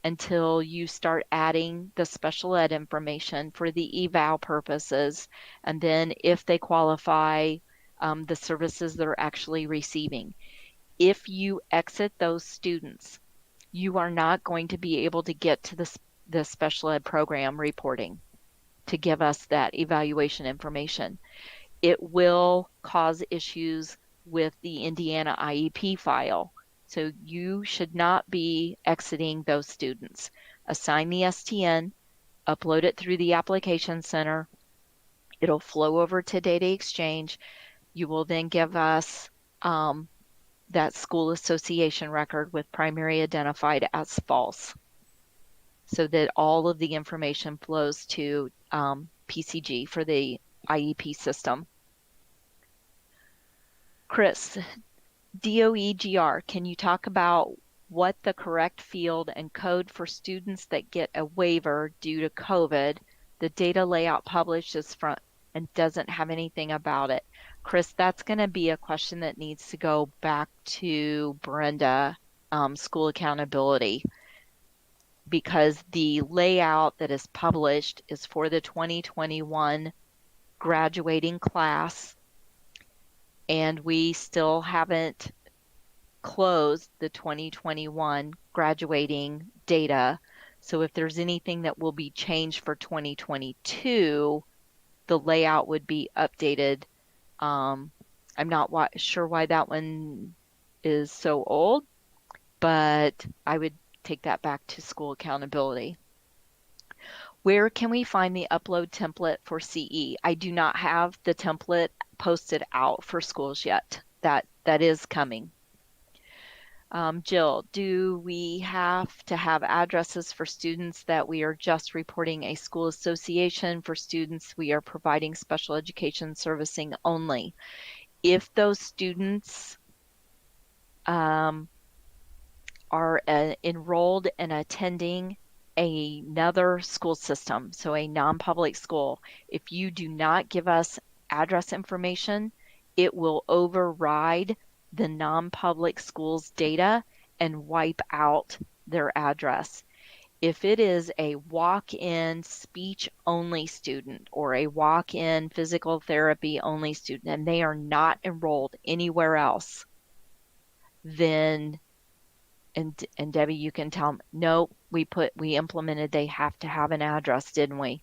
until you start adding the special ed information for the eval purposes, and then if they qualify, the services they're actually receiving. If you exit those students, you are not going to be able to get to the special ed program reporting to give us that evaluation information. It will cause issues with the Indiana IEP file. So you should not be exiting those students. Assign the STN, upload it through the application center. It'll flow over to Data Exchange. You will then give us that school association record with primary identified as false, so that all of the information flows to PCG for the IEP system. Chris, DOEGR, can you talk about what the correct field and code for students that get a waiver due to COVID? The data layout published is from and doesn't have anything about it. Chris, that's going to be a question that needs to go back to Brenda, school accountability, because the layout that is published is for the 2021 graduating class, and we still haven't closed the 2021 graduating data. So if there's anything that will be changed for 2022, the layout would be updated. I'm not sure why that one is so old, but I would take that back to school accountability. Where can we find the upload template for CE? I do not have the template posted out for schools yet. That is coming. Jill, do we have to have addresses for students that we are just reporting a school association, for students we are providing special education servicing only? If those students are enrolled and attending another school system, so a non-public school, if you do not give us address information, it will override the non-public school's data and wipe out their address. If it is a walk-in speech only student or a walk-in physical therapy only student and they are not enrolled anywhere else, then and Debbie, you can tell them, no, we implemented they have to have an address, didn't we?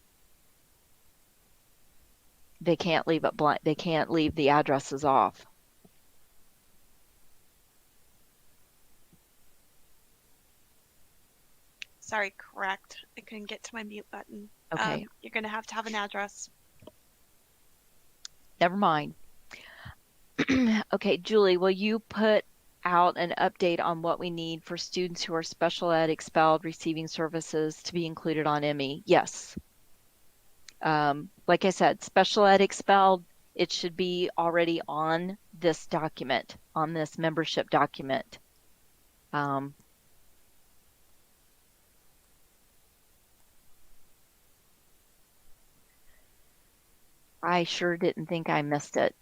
They can't leave it blank. They can't leave the addresses off. Sorry, correct. I couldn't get to my mute button. Okay. You're going to have an address. Never mind. Okay, Julie, will you put out an update on what we need for students who are special ed expelled receiving services to be included on ME? Yes. Like I said, special ed expelled, it should be already on this document, on this membership document. I sure didn't think I missed it.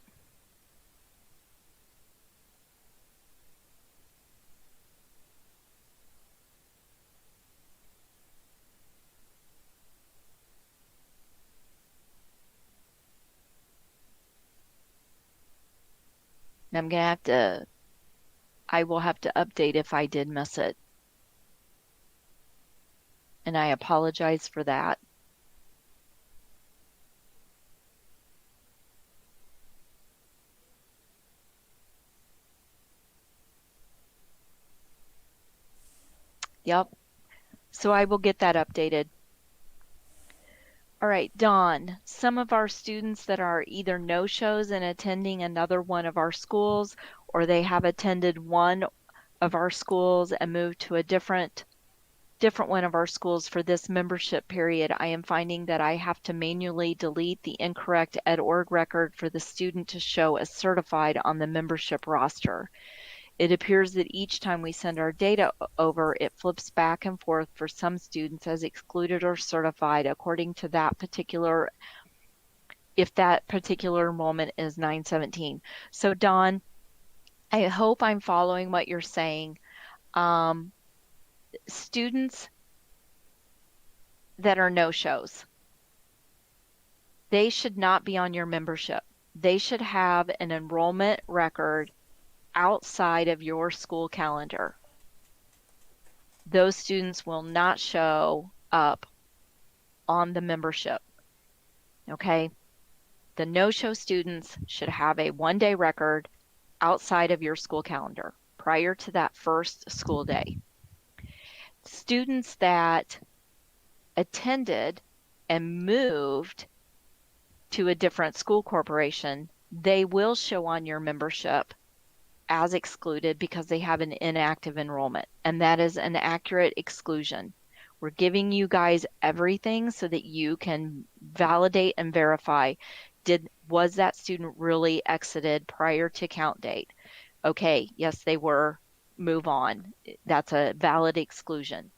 I will have to update if I did miss it. And I apologize for that. Yep. So I will get that updated. All right, Dawn, some of our students that are either no-shows and attending another one of our schools, or they have attended one of our schools and moved to a different one of our schools for this membership period, I am finding that I have to manually delete the incorrect ed.org record for the student to show as certified on the membership roster. It appears that each time we send our data over, it flips back and forth for some students as excluded or certified according to that particular, if that particular enrollment is 917. So Dawn, I hope I'm following what you're saying. Students that are no-shows, they should not be on your membership. They should have an enrollment record outside of your school calendar. Those students will not show up on the membership. Okay? The no-show students should have a one-day record outside of your school calendar prior to that first school day. Students that attended and moved to a different school corporation, they will show on your membership as excluded because they have an inactive enrollment, and that is an accurate exclusion. We're giving you guys everything so that you can validate and verify, was that student really exited prior to count date? Okay, yes, they were, move on. That's a valid exclusion.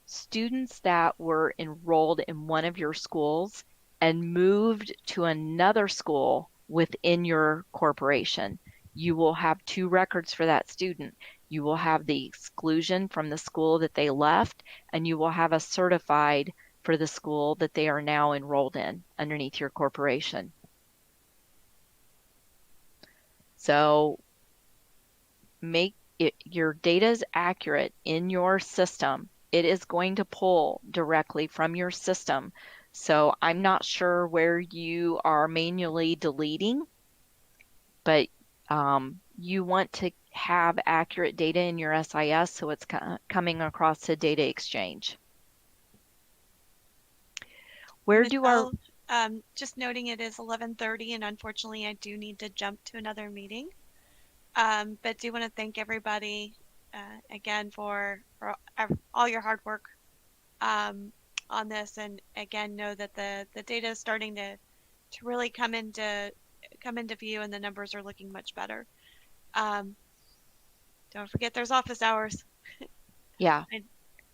Students that were enrolled in one of your schools and moved to another school within your corporation, you will have two records for that student. You will have the exclusion from the school that they left, and you will have a certified for the school that they are now enrolled in underneath your corporation. So make it, your data is accurate in your system. It is going to pull directly from your system So I'm not sure where you are manually deleting, but you want to have accurate data in your SIS so it's coming across to data exchange. Where do our Michelle, just noting it is 11:30, and unfortunately I do need to jump to another meeting. But do want to thank everybody again for all your hard work on this, and again know that the data is starting to really come into view, and the numbers are looking much better. Don't forget there's office hours. Yeah.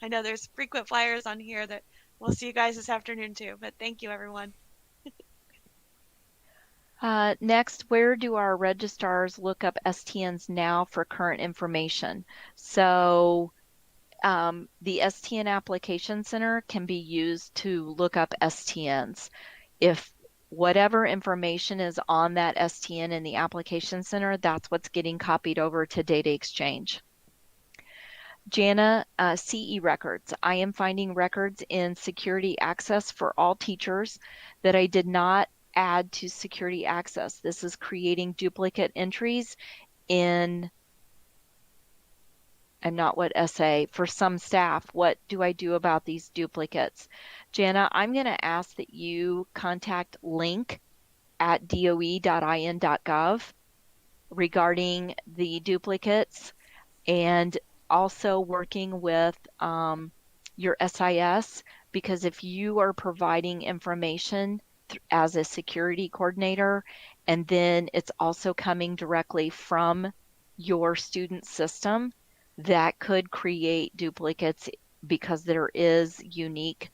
I know there's frequent flyers on here that we'll see you guys this afternoon too, but thank you everyone. Next, where do our registrars look up STNs now for current information? So the STN Application Center can be used to look up STNs. If whatever information is on that STN in the Application Center, that's what's getting copied over to Data Exchange. Jana, CE records. I am finding records in Security Access for all teachers that I did not add to Security Access. This is creating duplicate entries in, and not what SA, for some staff. What do I do about these duplicates? Jana, I'm going to ask that you contact Link at doe.in.gov regarding the duplicates, and also working with your SIS, because if you are providing information as a security coordinator, and then it's also coming directly from your student system, that could create duplicates because there is unique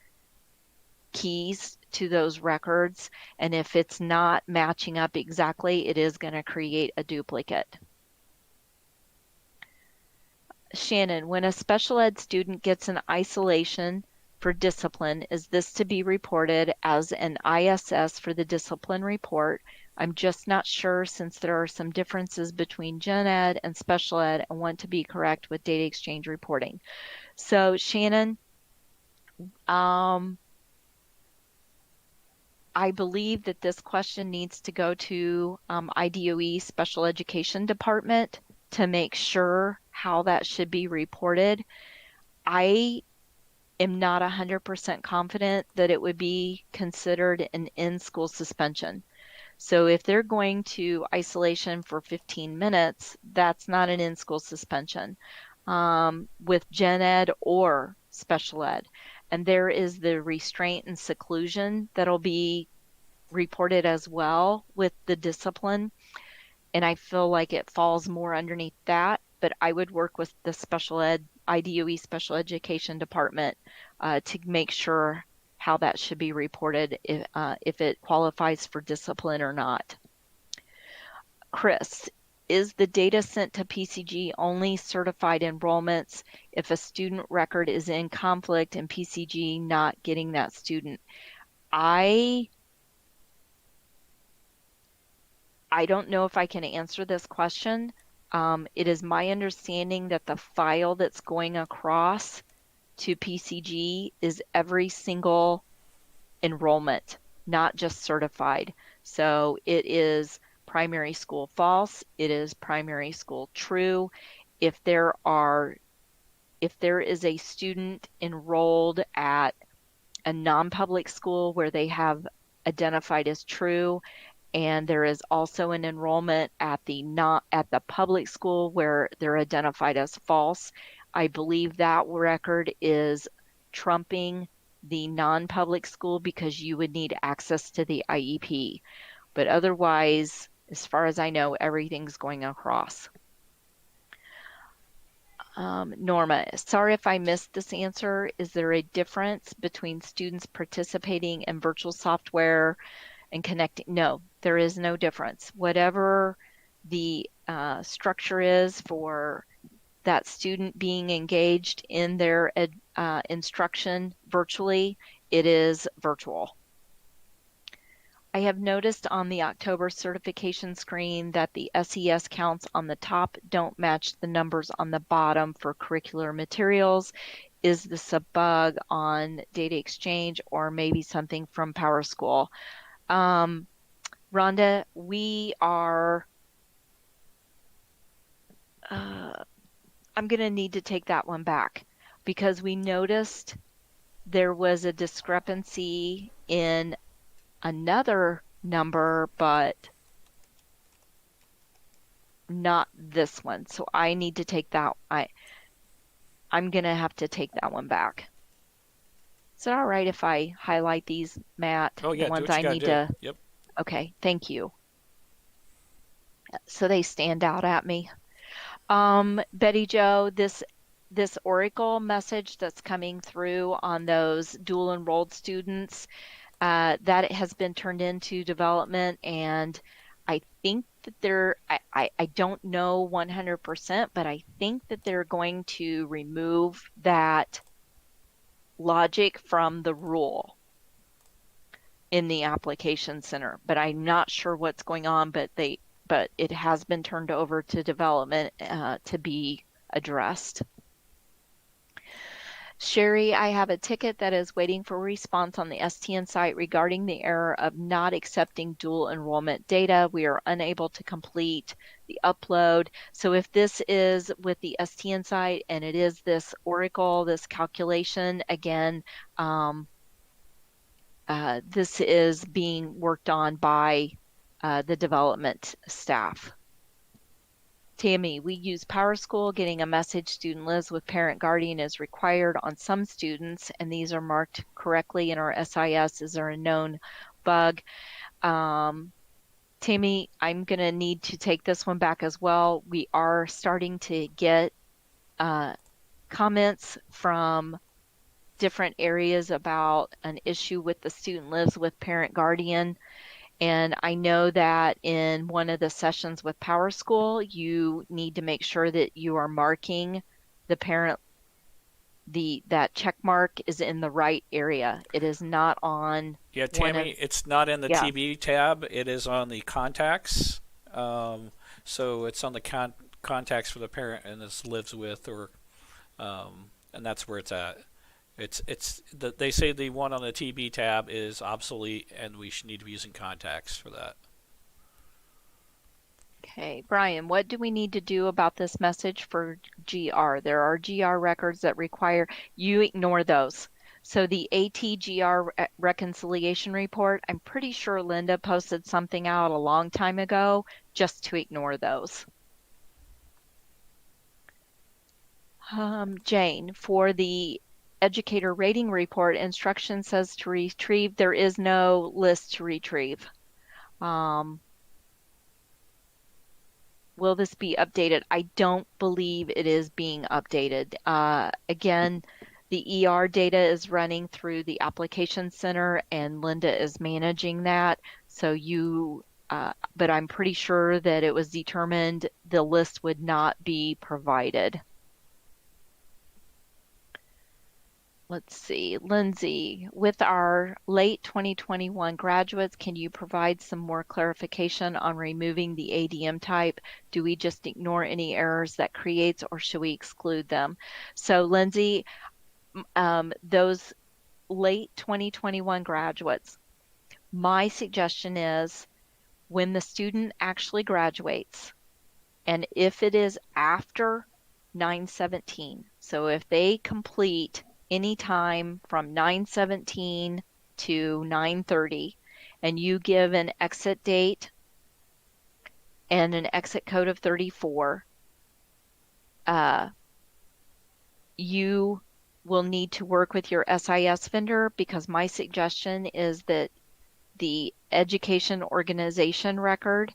keys to those records. And if it's not matching up exactly, it is going to create a duplicate. Shannon, when a special ed student gets an isolation for discipline, is this to be reported as an ISS for the discipline report? I'm just not sure, since there are some differences between gen ed and special ed, and want to be correct with data exchange reporting. So Shannon, I believe that this question needs to go to IDOE Special Education Department to make sure how that should be reported. I am not 100% confident that it would be considered an in-school suspension. So if they're going to isolation for 15 minutes, that's not an in-school suspension with gen ed or special ed. And there is the restraint and seclusion that'll be reported as well with the discipline. And I feel like it falls more underneath that, but I would work with the special ed, IDOE Special Education Department to make sure how that should be reported, if it qualifies for discipline or not. Chris, is the data sent to PCG only certified enrollments if a student record is in conflict and PCG not getting that student? I don't know if I can answer this question. It is my understanding that the file that's going across to PCG is every single enrollment, not just certified. So it is primary school false, it is primary school true. If there is a student enrolled at a non-public school where they have identified as true, and there is also an enrollment at the public school where they're identified as false, I believe that record is trumping the non-public school because you would need access to the IEP. But otherwise, as far as I know, everything's going across. Norma, sorry if I missed this answer. Is there a difference between students participating in virtual software and connecting? No, there is no difference. Whatever the structure is for that student being engaged in their instruction virtually, it is virtual. I have noticed on the October certification screen that the SES counts on the top don't match the numbers on the bottom for curricular materials. is this a bug on data exchange or maybe something from PowerSchool? Rhonda, we are, I'm going to need to take that one back because we noticed there was a discrepancy in another number, but not this one. So I need to take that. I'm going to have to take that one back. Is it all right if I highlight these, Matt? Oh yeah, The do ones what you I gotta need do. to. Yep. Okay, thank you. So they stand out at me. Betty Jo, this Oracle message that's coming through on those dual enrolled students, that it has been turned into development, and I think that I don't know 100%, but I think that they're going to remove that logic from the rule in the application center, but I'm not sure what's going on, but it has been turned over to development to be addressed. Sherry, I have a ticket that is waiting for a response on the STN site regarding the error of not accepting dual enrollment data. We are unable to complete the upload. So if this is with the STN site and it is this Oracle, this calculation, again, this is being worked on by the development staff. Tammy, we use PowerSchool. Getting a message student lives with parent guardian is required on some students, and these are marked correctly in our SIS. Is there a known bug? Tammy, I'm going to need to take this one back as well. We are starting to get comments from different areas about an issue with the student lives with parent guardian. And I know that in one of the sessions with PowerSchool, you need to make sure that you are marking the parent, that check mark is in the right area. It is not on. Yeah, Tammy, it's not in the Yeah. TB tab. It is on the contacts. So it's on the contacts for the parent, and this lives with, or and that's where it's at. They say the one on the TB tab is obsolete, and we should need to be using contacts for that. Okay, Brian, what do we need to do about this message for GR? There are GR records that require, you ignore those. So the ATGR reconciliation report, I'm pretty sure Linda posted something out a long time ago just to ignore those. Jane, for the educator rating report, instruction says to retrieve. There is no list to retrieve. Will this be updated? I don't believe it is being updated. Again, the ER data is running through the application center, and Linda is managing that. So but I'm pretty sure that it was determined the list would not be provided. Let's see, Lindsay, with our late 2021 graduates, can you provide some more clarification on removing the ADM type? Do we just ignore any errors that creates, or should we exclude them? So Lindsay, those late 2021 graduates, my suggestion is when the student actually graduates, and if it is after 9/17, so if they complete any time from 9/17 to 9/30, and you give an exit date and an exit code of 34, you will need to work with your SIS vendor, because my suggestion is that the education organization record,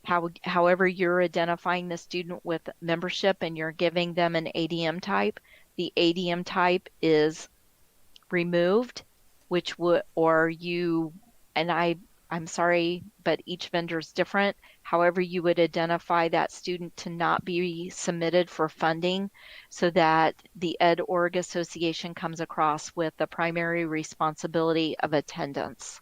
however you're identifying the student with membership and you're giving them an ADM type, the ADM type is removed, which would, or you, and I'm sorry, but each vendor is different. However, you would identify that student to not be submitted for funding, so that the Ed.Org Association comes across with the primary responsibility of attendance.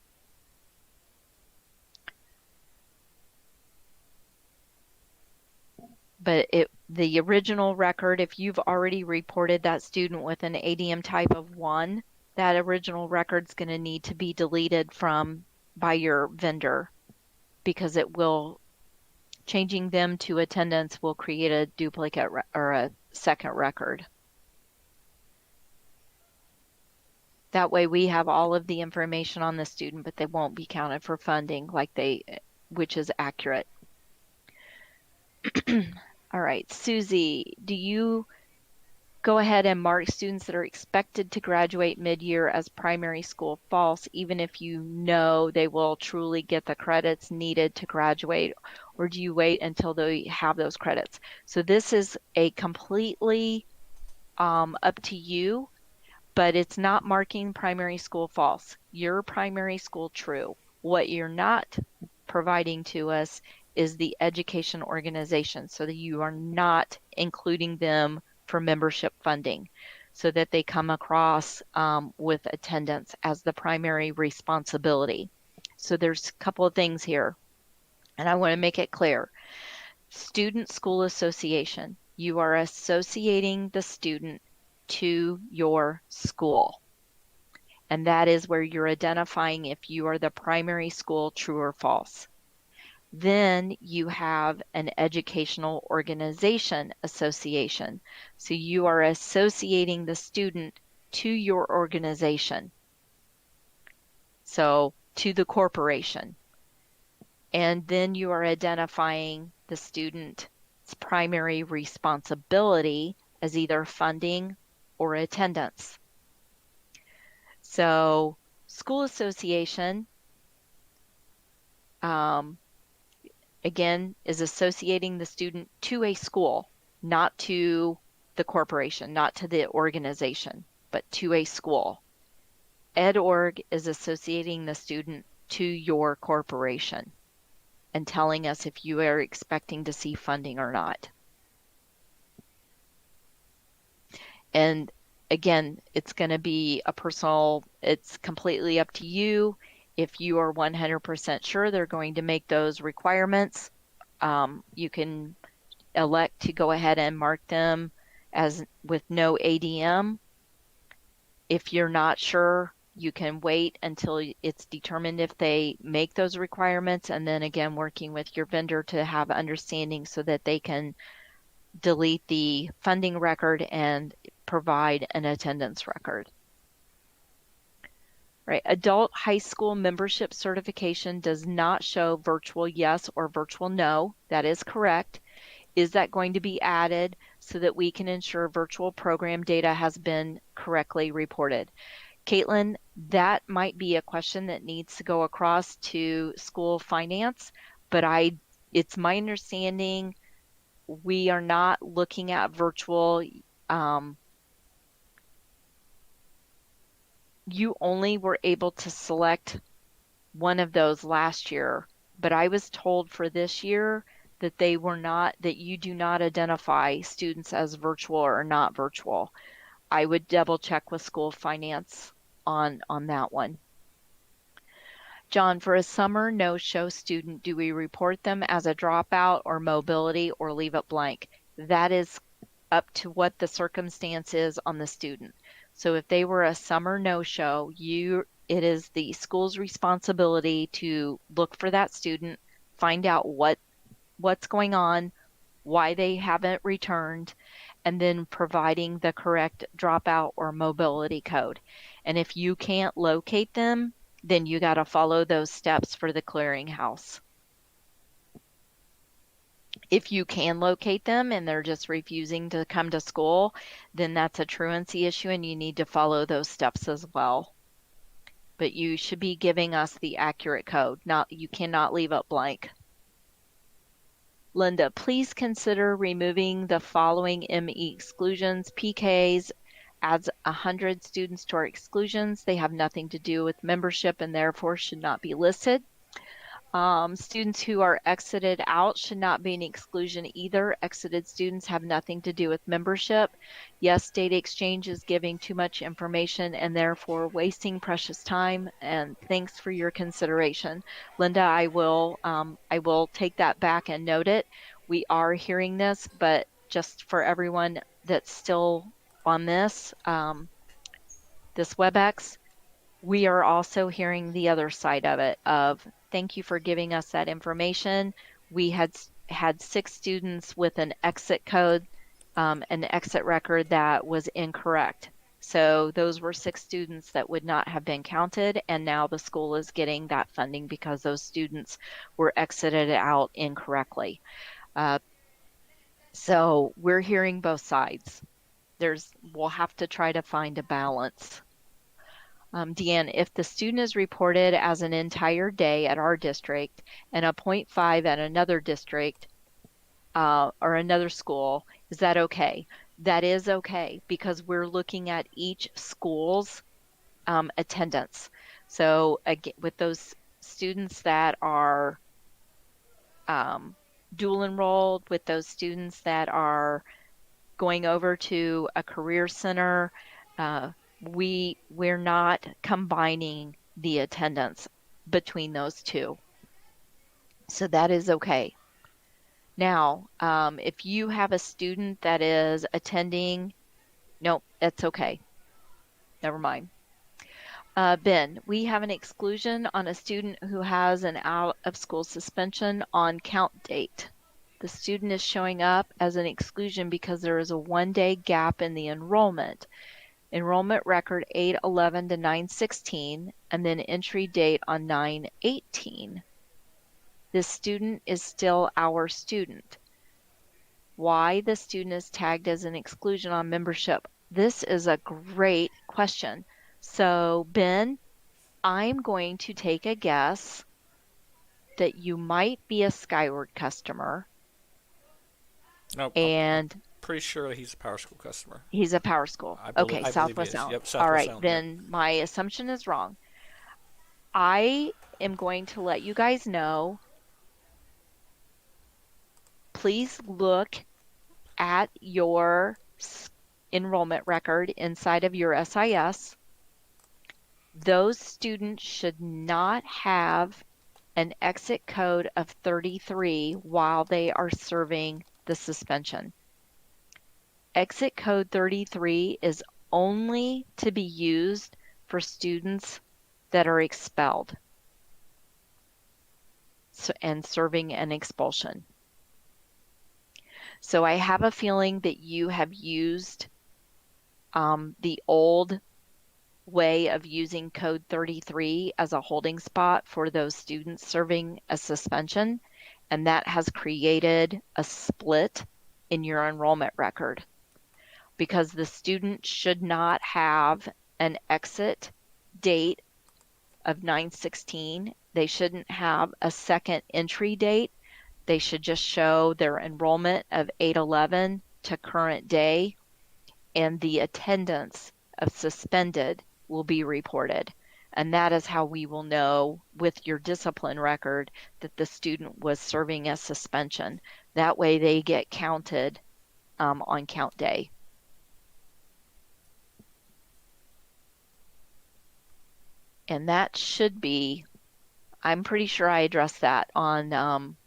But the original record, if you've already reported that student with an ADM type of 1, that original record's going to need to be deleted by your vendor, because changing them to attendance will create a duplicate or a second record. That way we have all of the information on the student, but they won't be counted for funding which is accurate. All right, Susie, do you go ahead and mark students that are expected to graduate mid-year as primary school false, even if you know they will truly get the credits needed to graduate, or do you wait until they have those credits? So this is a completely up to you, but it's not marking primary school false. Your primary school true. What you're not providing to us is the education organization, so that you are not including them for membership funding, so that they come across with attendance as the primary responsibility. So there's a couple of things here, and I want to make it clear. Student school association, you are associating the student to your school, and that is where you're identifying if you are the primary school, true or false. Then you have an educational organization association. So you are associating the student to your organization, so to the corporation. And then you are identifying the student's primary responsibility as either funding or attendance. So school association, again, is associating the student to a school, not to the corporation, not to the organization, but to a school. EdOrg is associating the student to your corporation and telling us if you are expecting to see funding or not. And again, it's going to be it's completely up to you. If you are 100% sure they're going to make those requirements, you can elect to go ahead and mark them as with no ADM. If you're not sure, you can wait until it's determined if they make those requirements, and then again, working with your vendor to have understanding so that they can delete the funding record and provide an attendance record. Right. Adult high school membership certification does not show virtual yes or virtual no. That is correct. Is that going to be added so that we can ensure virtual program data has been correctly reported? Caitlin, that might be a question that needs to go across to school finance, but it's my understanding we are not looking at virtual. You only were able to select one of those last year, but I was told for this year that that you do not identify students as virtual or not virtual. I would double check with school finance on that one. John, for a summer no-show student, do we report them as a dropout or mobility or leave it blank? That is up to what the circumstance is on the student. So if they were a summer no-show, it is the school's responsibility to look for that student, find out what's going on, why they haven't returned, and then providing the correct dropout or mobility code. And if you can't locate them, then you got to follow those steps for the clearinghouse. If you can locate them and they're just refusing to come to school, then that's a truancy issue and you need to follow those steps as well. But you should be giving us the accurate code. You cannot leave it blank. Linda, please consider removing the following ME exclusions. PKs adds 100 students to our exclusions. They have nothing to do with membership and therefore should not be listed. Students who are exited out should not be an exclusion either. Exited students have nothing to do with membership. Yes, data exchange is giving too much information and therefore wasting precious time, and thanks for your consideration. Linda, I will take that back and note it. We are hearing this, but just for everyone that's still on this WebEx, we are also hearing the other side of it of thank you for giving us that information. We had 6 students with an exit code, an exit record that was incorrect. So those were 6 students that would not have been counted, and now the school is getting that funding because those students were exited out incorrectly. So we're hearing both sides. We'll have to try to find a balance. Deanne, if the student is reported as an entire day at our district and a 0.5 at another district or another school, is that okay? That is okay because we're looking at each school's attendance. So again, with those students that are dual enrolled, with those students that are going over to a career center, we're not combining the attendance between those two. So that is okay. Now, if you have a student that is attending, nope, that's okay. Never mind. Ben, we have an exclusion on a student who has an out of school suspension on count date. The student is showing up as an exclusion because there is a 1-day gap in the enrollment. Enrollment record 8/11 to 9/16, and then entry date on 9/18. This student is still our student. Why the student is tagged as an exclusion on membership? This is a great question. So, Ben, I'm going to take a guess that you might be a Skyward customer. No, And I'm pretty sure he's a Power School customer. He's a Power School. Okay, I believe Southwest he is. Sound. Yep, All Southwest right, Sound. then my assumption is wrong. I am going to let you guys know. Please look at your enrollment record inside of your SIS. Those students should not have an exit code of 33 while they are serving the suspension. Exit code 33 is only to be used for students that are expelled and serving an expulsion. So I have a feeling that you have used the old way of using code 33 as a holding spot for those students serving a suspension, and that has created a split in your enrollment record because the student should not have an exit date of 9/16. They shouldn't have a second entry date. They should just show their enrollment of 8/11 to current day, and the attendance of suspended will be reported. And that is how we will know with your discipline record that the student was serving a suspension. That way they get counted on count day. And that should be, I'm pretty sure I addressed that on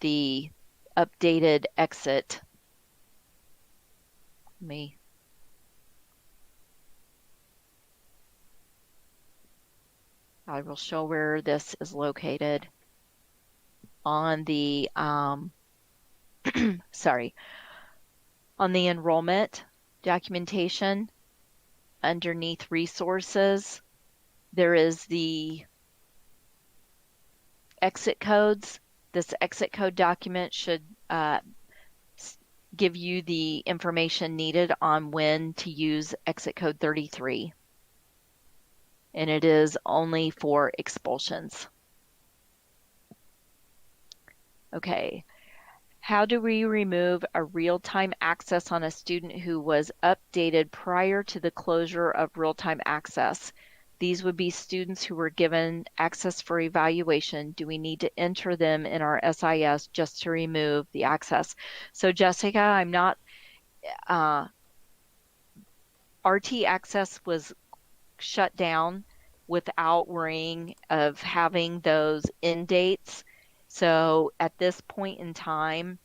the updated exit. I will show where this is located on the, sorry, on the enrollment documentation underneath resources. There is the exit codes. This exit code document should give you the information needed on when to use exit code 33. And it is only for expulsions. Okay. How do we remove a real-time access on a student who was updated prior to the closure of real-time access? These would be students who were given access for evaluation. Do we need to enter them in our SIS just to remove the access? So Jessica, I'm not, RT access was shut down without worrying of having those end dates. So at this point in time,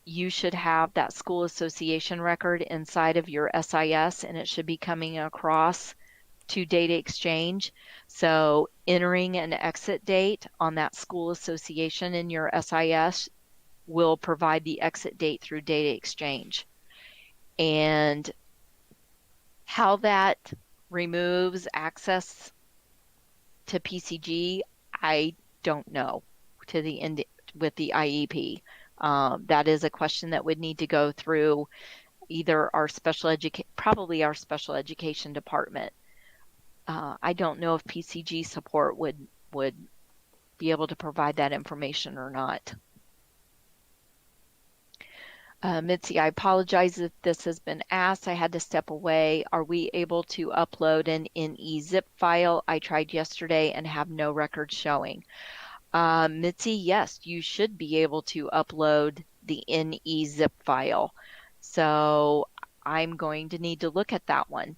you should have that school association record inside of your SIS, and it should be coming across to data exchange. So entering an exit date on that school association in your SIS will provide the exit date through data exchange. And how that removes access to PCG, I don't know to the end with the IEP. That is a question that would need to go through either our probably our special education department. I don't know if PCG support would be able to provide that information or not. Mitzi, I apologize if this has been asked. I had to step away. Are we able to upload an NE zip file? I tried yesterday and have no record showing. Mitzi, yes, you should be able to upload the NE zip file. So I'm going to need to look at that one.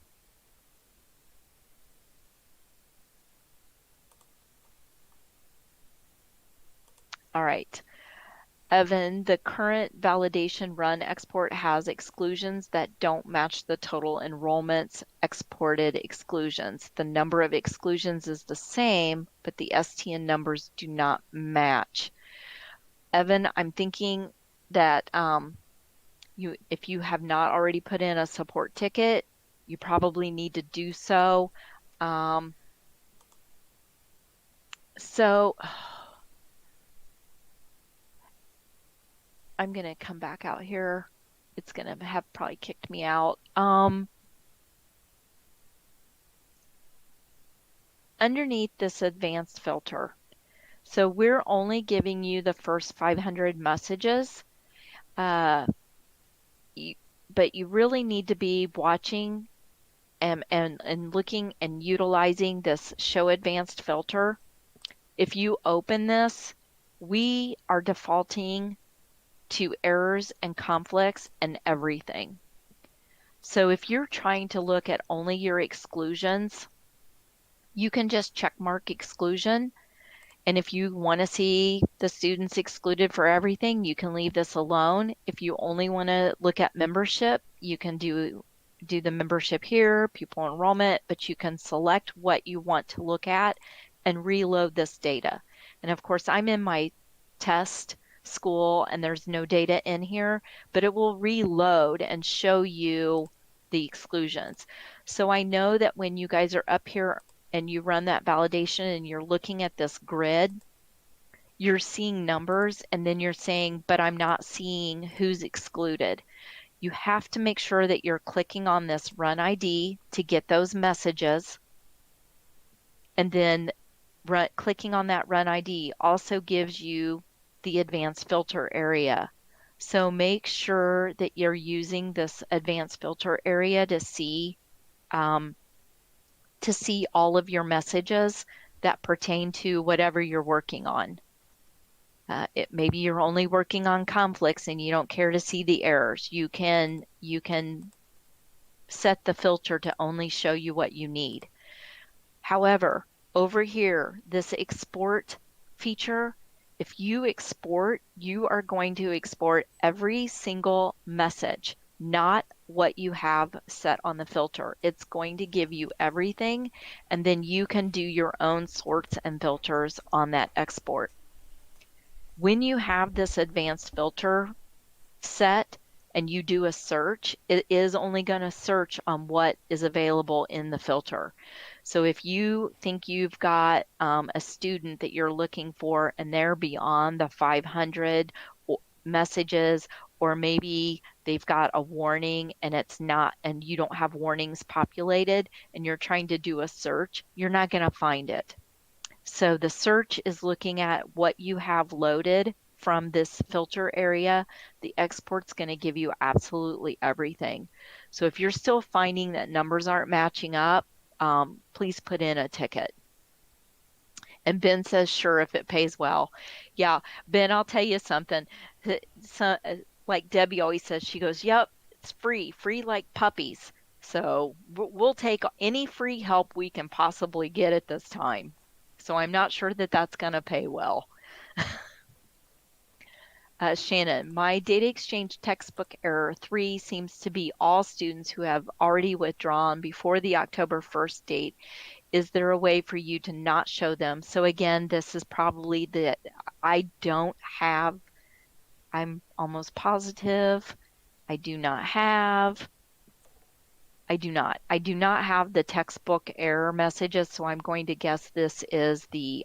All right. Evan, the current validation run export has exclusions that don't match the total enrollments exported exclusions. The number of exclusions is the same, but the STN numbers do not match. Evan, I'm thinking that if you have not already put in a support ticket, you probably need to do so. So I'm going to come back out here. It's going to have probably kicked me out. Underneath this advanced filter. So we're only giving you the first 500 messages, but you really need to be watching and looking and utilizing this show advanced filter. If you open this, we are defaulting to errors and conflicts and everything. So if you're trying to look at only your exclusions, you can just check mark exclusion. And if you want to see the students excluded for everything, you can leave this alone. If you only want to look at membership, you can do the membership here, pupil enrollment, but you can select what you want to look at and reload this data. And of course, I'm in my test school and there's no data in here, but it will reload and show you the exclusions. So I know that when you guys are up here and you run that validation and you're looking at this grid, you're seeing numbers and then you're saying, but I'm not seeing who's excluded. You have to make sure that you're clicking on this run ID to get those messages. And then clicking on that run ID also gives you the advanced filter area. So make sure that you're using this advanced filter area to see all of your messages that pertain to whatever you're working on. Maybe you're only working on conflicts and you don't care to see the errors. You can set the filter to only show you what you need. However, over here, this export feature, if you export, you are going to export every single message, not what you have set on the filter. It's going to give you everything, and then you can do your own sorts and filters on that export. When you have this advanced filter set and you do a search, it is only going to search on what is available in the filter. So if you think you've got a student that you're looking for and they're beyond the 500 messages, or maybe they've got a warning and it's not, and you don't have warnings populated and you're trying to do a search, you're not going to find it. So the search is looking at what you have loaded from this filter area. The export's going to give you absolutely everything. So if you're still finding that numbers aren't matching up, please put in a ticket. And Ben says, sure, if it pays well. Yeah, Ben, I'll tell you something. So, like Debbie always says, she goes, yep, it's free like puppies. So we'll take any free help we can possibly get at this time. So I'm not sure that that's going to pay well. Shannon, my data exchange textbook error 3 seems to be all students who have already withdrawn before the October 1st date. Is there a way for you to not show them? So again, this is probably the, I don't have, I'm almost positive, I do not have I do not have the textbook error messages, so I'm going to guess this is the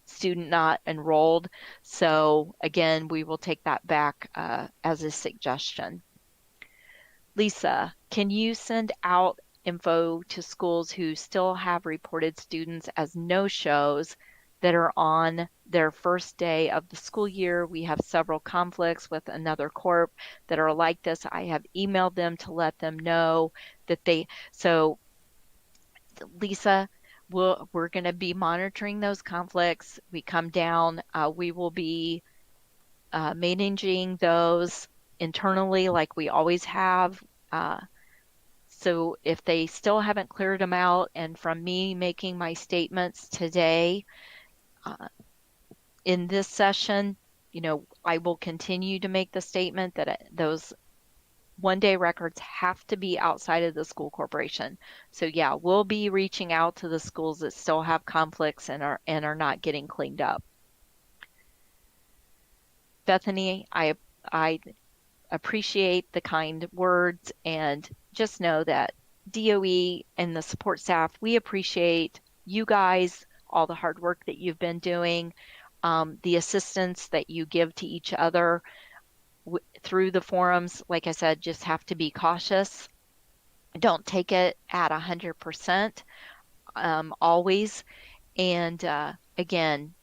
student not enrolled. So again, we will take that back as a suggestion. Lisa, can you send out info to schools who still have reported students as no-shows that are on their first day of the school year? We have several conflicts with another corp that are like this. I have emailed them to let them know that so Lisa, we're going to be monitoring those conflicts. We come down, we will be managing those internally like we always have. So if they still haven't cleared them out, and from me making my statements today in this session, I will continue to make the statement that those one-day records have to be outside of the school corporation. So yeah, we'll be reaching out to the schools that still have conflicts and are not getting cleaned up. Bethany, I appreciate the kind words, and just know that DOE and the support staff, we appreciate you guys, all the hard work that you've been doing, the assistance that you give to each other through the forums. Like I said, just have to be cautious. Don't take it at 100% always. And again,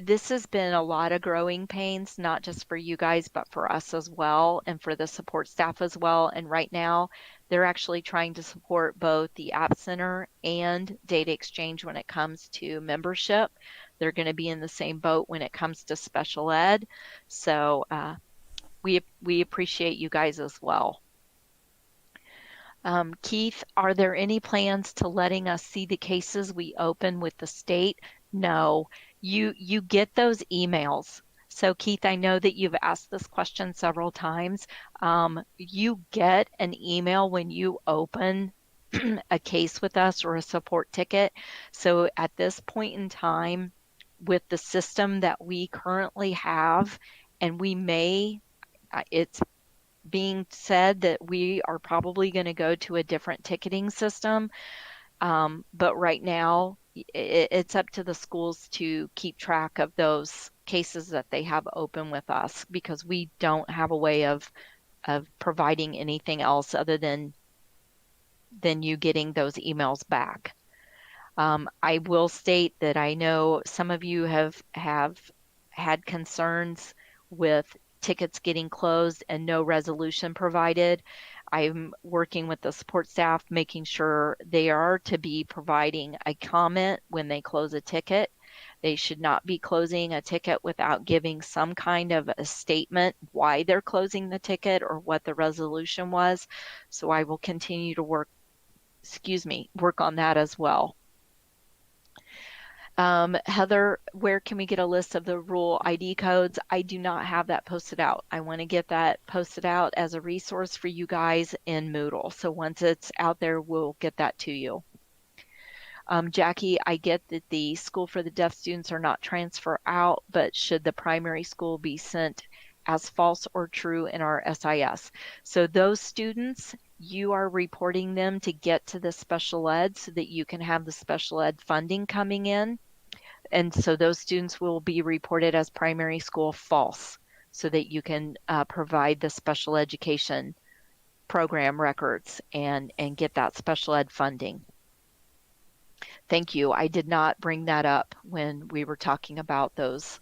this has been a lot of growing pains, not just for you guys, but for us as well, and for the support staff as well. And right now, they're actually trying to support both the App Center and Data Exchange when it comes to membership. They're going to be in the same boat when it comes to special ed. So we appreciate you guys as well. Keith, are there any plans to letting us see the cases we open with the state? No, you get those emails. So Keith, I know that you've asked this question several times. You get an email when you open a case with us or a support ticket. So at this point in time, with the system that we currently have, and it's being said that we are probably going to go to a different ticketing system. But right now, it's up to the schools to keep track of those cases that they have open with us, because we don't have a way of providing anything else other than you getting those emails back. I will state that I know some of you have had concerns with tickets getting closed and no resolution provided. I'm working with the support staff, making sure they are to be providing a comment when they close a ticket. They should not be closing a ticket without giving some kind of a statement why they're closing the ticket or what the resolution was. So I will continue to work on that as well. Heather, where can we get a list of the rule ID codes? I do not have that posted out. I want to get that posted out as a resource for you guys in Moodle. So once it's out there, we'll get that to you. Jackie, I get that the School for the Deaf students are not transfer out, but should the primary school be sent as false or true in our SIS? So those students, you are reporting them to get to the special ed so that you can have the special ed funding coming in. And so those students will be reported as primary school false so that you can provide the special education program records and get that special ed funding. Thank you. I did not bring that up when we were talking about those.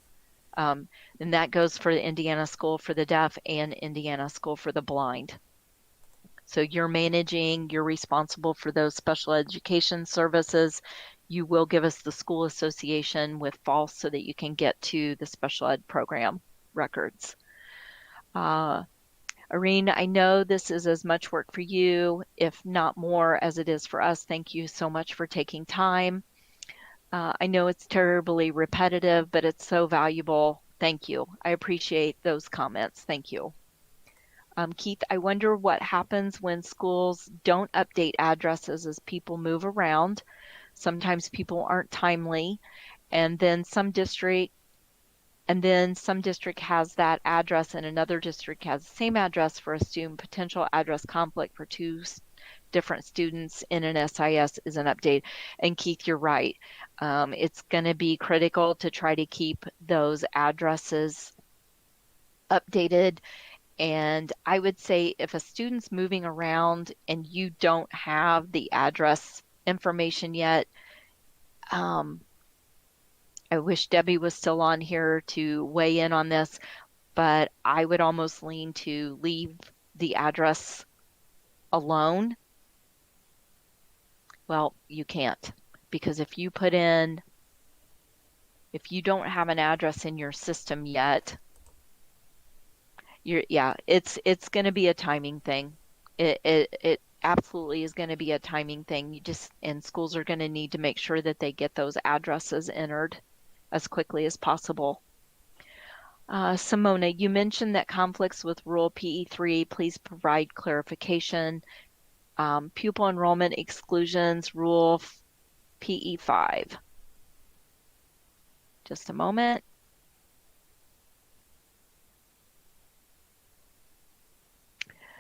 And that goes for the Indiana School for the Deaf and Indiana School for the Blind. So you're responsible for those special education services. You will give us the school association with false so that you can get to the special ed program records. Irene, I know this is as much work for you, if not more, as it is for us. Thank you so much for taking time. I know it's terribly repetitive, but it's so valuable Thank you. I appreciate those comments. Thank you. Keith, I wonder what happens when schools don't update addresses as people move around. Sometimes people aren't timely, and then some district has that address and another district has the same address for a student. Potential address conflict for two different students in an SIS is an update. And Keith, you're right. It's going to be critical to try to keep those addresses updated. And I would say if a student's moving around and you don't have the address information yet, I wish Debbie was still on here to weigh in on this, but I would almost lean to leave the address alone. Well, you can't, because if you don't have an address in your system yet, it's going to be a timing thing. It absolutely is going to be a timing thing. And schools are going to need to make sure that they get those addresses entered as quickly as possible. Simona, you mentioned that conflicts with Rule PE3, please provide clarification. Pupil enrollment exclusions, Rule PE5. Just a moment.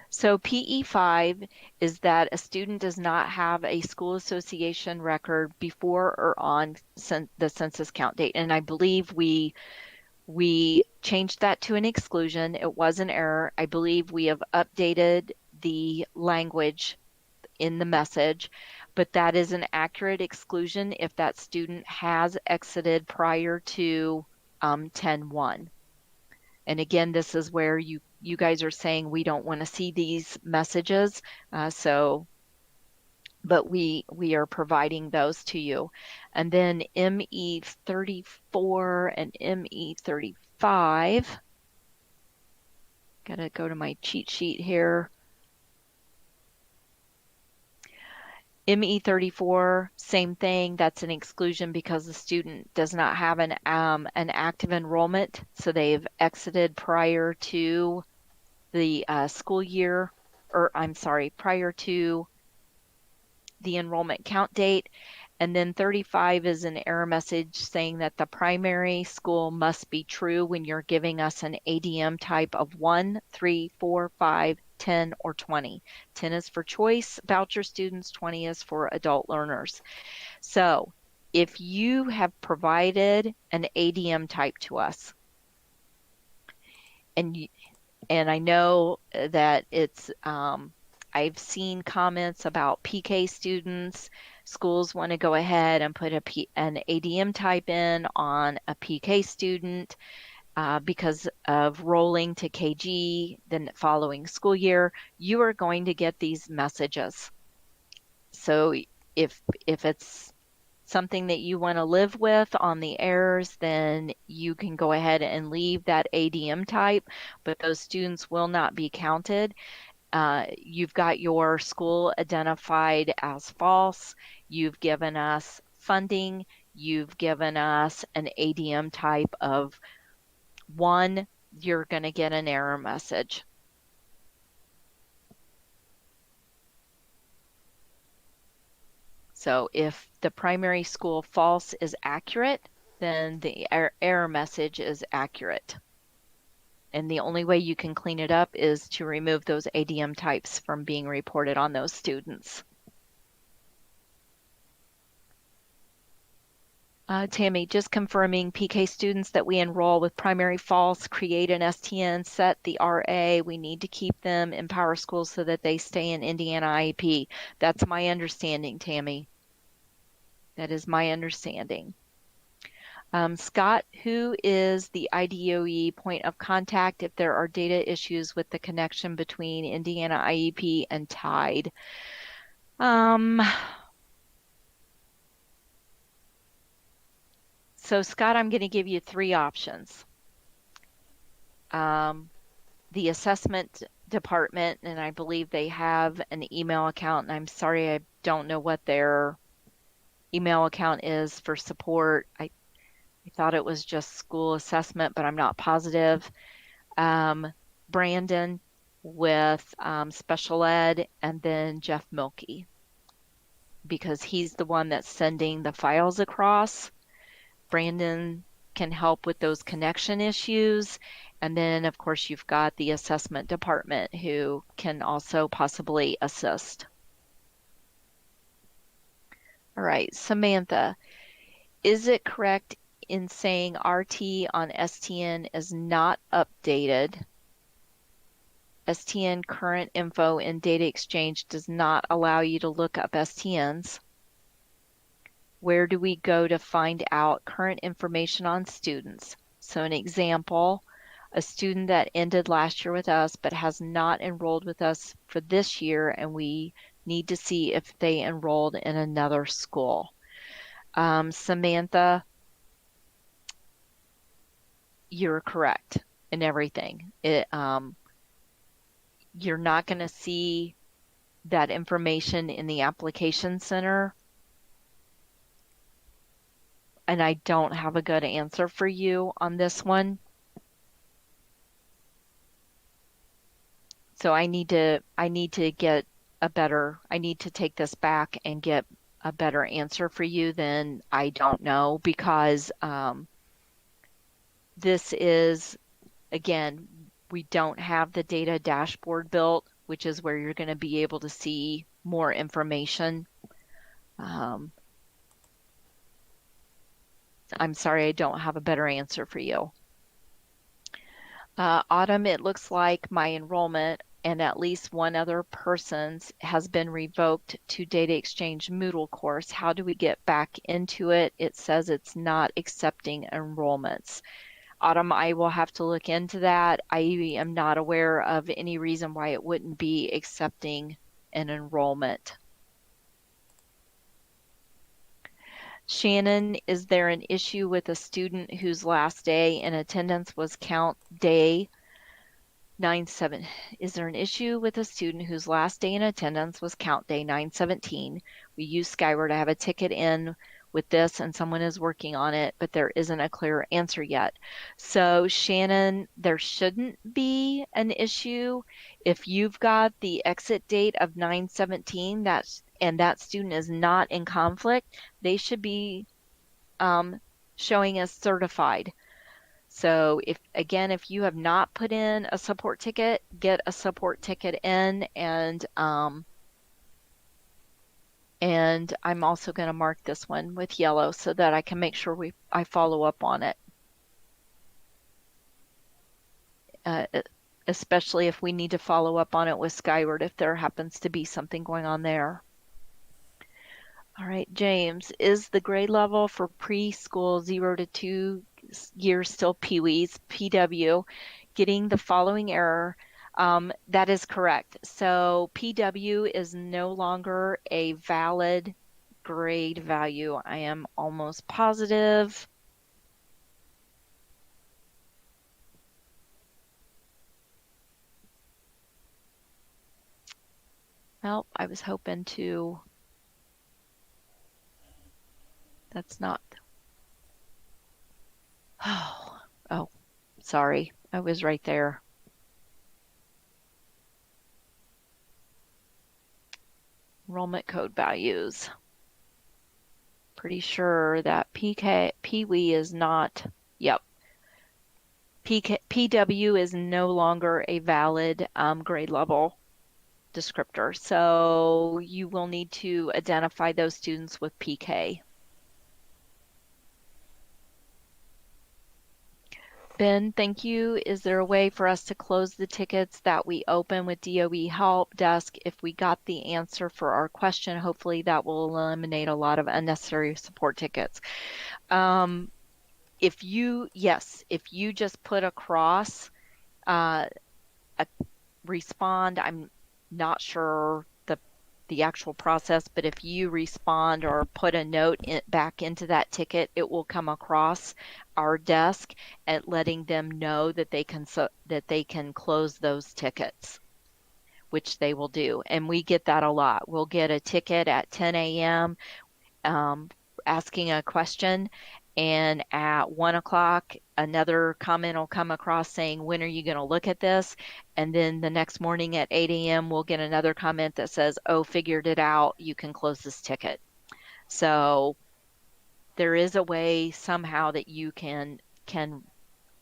So PE5 is that a student does not have a school association record before or on the census count date. And I believe we changed that to an exclusion. It was an error. I believe we have updated the language in the message, but that is an accurate exclusion if that student has exited prior to 10/1. And again, this is where you guys are saying we don't want to see these messages. But we are providing those to you. And then ME34 and ME35. Gotta go to my cheat sheet here. ME34, same thing. That's an exclusion because the student does not have an active enrollment, so they've exited prior to the school year, or I'm sorry, prior to the enrollment count date. And then 35 is an error message saying that the primary school must be true when you're giving us an ADM type of 1, 3, 4, 5, 10, or 20. 10 is for choice voucher students, 20 is for adult learners. So if you have provided an ADM type to us, and I know that it's, I've seen comments about PK students. Schools want to go ahead and put an ADM type in on a PK student because of rolling to KG the following school year. You are going to get these messages. So if it's something that you want to live with on the errors, then you can go ahead and leave that ADM type, but those students will not be counted. You've got your school identified as false. You've given us funding. You've given us an ADM type of 1. You're going to get an error message. So if the primary school false is accurate, then the error message is accurate. And the only way you can clean it up is to remove those ADM types from being reported on those students. Tammy, just confirming PK students that we enroll with primary false, create an STN, set the RA. We need to keep them in Power Schools so that they stay in Indiana IEP. That's my understanding, Tammy. That is my understanding. Scott, who is the IDOE point of contact if there are data issues with the connection between Indiana IEP and TIDE? So Scott, I'm going to give you 3 options. The assessment department, and I believe they have an email account, and I'm sorry, I don't know what their email account is for support. I thought it was just school assessment, but I'm not positive. Brandon with special ed, and then Jeff Milkey, because he's the one that's sending the files across. Brandon can help with those connection issues. And then, of course, you've got the assessment department who can also possibly assist. All right, Samantha, is it correct in saying RT on STN is not updated? STN current info in data exchange does not allow you to look up STNs. Where do we go to find out current information on students? So an example, a student that ended last year with us but has not enrolled with us for this year, and we need to see if they enrolled in another school. Samantha, you're correct in everything. You're not going to see that information in the application center. And I don't have a good answer for you on this one. So I need to get a better, I need to take this back and get a better answer for you than I don't know, because this is, again, we don't have the data dashboard built, which is where you're going to be able to see more information. I'm sorry, I don't have a better answer for you. Autumn, it looks like my enrollment and at least one other person's has been revoked to Data Exchange Moodle course. How do we get back into it? It says it's not accepting enrollments. Autumn, I will have to look into that. I am not aware of any reason why it wouldn't be accepting an enrollment. Shannon, is there an issue with a student whose last day in attendance was count day 9/7? Is there an issue with a student whose last day in attendance was count day 9/17? We use Skyward to have a ticket in with this and someone is working on it, but there isn't a clear answer yet. So Shannon, there shouldn't be an issue. If you've got the exit date of 9/17, and that student is not in conflict, they should be showing as certified. So if you have not put in a support ticket, get a support ticket in, and I'm also going to mark this one with yellow so that I can make sure I follow up on it. Especially if we need to follow up on it with Skyward if there happens to be something going on there. All right, James, is the grade level for preschool 0 to 2 years still Pee-wees, PW, getting the following error? That is correct. So PW is no longer a valid grade value. I am almost positive. Well, I was hoping to. That's not. Oh, sorry. I was right there. Enrollment code values. Pretty sure that Pee-wee is not. Yep. PW is no longer a valid grade level descriptor. So you will need to identify those students with PK. Ben, thank you. Is there a way for us to close the tickets that we open with DOE help desk if we got the answer for our question? Hopefully that will eliminate a lot of unnecessary support tickets. If you just put across a respond, I'm not sure the actual process, but if you respond or put a note back into that ticket, it will come across our desk at letting them know that they can close those tickets, which they will do. And we get that a lot. We'll get a ticket at 10 a.m. Asking a question, And at 1 o'clock, another comment will come across saying, when are you going to look at this? And then the next morning at 8 a.m., we'll get another comment that says, oh, figured it out. You can close this ticket. So there is a way somehow that you can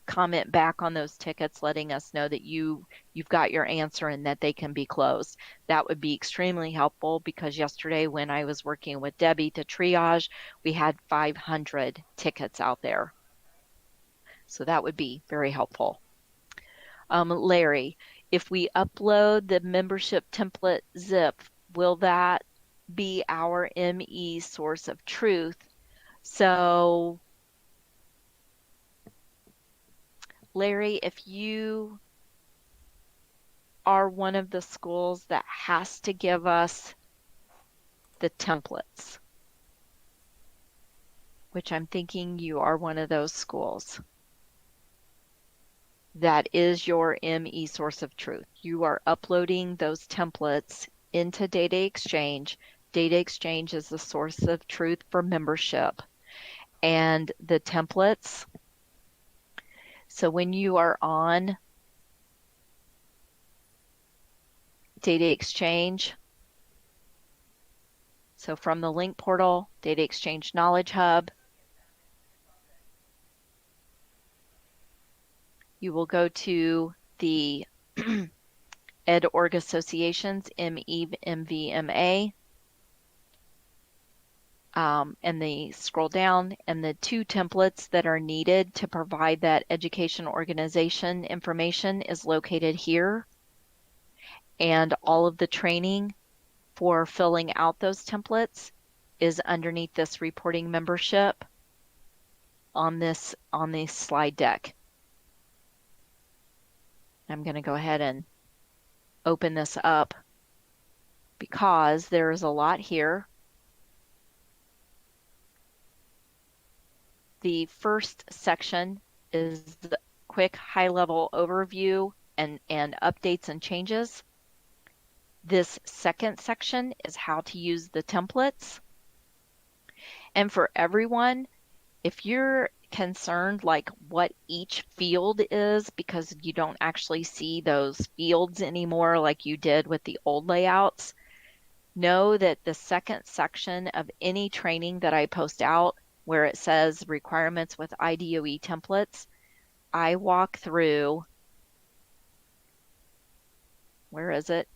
comment back on those tickets, letting us know that you've got your answer and that they can be closed. That would be extremely helpful, because yesterday when I was working with Debbie to triage, we had 500 tickets out there. So that would be very helpful. Larry, if we upload the membership template zip, will that be our ME source of truth? So Larry, if you are one of the schools that has to give us the templates, which I'm thinking you are one of those schools, that is your ME source of truth. You are uploading those templates into Data Exchange. Data Exchange is the source of truth for membership. And the templates, so when you are on Data Exchange, so from the link portal, Data Exchange Knowledge Hub, you will go to the Ed Org Associations, MVMA, and they scroll down, and the 2 templates that are needed to provide that education organization information is located here. And all of the training for filling out those templates is underneath this reporting membership on this slide deck. I'm going to go ahead and open this up because there is a lot here. The first section is the quick high-level overview and updates and changes. This second section is how to use the templates. And for everyone, if you're concerned like what each field is, because you don't actually see those fields anymore like you did with the old layouts, know that the second section of any training that I post out, where it says requirements with IDOE templates, I walk through, where is it?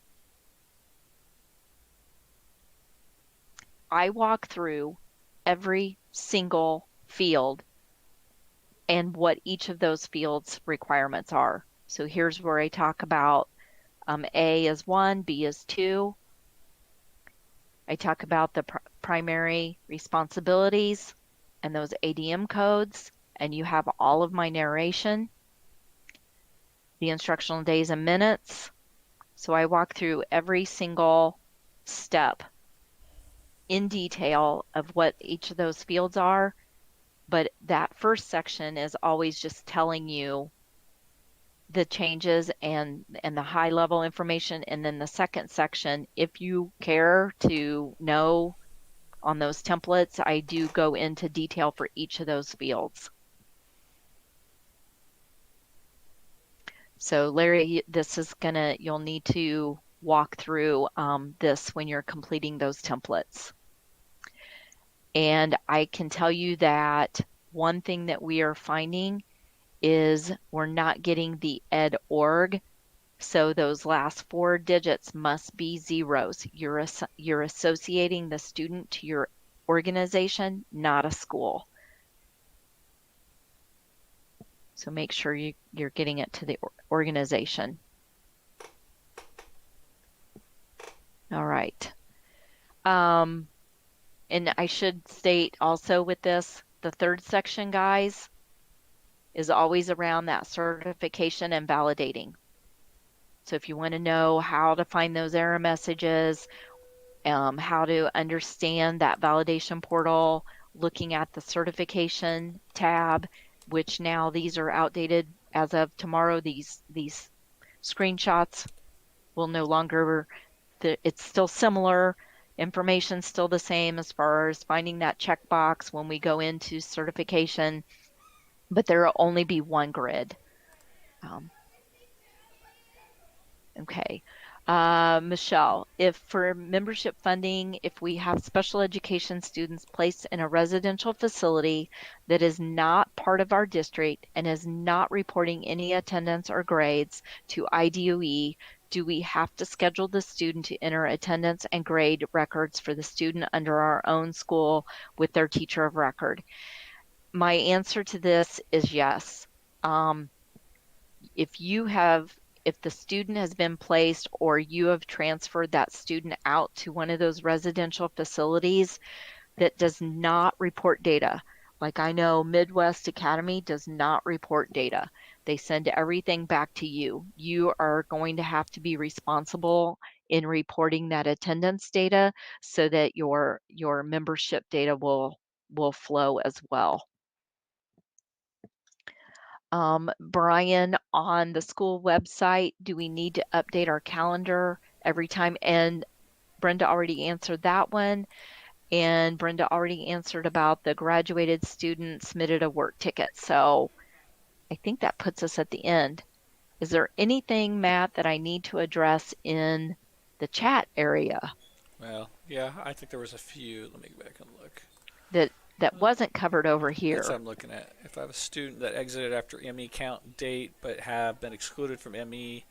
I walk through every single field and what each of those fields requirements are. So here's where I talk about A is 1, B is 2. I talk about the primary responsibilities and those ADM codes, and you have all of my narration, the instructional days and minutes. So I walk through every single step in detail of what each of those fields are. But that first section is always just telling you the changes and the high level information. And then the second section, if you care to know on those templates, I do go into detail for each of those fields. So Larry, this is you'll need to walk through this when you're completing those templates. And I can tell you that one thing that we are finding is we're not getting the ed org. So those last 4 digits must be zeros. You're associating the student to your organization, not a school. So make sure you're getting it to the organization. All right. And I should state also with this, the third section, guys, is always around that certification and validating. So if you want to know how to find those error messages, how to understand that validation portal, looking at the certification tab, which now these are outdated as of tomorrow, these screenshots will no longer, it's still similar, Information's still the same as far as finding that checkbox when we go into certification, but there will only be one grid. Okay. Michelle, if for membership funding, if we have special education students placed in a residential facility that is not part of our district and is not reporting any attendance or grades to IDOE, do we have to schedule the student to enter attendance and grade records for the student under our own school with their teacher of record? My answer to this is yes. If the student has been placed or you have transferred that student out to one of those residential facilities that does not report data, like I know Midwest Academy does not report data. They send everything back to you. You are going to have to be responsible in reporting that attendance data so that your membership data will flow as well. Brian, on the school website, do we need to update our calendar every time? And Brenda already answered that one. And Brenda already answered about the graduated student submitted a work ticket. So I think that puts us at the end. Is there anything, Matt, that I need to address in the chat area Well, yeah, I think there was a few. Let me go back and look. that wasn't covered over here? That's what I'm looking at. If I have a student that exited after ME count date but have been excluded from ME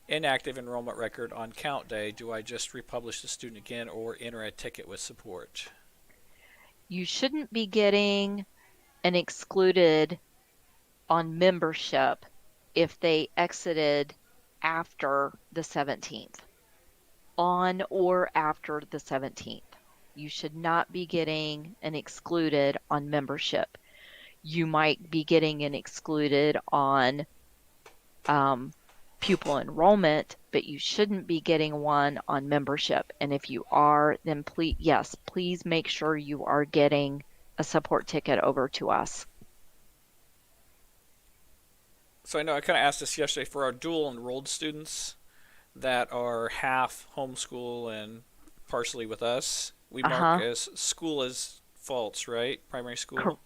inactive enrollment record on count day, do I just republish the student again or enter a ticket with support? You shouldn't be getting an excluded on membership if they exited after the 17th, on or after the 17th. You should not be getting an excluded on membership. You might be getting an excluded on pupil enrollment, but you shouldn't be getting one on membership. And if you are, then please make sure you are getting a support ticket over to us. So I know I kind of asked this yesterday for our dual enrolled students that are half homeschool and partially with us. We mark as school as false, right? Primary school.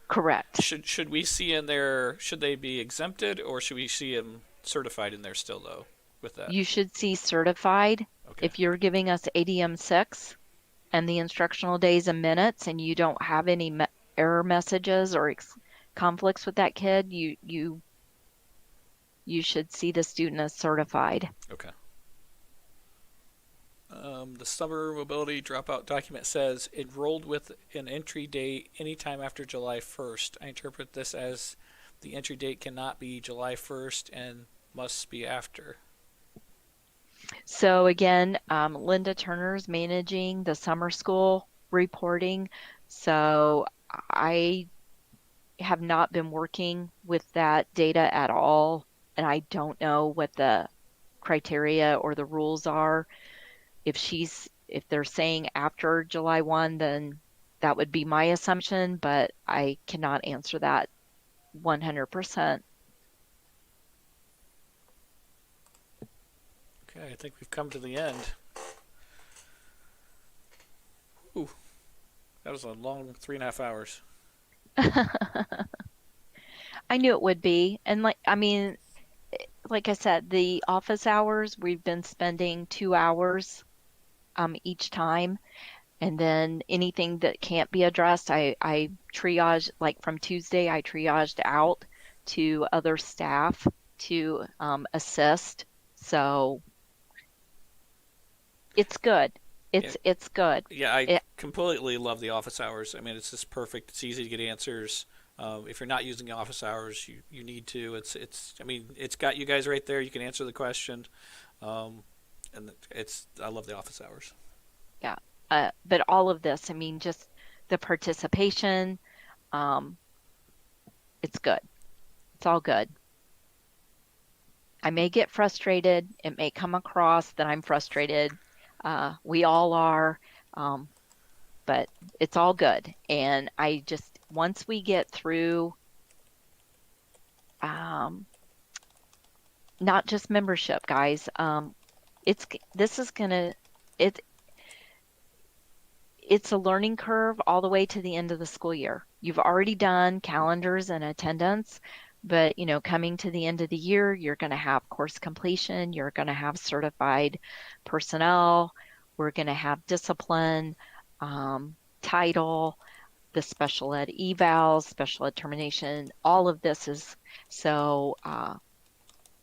Correct. Should we see in there? Should they be exempted, or should we see them certified in there still though? With that, You should see certified. okay. If you're giving us ADM 6 and the instructional days and minutes, and you don't have any error messages or conflicts with that kid, you should see the student as certified. Okay. The summer mobility dropout document says enrolled with an entry date anytime after July 1st. I interpret this as the entry date cannot be July 1st and must be after. So again, Linda Turner's managing the summer school reporting. So I have not been working with that data at all, and I don't know what the criteria or the rules are. If they're saying after July 1, then that would be my assumption, but I cannot answer that 100%. Okay, I think we've come to the end. Ooh, that was a long 3.5 hours. I knew it would be. And like I said, the office hours, we've been spending 2 hours each time. And then anything that can't be addressed, I triage, like from Tuesday, I triaged out to other staff to assist. So it's good. It's good. Yeah, I completely love the office hours. I mean, it's just perfect. It's easy to get answers. If you're not using the office hours, you need to. I mean, it's got you guys right there. You can answer the question, and I love the office hours. Yeah. But all of this, I mean, just the participation, it's good. It's all good. I may get frustrated. It may come across that I'm frustrated. We all are, but it's all good. And once we get through, not just membership, guys, it's a learning curve all the way to the end of the school year. You've already done calendars and attendance, but coming to the end of the year, you're going to have course completion, you're going to have certified personnel, we're going to have discipline, title, the special ed evals, special ed termination, all of this is so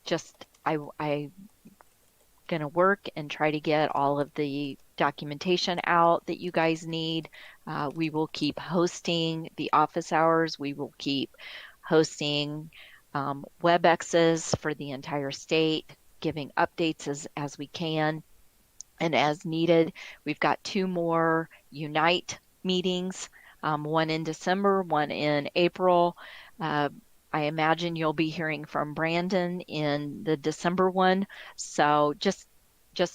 just I going to work and try to get all of the documentation out that you guys need. We will keep hosting the office hours. We will keep hosting WebExes for the entire state, giving updates as we can and as needed. We've got 2 more Unite meetings, one in December, one in April. I imagine you'll be hearing from Brandon in the December one. So just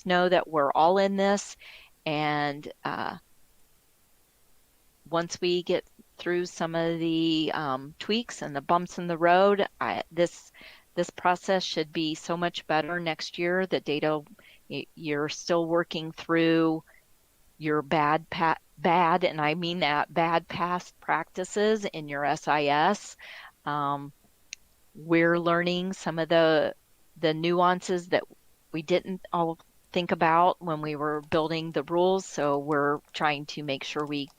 know that we're all in this, and once we get through some of the tweaks and the bumps in the road, this process should be so much better next year. The data, you're still working through your bad, and I mean that, bad past practices in your SIS. We're learning some of the nuances that we didn't all think about when we were building the rules. So we're trying to make sure we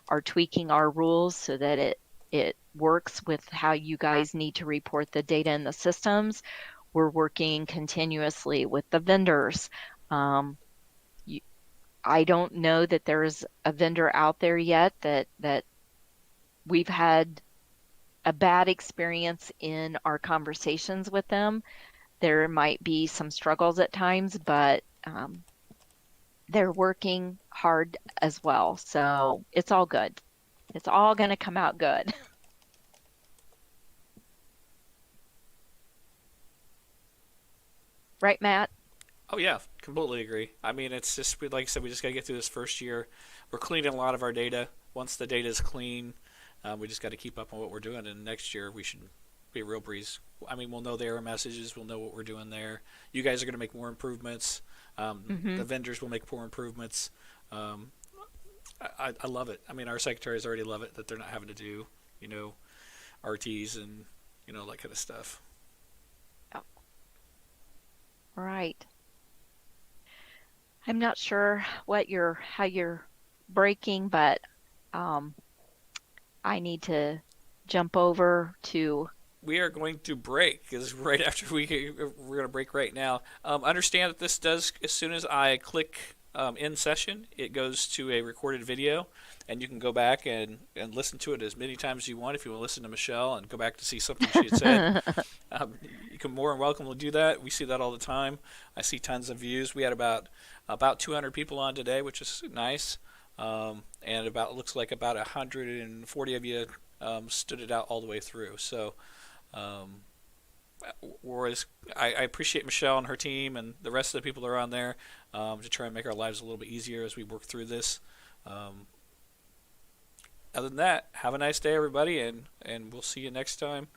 are tweaking our rules so that it works with how you guys need to report the data in the systems. We're working continuously with the vendors. I don't know that there's a vendor out there yet that we've had a bad experience in our conversations with them. There might be some struggles at times, but they're working hard as well. So it's all good. It's all going to come out good. Right, Matt? Oh yeah, completely agree. I mean, it's just like I said, we just got to get through this first year. We're cleaning a lot of our data. Once the data is clean, we just got to keep up on what we're doing. And next year we should be a real breeze. I mean, we'll know the error messages. We'll know what we're doing there. You guys are going to make more improvements. The vendors will make more improvements. I love it. I mean, our secretaries already love it that they're not having to do, RTs and, that kind of stuff. Yep. Right. I'm not sure how you're breaking, but I need to jump over to. We are going to break because right after we're going to break right now. Understand that this does, as soon as I click in session, it goes to a recorded video, and you can go back and listen to it as many times as you want. If you want to listen to Michelle and go back to see something she had said, you can more than welcome to do that. We see that all the time. I see tons of views. We had about 200 people on today, which is nice, and looks like about 140 of you stood it out all the way through. So. I appreciate Michelle and her team and the rest of the people that are on there to try and make our lives a little bit easier as we work through this. Other than that, have a nice day, everybody, and we'll see you next time.